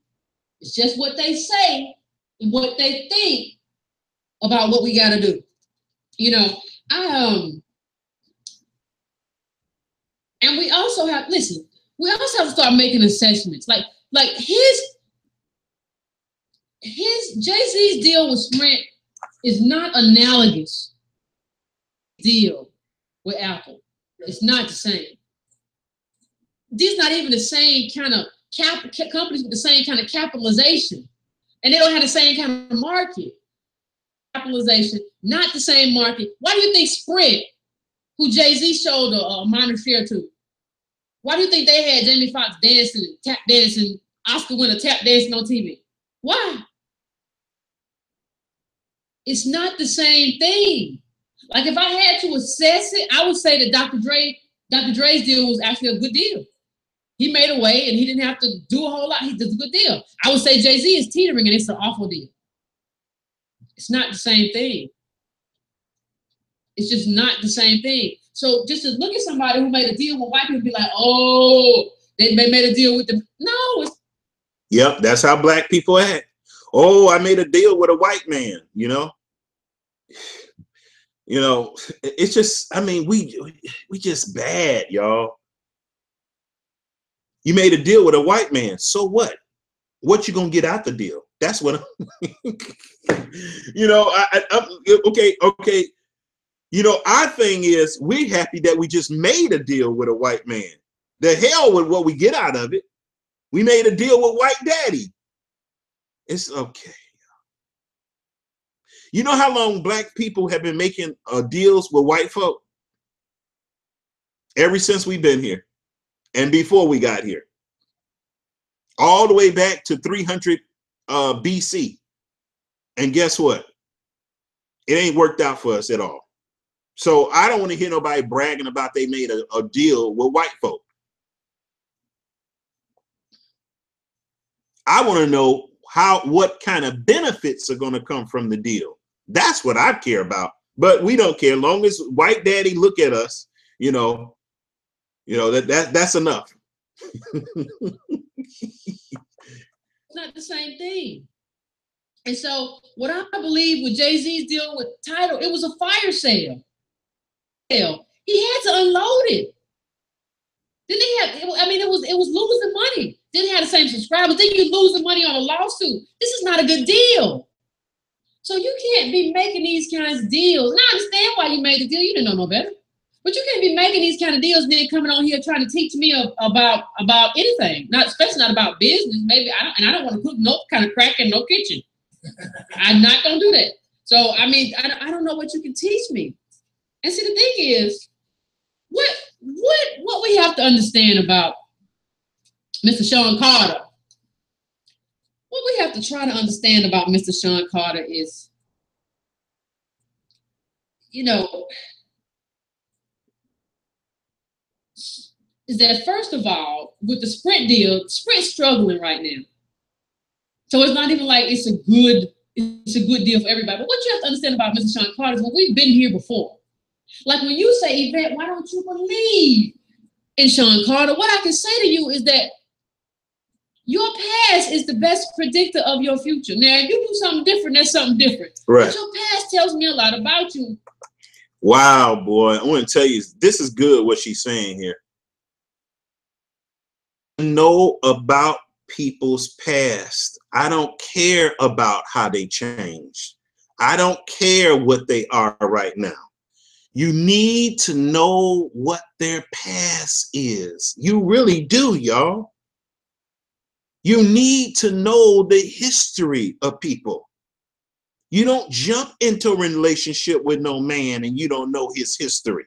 It's just what they say and what they think about what we got to do. And we also have, we also have to start making assessments. Like his Jay-Z's deal with Sprint is not analogous deal with Apple. It's not the same. These not even the same kind of companies with the same kind of capitalization. And they don't have the same kind of market. Capitalization, not the same market. Why do you think Sprint, who Jay-Z showed a minor share to? Why do you think they had Jamie Foxx dancing, tap dancing, Oscar winner tap dancing on TV? Why? It's not the same thing. Like if I had to assess it, I would say that Dr. Dre's deal was actually a good deal. He made a way and he didn't have to do a whole lot. He does a good deal. I would say Jay-Z is teetering and it's an awful deal. It's not the same thing. It's just not the same thing. So just to look at somebody who made a deal with white people and be like, oh, they made a deal with them. No. Yep, that's how black people act. Oh, I made a deal with a white man, you know? You know, it's just, I mean, we just bad, y'all. You made a deal with a white man. So what? What you gonna get out the deal? That's what, you know, okay. You know, our thing is we're happy that we just made a deal with a white man. The hell with what we get out of it. We made a deal with white daddy. It's okay. You know how long black people have been making deals with white folk? Ever since we've been here and before we got here. All the way back to 300 BC. And guess what? It ain't worked out for us at all. So I don't want to hear nobody bragging about they made a deal with white folk. I want to know what kind of benefits are going to come from the deal. That's what I care about. But we don't care. Long as white daddy look at us, you know that's enough. It's not the same thing. And so what I believe with Jay-Z's deal with Tidal, it was a fire sale. He had to unload it. Didn't he have, I mean, it was losing money. Didn't have the same subscribers. Then you losing money on a lawsuit. This is not a good deal. So you can't be making these kinds of deals. And I understand why you made the deal. You didn't know no better. But you can't be making these kind of deals and then coming on here trying to teach me about anything. Especially not about business. Maybe I don't want to cook no kind of crack in no kitchen. I'm not gonna do that. So I mean, I don't know what you can teach me. And see, the thing is, what we have to understand about Mr. Sean Carter, what we have to try to understand about Mr. Sean Carter is, you know, is that first of all, with the Sprint deal, Sprint's struggling right now. So it's not even like it's a good deal for everybody. But what you have to understand about Mr. Sean Carter is, well, we've been here before. Like when you say, Yvette, why don't you believe in Sean Carter? What I can say to you is that your past is the best predictor of your future. Now, if you do something different, that's something different. Right. But your past tells me a lot about you. Wow, boy. I want to tell you, this is good what she's saying here. Know about people's past. I don't care about how they changed. I don't care what they are right now. You need to know what their past is. You really do, y'all. You need to know the history of people. You don't jump into a relationship with no man and you don't know his history.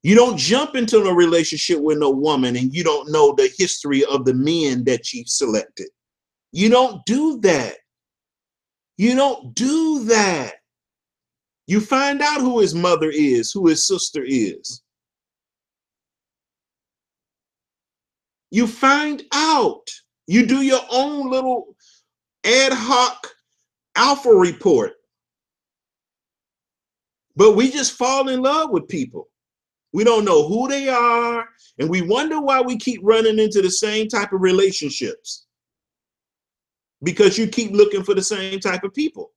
You don't jump into a relationship with no woman and you don't know the history of the men that you've selected. You don't do that. You don't do that. You find out who his mother is, who his sister is. You find out. You do your own little ad hoc alpha report. But we just fall in love with people. We don't know who they are, and we wonder why we keep running into the same type of relationships. Because you keep looking for the same type of people.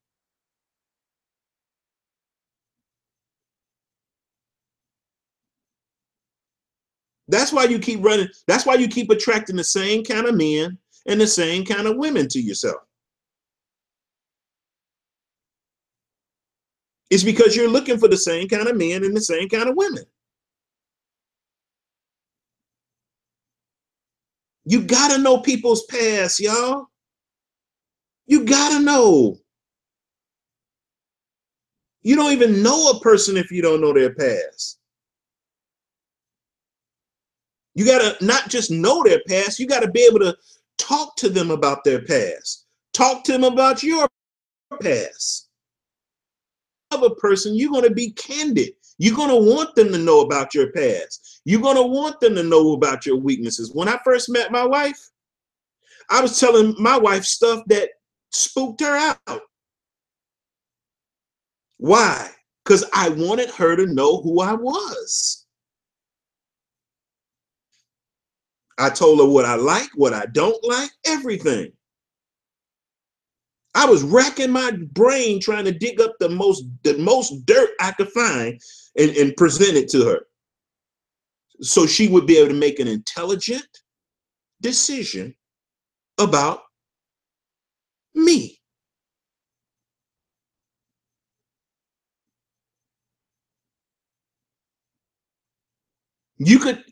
That's why you keep running. That's why you keep attracting the same kind of men and the same kind of women to yourself. It's because you're looking for the same kind of men and the same kind of women. You gotta know people's past, y'all. You gotta know. You don't even know a person if you don't know their past. You got to not just know their past, you got to be able to talk to them about their past. Talk to them about your past. Of a person, you're going to be candid. You're going to want them to know about your past. You're going to want them to know about your weaknesses. When I first met my wife, I was telling my wife stuff that spooked her out. Why? Because I wanted her to know who I was. I told her what I like, what I don't like, everything. I was racking my brain trying to dig up the most dirt I could find and present it to her, so she would be able to make an intelligent decision about me. You're going to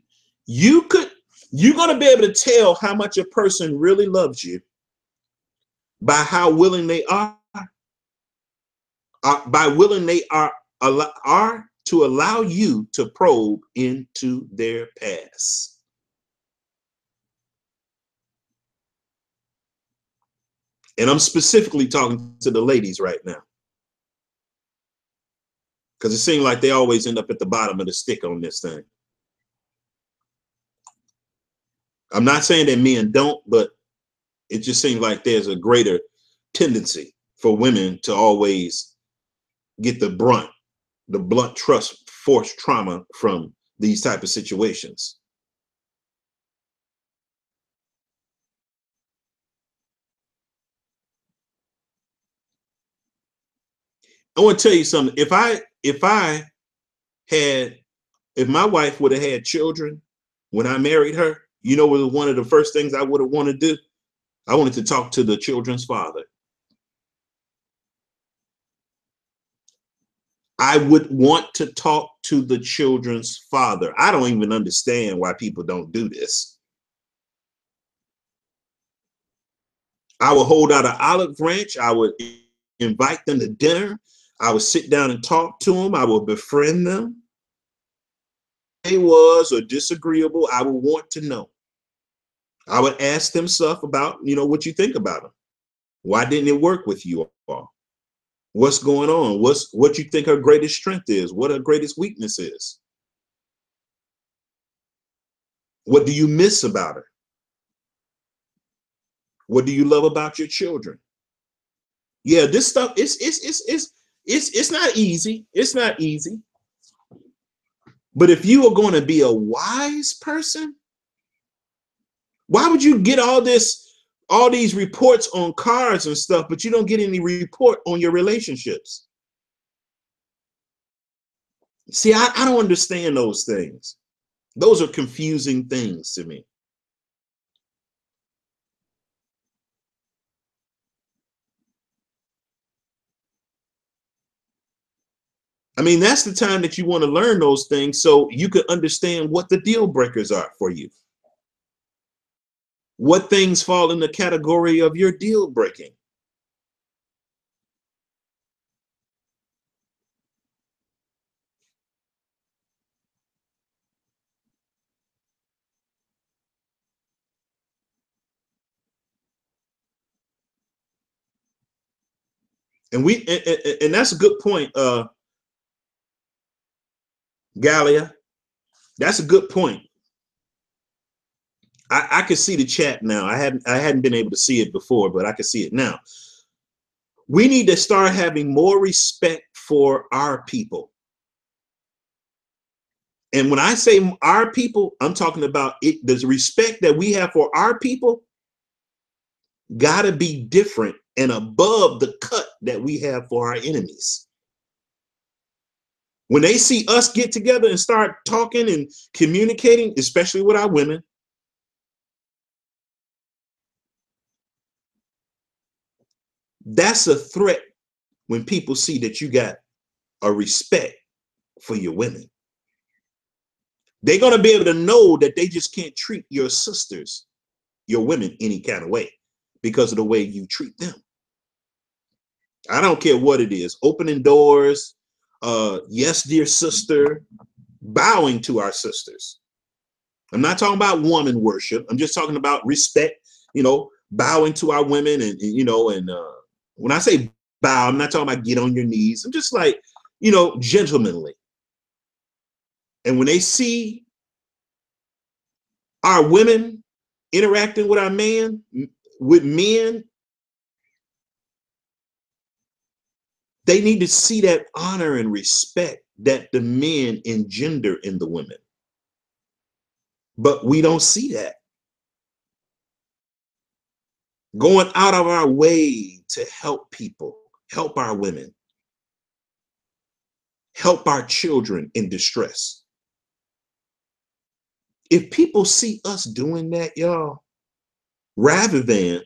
be able to tell how much a person really loves you by how willing they are, to allow you to probe into their past. And I'm specifically talking to the ladies right now, because it seems like they always end up at the bottom of the stick on this thing. I'm not saying that men don't, but it just seems like there's a greater tendency for women to always get the blunt trust, forced trauma from these type of situations. I want to tell you something. If my wife would have had children when I married her, you know what one of the first things I would have wanted to do? I wanted to talk to the children's father. I would want to talk to the children's father. I don't even understand why people don't do this. I would hold out an olive branch. I would invite them to dinner. I would sit down and talk to them. I would befriend them. If they was or disagreeable, I would want to know. I would ask them stuff about, what you think about them. Why didn't it work with you all? What's going on? What you think her greatest strength is? What her greatest weakness is? What do you miss about her? What do you love about your children? Yeah, this stuff it's not easy. It's not easy. But if you are going to be a wise person, why would you get all these reports on cars and stuff, but you don't get any report on your relationships? See, I don't understand those things. Those are confusing things to me. I mean, that's the time that you want to learn those things so you can understand what the deal breakers are for you. What things fall in the category of your deal breaking? And that's a good point, Galia. That's a good point. I can see the chat now. I hadn't been able to see it before, but I can see it now. We need to start having more respect for our people. And when I say our people, I'm talking about it. The respect that we have for our people got to be different and above the cut that we have for our enemies. When they see us get together and start talking and communicating, especially with our women, that's a threat when people see that you got a respect for your women. They're going to be able to know that they just can't treat your sisters, your women, any kind of way because of the way you treat them. I don't care what it is, opening doors, yes, dear sister, bowing to our sisters. I'm not talking about woman worship. I'm just talking about respect, bowing to our women and when I say bow, I'm not talking about get on your knees. I'm just like, gentlemanly. And when they see our women interacting with with men, they need to see that honor and respect that the men engender in the women. But we don't see that. Going out of our way to help people, help our women, help our children in distress. If people see us doing that, y'all, rather than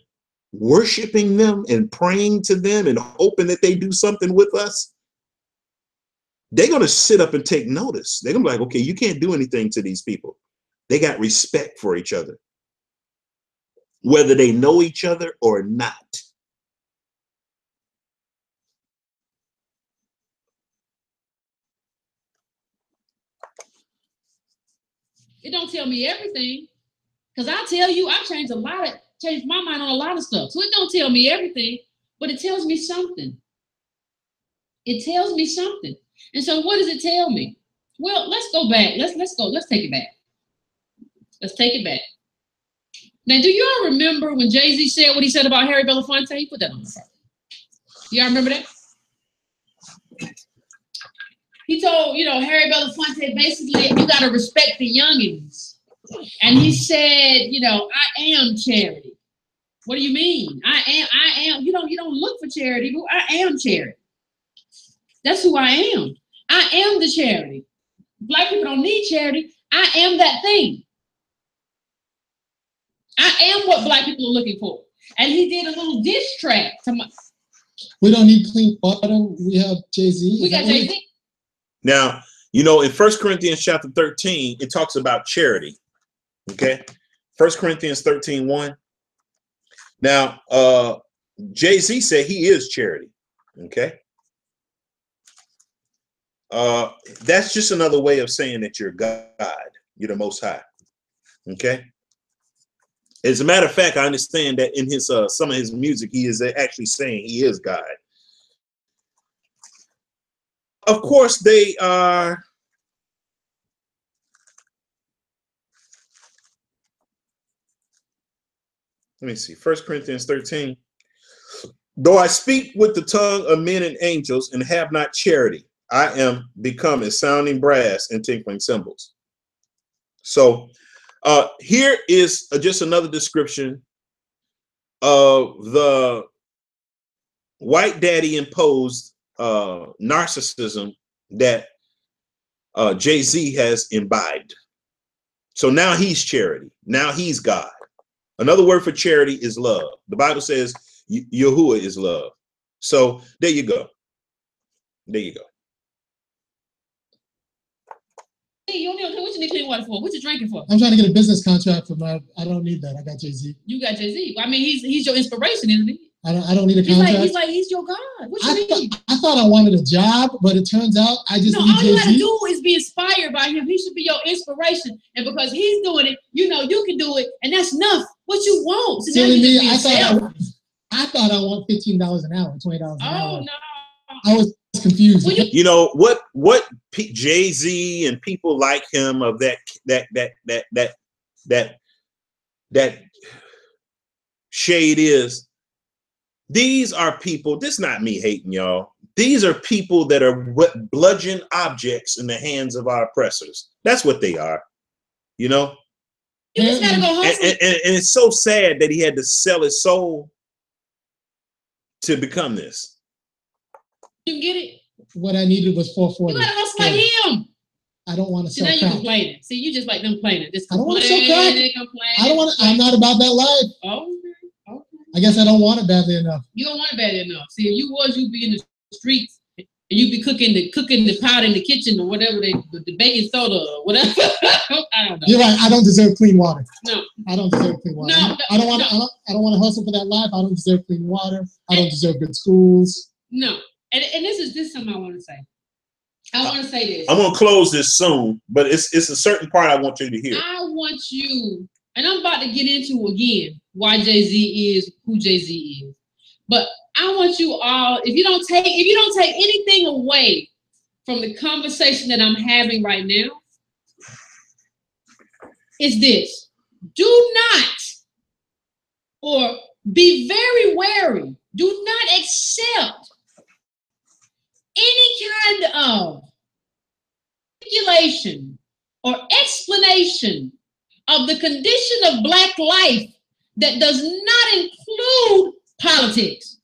worshiping them and praying to them and hoping that they do something with us, they're going to sit up and take notice. They're going to be like, okay, you can't do anything to these people. They got respect for each other, whether they know each other or not. It don't tell me everything, because I tell you, I've changed my mind on a lot of stuff. So it don't tell me everything, but it tells me something. It tells me something. And so what does it tell me? Well, let's go back. Let's take it back. Let's take it back. Now, do y'all remember when Jay-Z said what he said about Harry Belafonte? He put that on the card. Y'all remember that? He told, Harry Belafonte, basically, you got to respect the youngins. And he said, I am charity. What do you mean? I am. You don't look for charity, but I am charity. That's who I am. I am the charity. Black people don't need charity. I am that thing. I am what Black people are looking for. And he did a little diss track to my. We don't need clean water. We have Jay-Z. We got Jay-Z. Now, in 1 Corinthians chapter 13, it talks about charity. Okay. 1 Corinthians 13:1. Now, Jay-Z said he is charity. Okay. That's just another way of saying that you're God. You're the Most High. Okay. As a matter of fact, I understand that in his some of his music, he is actually saying he is God. Of course, they are. Let me see. 1 Corinthians 13. Though I speak with the tongue of men and angels and have not charity, I am become as sounding brass and tinkling cymbals. So here is just another description of the white daddy imposed narcissism that Jay-Z has imbibed. So now he's charity. Now he's God. Another word for charity is love. The Bible says Yahuwah is love. So there you go. There you go. Hey, you don't know what you need clean water for? What you drinking for? I'm trying to get a business contract for my. I don't need that. I got Jay-Z. You got Jay-Z. I mean, he's your inspiration, isn't he? I don't need a contract. He's your God. What you mean? I thought I wanted a job, but it turns out I just need Jay-Z. All you gotta do is be inspired by him. He should be your inspiration, and because he's doing it, you can do it, and that's enough. What you want? So silly me. I thought I want $15 an hour, $20 an hour. Oh no! I was confused. What Jay-Z and people like him of that shade is. These are people, this is not me hating y'all. These are people that are bludgeon objects in the hands of our oppressors. That's what they are, You just gotta go hustle. And it's so sad that he had to sell his soul to become this. You get it? What I needed was 440. You gotta hustle like him. I don't want to sell crack. Now you complaining. See, you just like them complaining. I don't want to sell crack. I'm not about that life. Oh. I guess I don't want it badly enough. You don't want it badly enough. See, if you'd be in the streets and you'd be cooking the pot in the kitchen or whatever, the baking soda or whatever. I don't know. You're right. I don't deserve clean water. No. I don't deserve clean water. No. I don't want to hustle for that life. I don't deserve clean water. I don't deserve good schools. No. And this is something I want to say. I want to say this. I'm gonna close this soon, but it's a certain part I want you to hear. I want you, and I'm about to get into again why Jay-Z is who Jay-Z is. But I want you all, if you don't take anything away from the conversation that I'm having right now, it's this. Do not, or be very wary, do not accept any kind of speculation or explanation of the condition of Black life that does not include politics.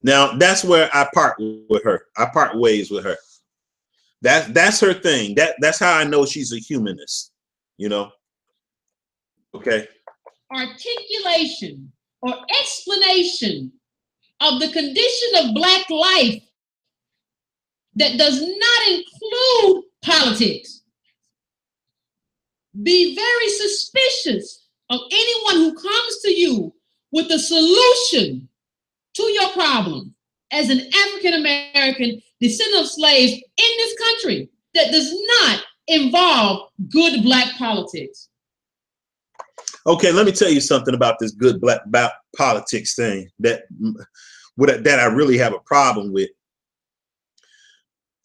Now, that's where I part with her. I part ways with her. That's her thing. That's how I know she's a humanist, you know? Okay. Articulation or explanation of the condition of Black life that does not include politics. Be very suspicious of anyone who comes to you with a solution to your problem as an African American descendant of slaves in this country that does not involve good Black politics. Okay, let me tell you something about this good Black politics thing that I really have a problem with.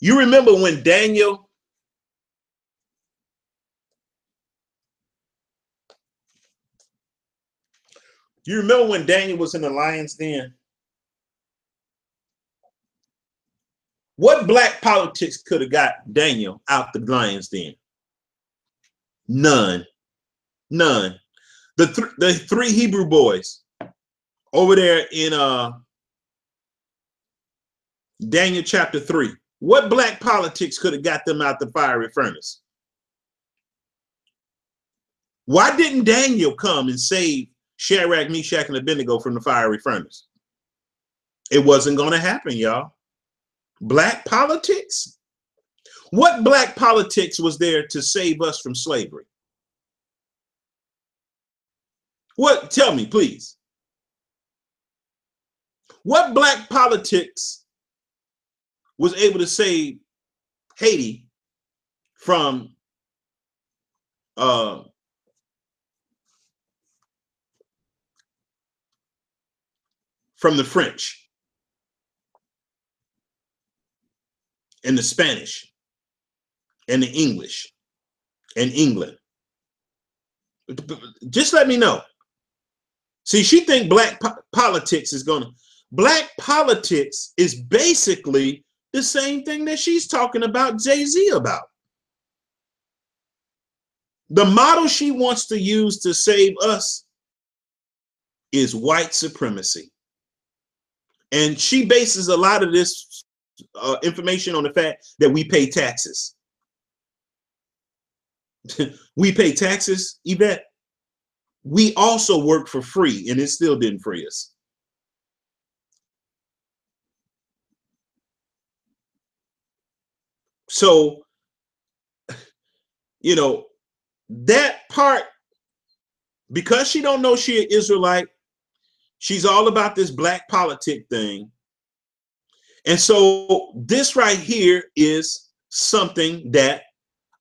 You remember when Daniel was in the lion's den? What Black politics could have got Daniel out the lion's den? None. The three Hebrew boys over there in Daniel chapter 3. What Black politics could have got them out the fiery furnace? Why didn't Daniel come and save Shadrach, Meshach, and Abednego from the fiery furnace? It wasn't going to happen, y'all. Black politics? What Black politics was there to save us from slavery? What? Tell me, please. What Black politics was able to save Haiti from the French and the Spanish and the English and England? Just let me know. See, she think Black politics is gonna. Black politics is basically the same thing that she's talking about Jay-Z about. The model she wants to use to save us is white supremacy. And she bases a lot of this information on the fact that we pay taxes. We pay taxes, Yvette. We also work for free, and it still didn't free us. So, you know, that part, because she don't know she an Israelite, she's all about this Black politic thing. And so this right here is something that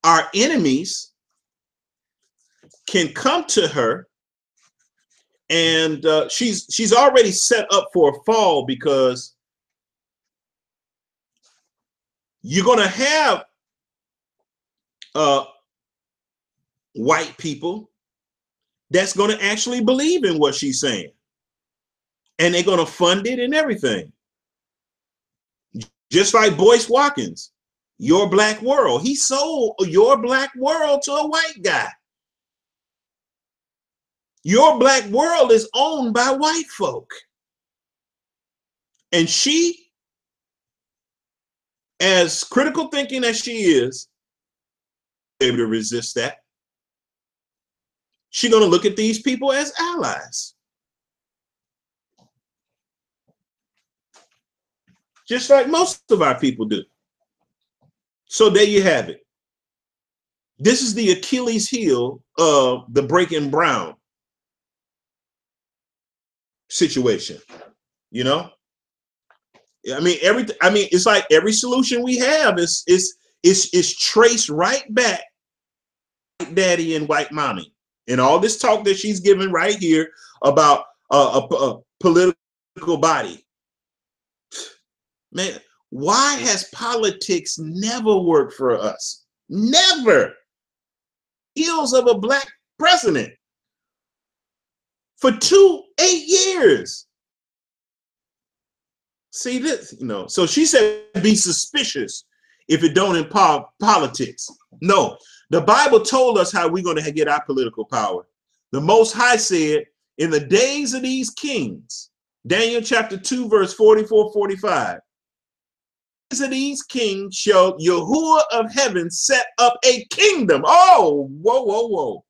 our enemies can come to her, and she's already set up for a fall, because you're going to have white people that's going to actually believe in what she's saying, and they're going to fund it and everything. Just like Boyce Watkins, Your Black World. He sold Your Black World to a white guy. Your Black World is owned by white folk. And she, as critical thinking as she is, able to resist that. She's going to look at these people as allies. Just like most of our people do. So there you have it. This is the Achilles heel of the Breaking Brown situation. You know? I mean, it's like every solution we have is It's traced right back white daddy and white mommy. And all this talk that she's giving right here about a political body. Man, why has politics never worked for us? Never. Heels of a black president for 8 years. See this, so she said be suspicious if it don't empower politics. No, the Bible told us how we're going to get our political power. The Most High said, in the days of these kings, Daniel chapter 2, verse 44, 45, days of these kings shall Yahuwah of heaven set up a kingdom. Oh, whoa, whoa, whoa.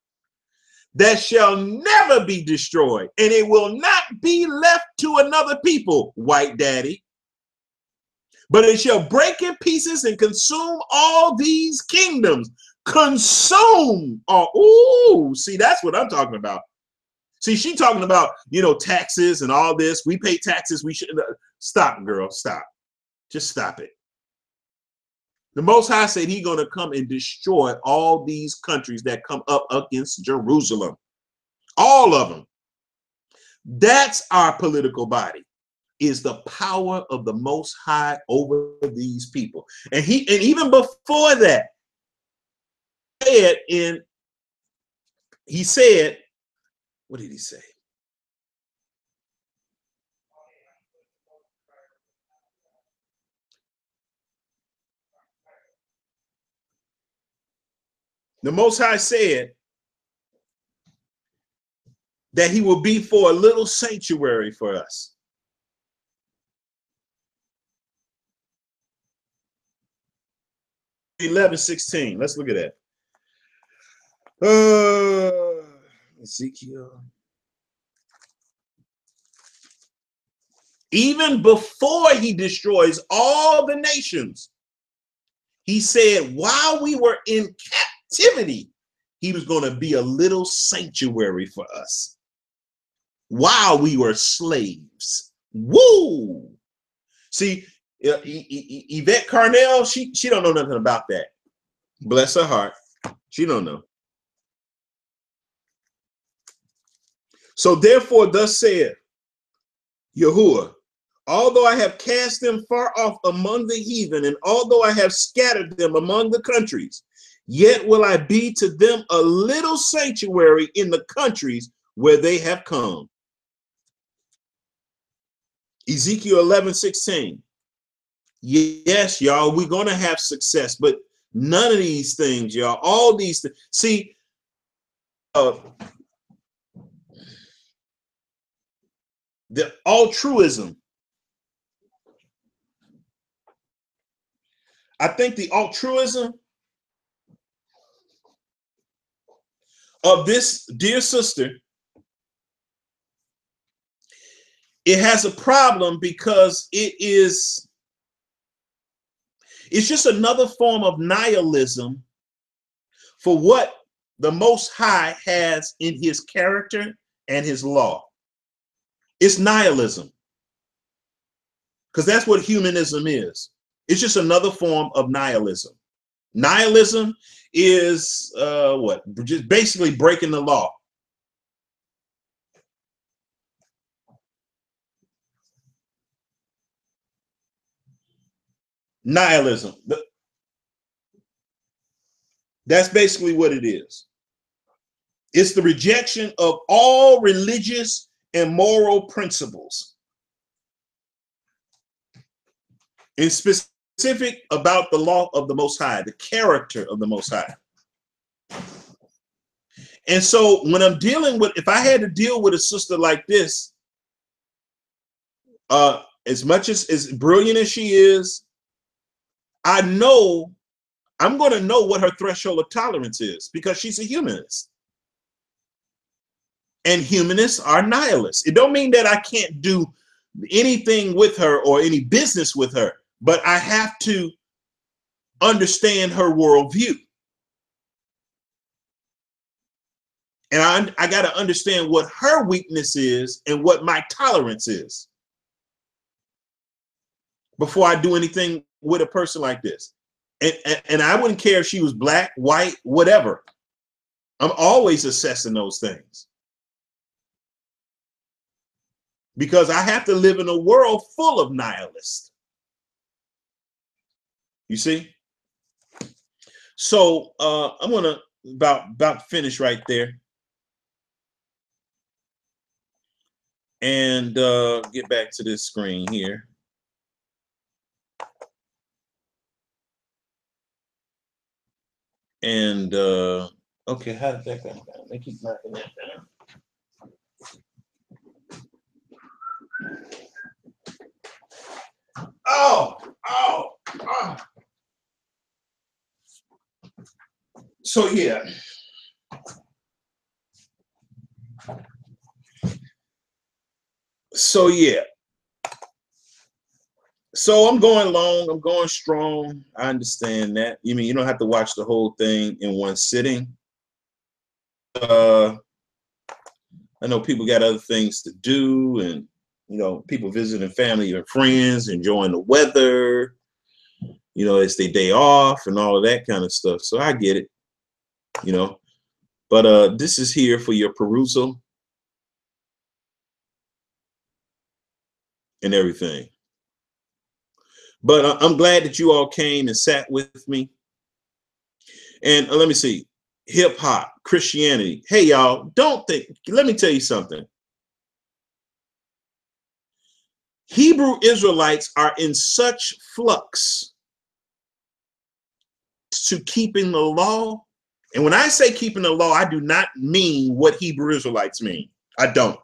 That shall never be destroyed, and it will not be left to another people, white daddy. But it shall break in pieces and consume all these kingdoms. Consume all. Ooh, see, that's what I'm talking about. See, she talking about, taxes and all this. We pay taxes. We should stop, girl. Stop. Just stop it. The Most High said he's going to come and destroy all these countries that come up against Jerusalem. All of them. That's our political body, is the power of the Most High over these people. And even before that, he said, what did he say? The Most High said that he will be for a little sanctuary for us. (11:16). Let's look at that. Ezekiel. Even before he destroys all the nations, he said while we were in captivity, he was going to be a little sanctuary for us. While we were slaves. Woo! See, Yvette Carnell, she don't know nothing about that. Bless her heart. She don't know. So therefore, thus saith Yahuwah, although I have cast them far off among the heathen, and although I have scattered them among the countries, yet will I be to them a little sanctuary in the countries where they have come. Ezekiel 11:16. Yes, y'all, we're going to have success, but none of these things, y'all, all these things. See, the altruism. I think the altruism of this dear sister, it has a problem because it's just another form of nihilism for what the Most High has in his character and his law. It's nihilism, because that's what humanism is. It's just another form of nihilism. Nihilism is what? Just basically breaking the law. Nihilism. That's basically what it is. It's the rejection of all religious and moral principles. In specific about the law of the Most High, the character of the Most High. And so when I'm dealing with, if I had to deal with a sister like this, as much as brilliant as she is, I know I'm going to know what her threshold of tolerance is, because she's a humanist. And humanists are nihilists. It don't mean that I can't do anything with her or any business with her, but I have to understand her worldview. And I got to understand what her weakness is and what my tolerance is before I do anything with a person like this. And I wouldn't care if she was black, white, whatever. I'm always assessing those things. Because I have to live in a world full of nihilists. You see? So I'm gonna about finish right there. And get back to this screen here. And okay, how did that go down? They keep knocking that down. Oh. So yeah. So I'm going long, I'm going strong. I understand that. You mean you don't have to watch the whole thing in one sitting? I know people got other things to do, and you know, people visiting family and friends, enjoying the weather. You know, it's their day off and all of that kind of stuff. So I get it, you know. But this is here for your perusal and everything. But I'm glad that you all came and sat with me. And let me see, hip hop, Christianity. Hey, y'all, don't think, let me tell you something. Hebrew Israelites are in such flux to keeping the law. And when I say keeping the law, I do not mean what Hebrew Israelites mean. I don't.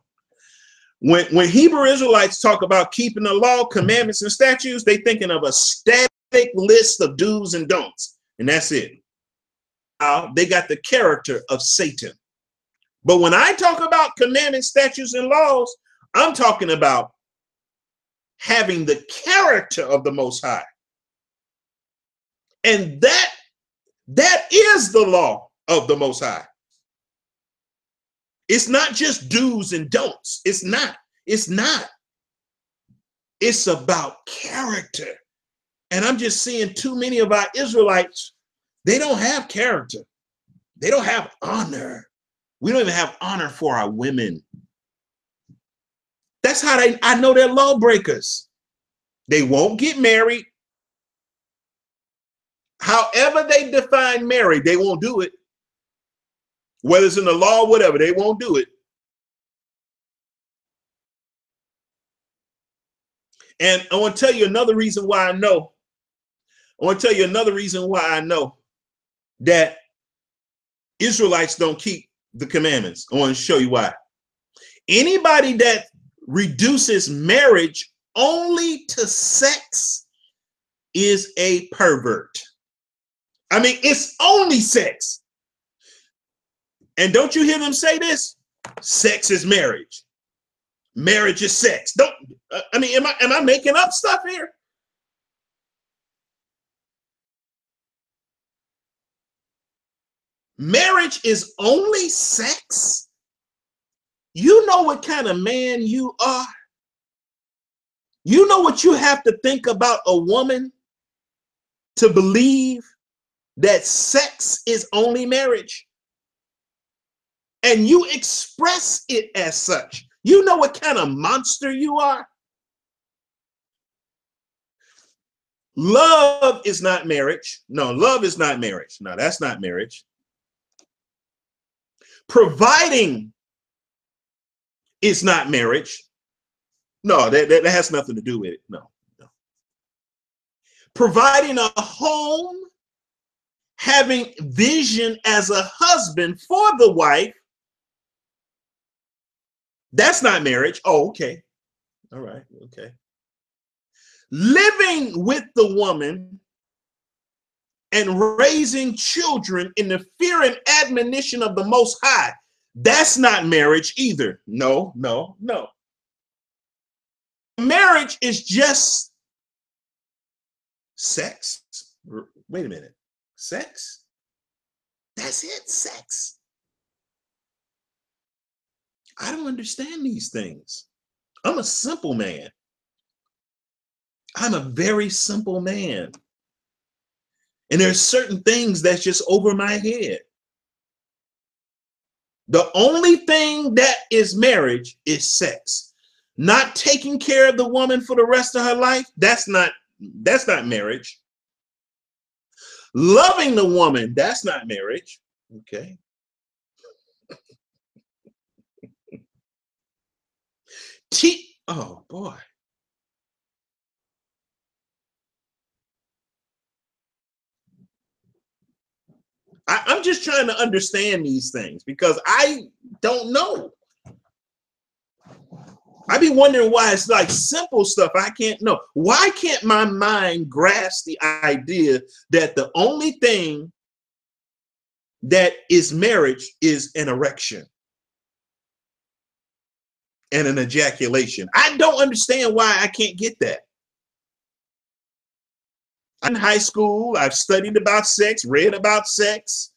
When Hebrew Israelites talk about keeping the law, commandments, and statutes, they thinking of a static list of do's and don'ts, and that's it. They got the character of Satan. But when I talk about commandments, statutes, and laws, I'm talking about having the character of the Most High. And that is the law of the Most High. It's not just do's and don'ts. It's not. It's about character. And I'm just seeing too many of our Israelites, they don't have character. They don't have honor. We don't even have honor for our women. That's how I know they're lawbreakers. They won't get married. However they define marriage, they won't do it. Whether it's in the law or whatever, they won't do it. And I want to tell you another reason why I know. That Israelites don't keep the commandments. I want to show you why. Anybody that reduces marriage only to sex is a pervert. I mean, it's only sex. And don't you hear them say this? Sex is marriage. Marriage is sex. Am I making up stuff here? Marriage is only sex? You know what kind of man you are? You know what you have to think about a woman to believe that sex is only marriage? And you express it as such. You know what kind of monster you are? Love is not marriage. No, love is not marriage. No, that's not marriage. Providing is not marriage. No, that has nothing to do with it. No. Providing a home, having vision as a husband for the wife, that's not marriage. Oh, okay. All right. Okay. Living with the woman and raising children in the fear and admonition of the Most High, that's not marriage either. No. Marriage is just sex. Wait a minute. Sex? That's it, sex. I don't understand these things. I'm a simple man. I'm a very simple man. And there's certain things that's just over my head. The only thing that is marriage is sex. Not taking care of the woman for the rest of her life, that's not marriage. Loving the woman, that's not marriage. Okay. Oh boy. I'm just trying to understand these things because I don't know. I be wondering why it's like simple stuff I can't know. Why can't my mind grasp the idea that the only thing that is marriage is an erection and an ejaculation? I don't understand why I can't get that. In high school, I've studied about sex, read about sex,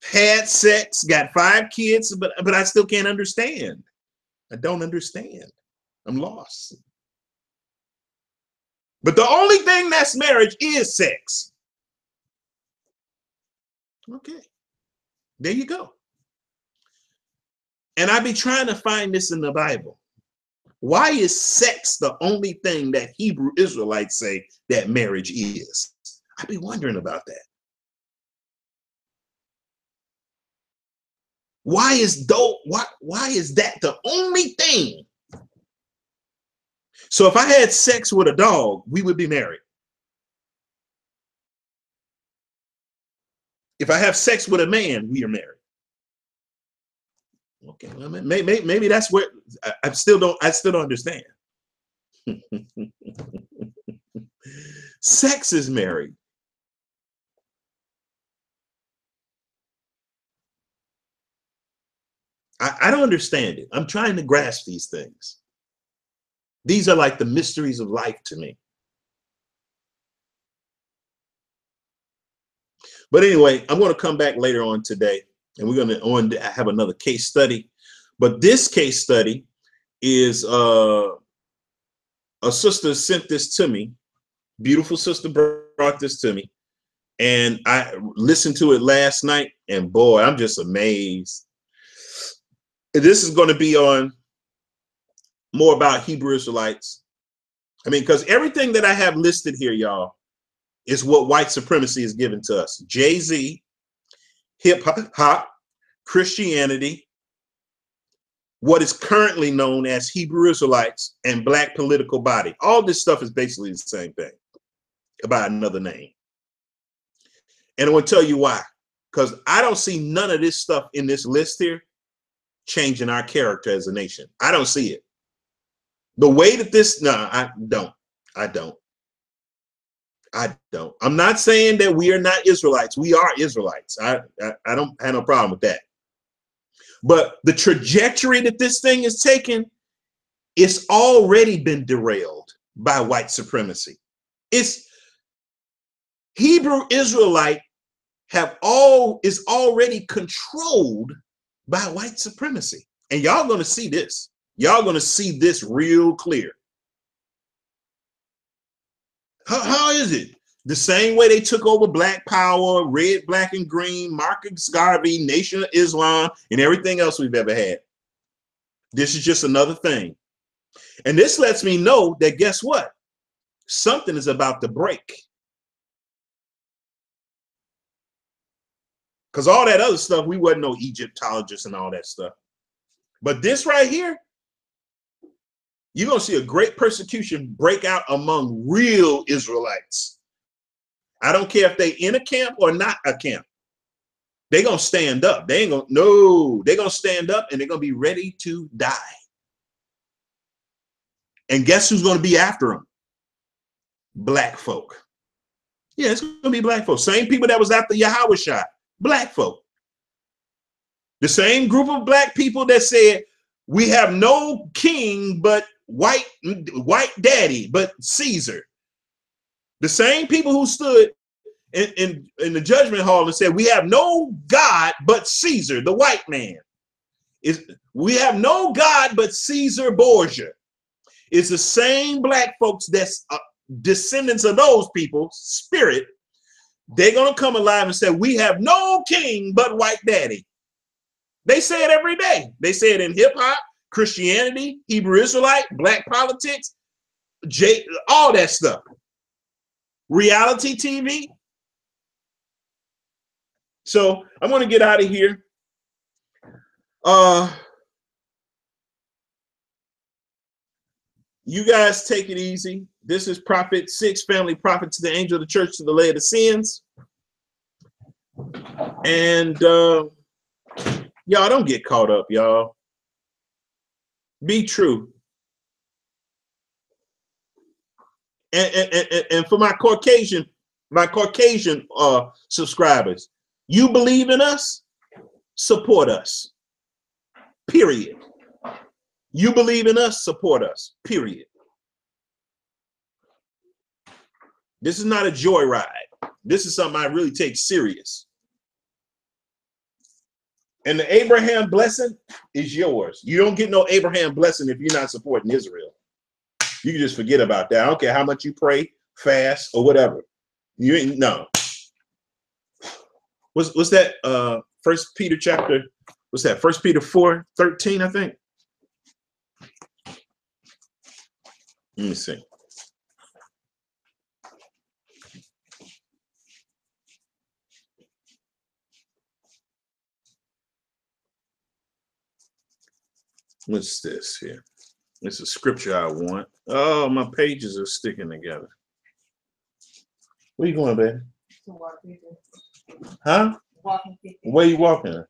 had sex, got 5 kids, but I still can't understand. I don't understand. I'm lost. But the only thing that's marriage is sex. Okay, there you go. And I be trying to find this in the Bible. Why is sex the only thing that Hebrew Israelites say that marriage is? I be wondering about that. Why is that the only thing? So if I had sex with a dog, we would be married. If I have sex with a man, we are married. Okay, well, maybe that's where I still don't understand. Sex is married. I don't understand it. I'm trying to grasp these things. These are like the mysteries of life to me. But anyway, I'm going to come back later on today, and we're going to have another case study. But this case study is a sister sent this to me. Beautiful sister brought this to me. And I listened to it last night, and boy, I'm just amazed. This is going to be on more about Hebrew Israelites. I mean, because everything that I have listed here, y'all, is what white supremacy is given to us. Jay-Z, hip-hop, Christianity, what is currently known as Hebrew Israelites, and black political body. All this stuff is basically the same thing, by another name. And I will tell you why. Because I don't see none of this stuff in this list here changing our character as a nation. I don't see it. The way that this, no, I don't. I'm not saying that we are not Israelites. We are Israelites. I don't have no problem with that. But the trajectory that this thing is taking, it's already been derailed by white supremacy. It's Hebrew Israelite is already controlled by white supremacy. And y'all going to see this. Y'all going to see this real clear. How is it? The same way they took over Black Power, Red, Black, and Green, Marcus Garvey, Nation of Islam, and everything else we've ever had. This is just another thing. And this lets me know that guess what? Something is about to break. Because all that other stuff, we wasn't no Egyptologists and all that stuff. But this right here, you're going to see a great persecution break out among real Israelites. I don't care if they in a camp or not a camp. They're going to stand up. They ain't going to, no, they're going to stand up and they're going to be ready to die. And guess who's going to be after them? Black folk. Yeah, it's going to be black folk. Same people that was after Yahushua. Black folk. The same group of black people that said, we have no king but white daddy, but Caesar. The same people who stood in the judgment hall and said, we have no God but Caesar, the white man. We have no God but Caesar Borgia. It's the same black folks that's descendants of those people, spirit, They're going to come alive and say, we have no king but white daddy. They say it every day. They say it in hip hop, Christianity, Hebrew Israelite, black politics, all that stuff. Reality TV. So I'm going to get out of here. You guys take it easy. This is Prophet 6, Family Prophet to the Angel of the Church to the Laodiceans. And y'all don't get caught up, y'all. Be true. And for my Caucasian subscribers, you believe in us, support us. Period. You believe in us, support us. Period. This is not a joyride. This is something I really take serious. And the Abraham blessing is yours. You don't get no Abraham blessing if you're not supporting Israel. You can just forget about that. I don't care how much you pray, fast, or whatever. You ain't no. What's that? 1 Peter chapter. What's that? 1 Peter 4:13, I think. Let me see. What's this here? It's a scripture I want. Oh, my pages are sticking together. Where you going, baby? Huh? Where you walking?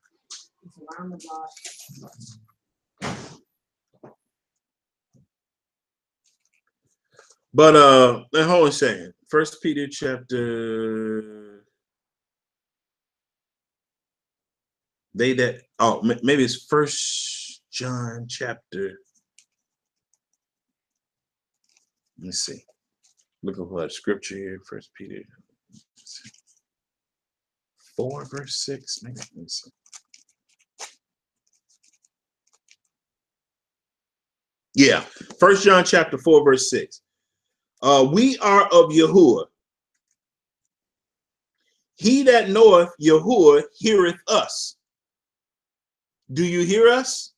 But hold on a second. 1 Peter chapter. Maybe it's 1 John chapter. Let me see. Looking for a scripture here. 1 Peter 4 verse 6. Maybe. Let me see. Yeah, 1 John chapter 4 verse 6. We are of Yahuwah. He that knoweth Yahuwah heareth us. Do you hear us?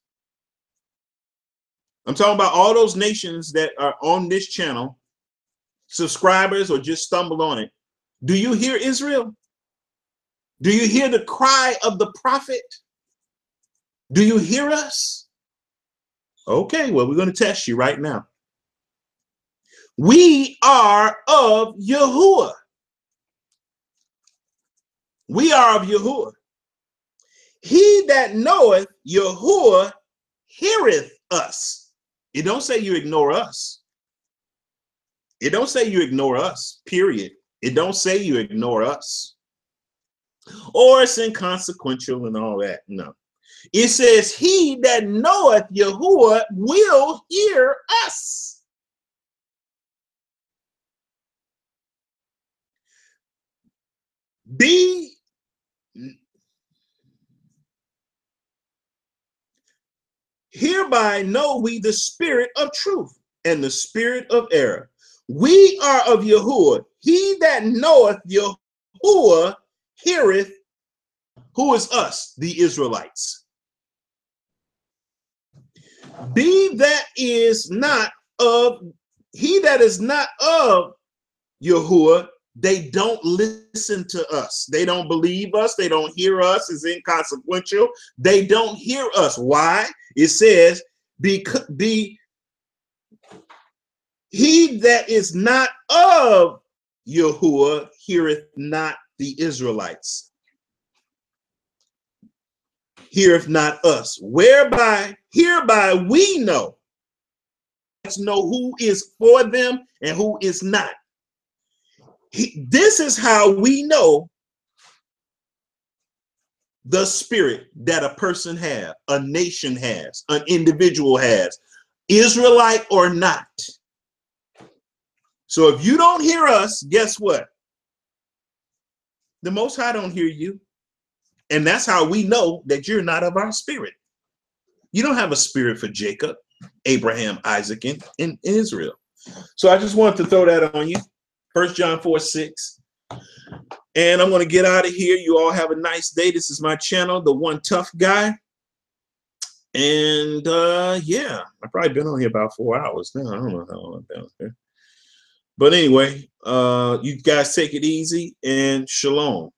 I'm talking about all those nations that are on this channel, subscribers or just stumbled on it. Do you hear Israel? Do you hear the cry of the prophet? Do you hear us? Okay, well, we're going to test you right now. We are of Yahuwah. We are of Yahuwah. He that knoweth Yahuwah heareth us. It don't say you ignore us. It don't say you ignore us, period. It don't say you ignore us. Or it's inconsequential and all that. No. It says he that knoweth Yahuwah will hear us. Hereby know we the spirit of truth and the spirit of error. We are of Yahuwah. He that knoweth Yahuwah heareth. Who is us? The Israelites. He that is not of Yahuwah, they don't listen to us. They don't believe us. They don't hear us. It's inconsequential. They don't hear us. Why? It says, he that is not of Yahuwah heareth not the Israelites. Heareth not us. Hereby we know. Let's know who is for them and who is not. This is how we know the spirit that a person has, a nation has, an individual has, Israelite or not. So if you don't hear us, guess what? The Most High don't hear you. And that's how we know that you're not of our spirit. You don't have a spirit for Jacob, Abraham, Isaac, and Israel. So I just wanted to throw that on you. 1 John 4:6. And I'm going to get out of here. You all have a nice day. This is my channel, The One Tough Guy. And yeah, I've probably been on here about 4 hours now. I don't know how long I've been on here. But anyway, you guys take it easy and shalom.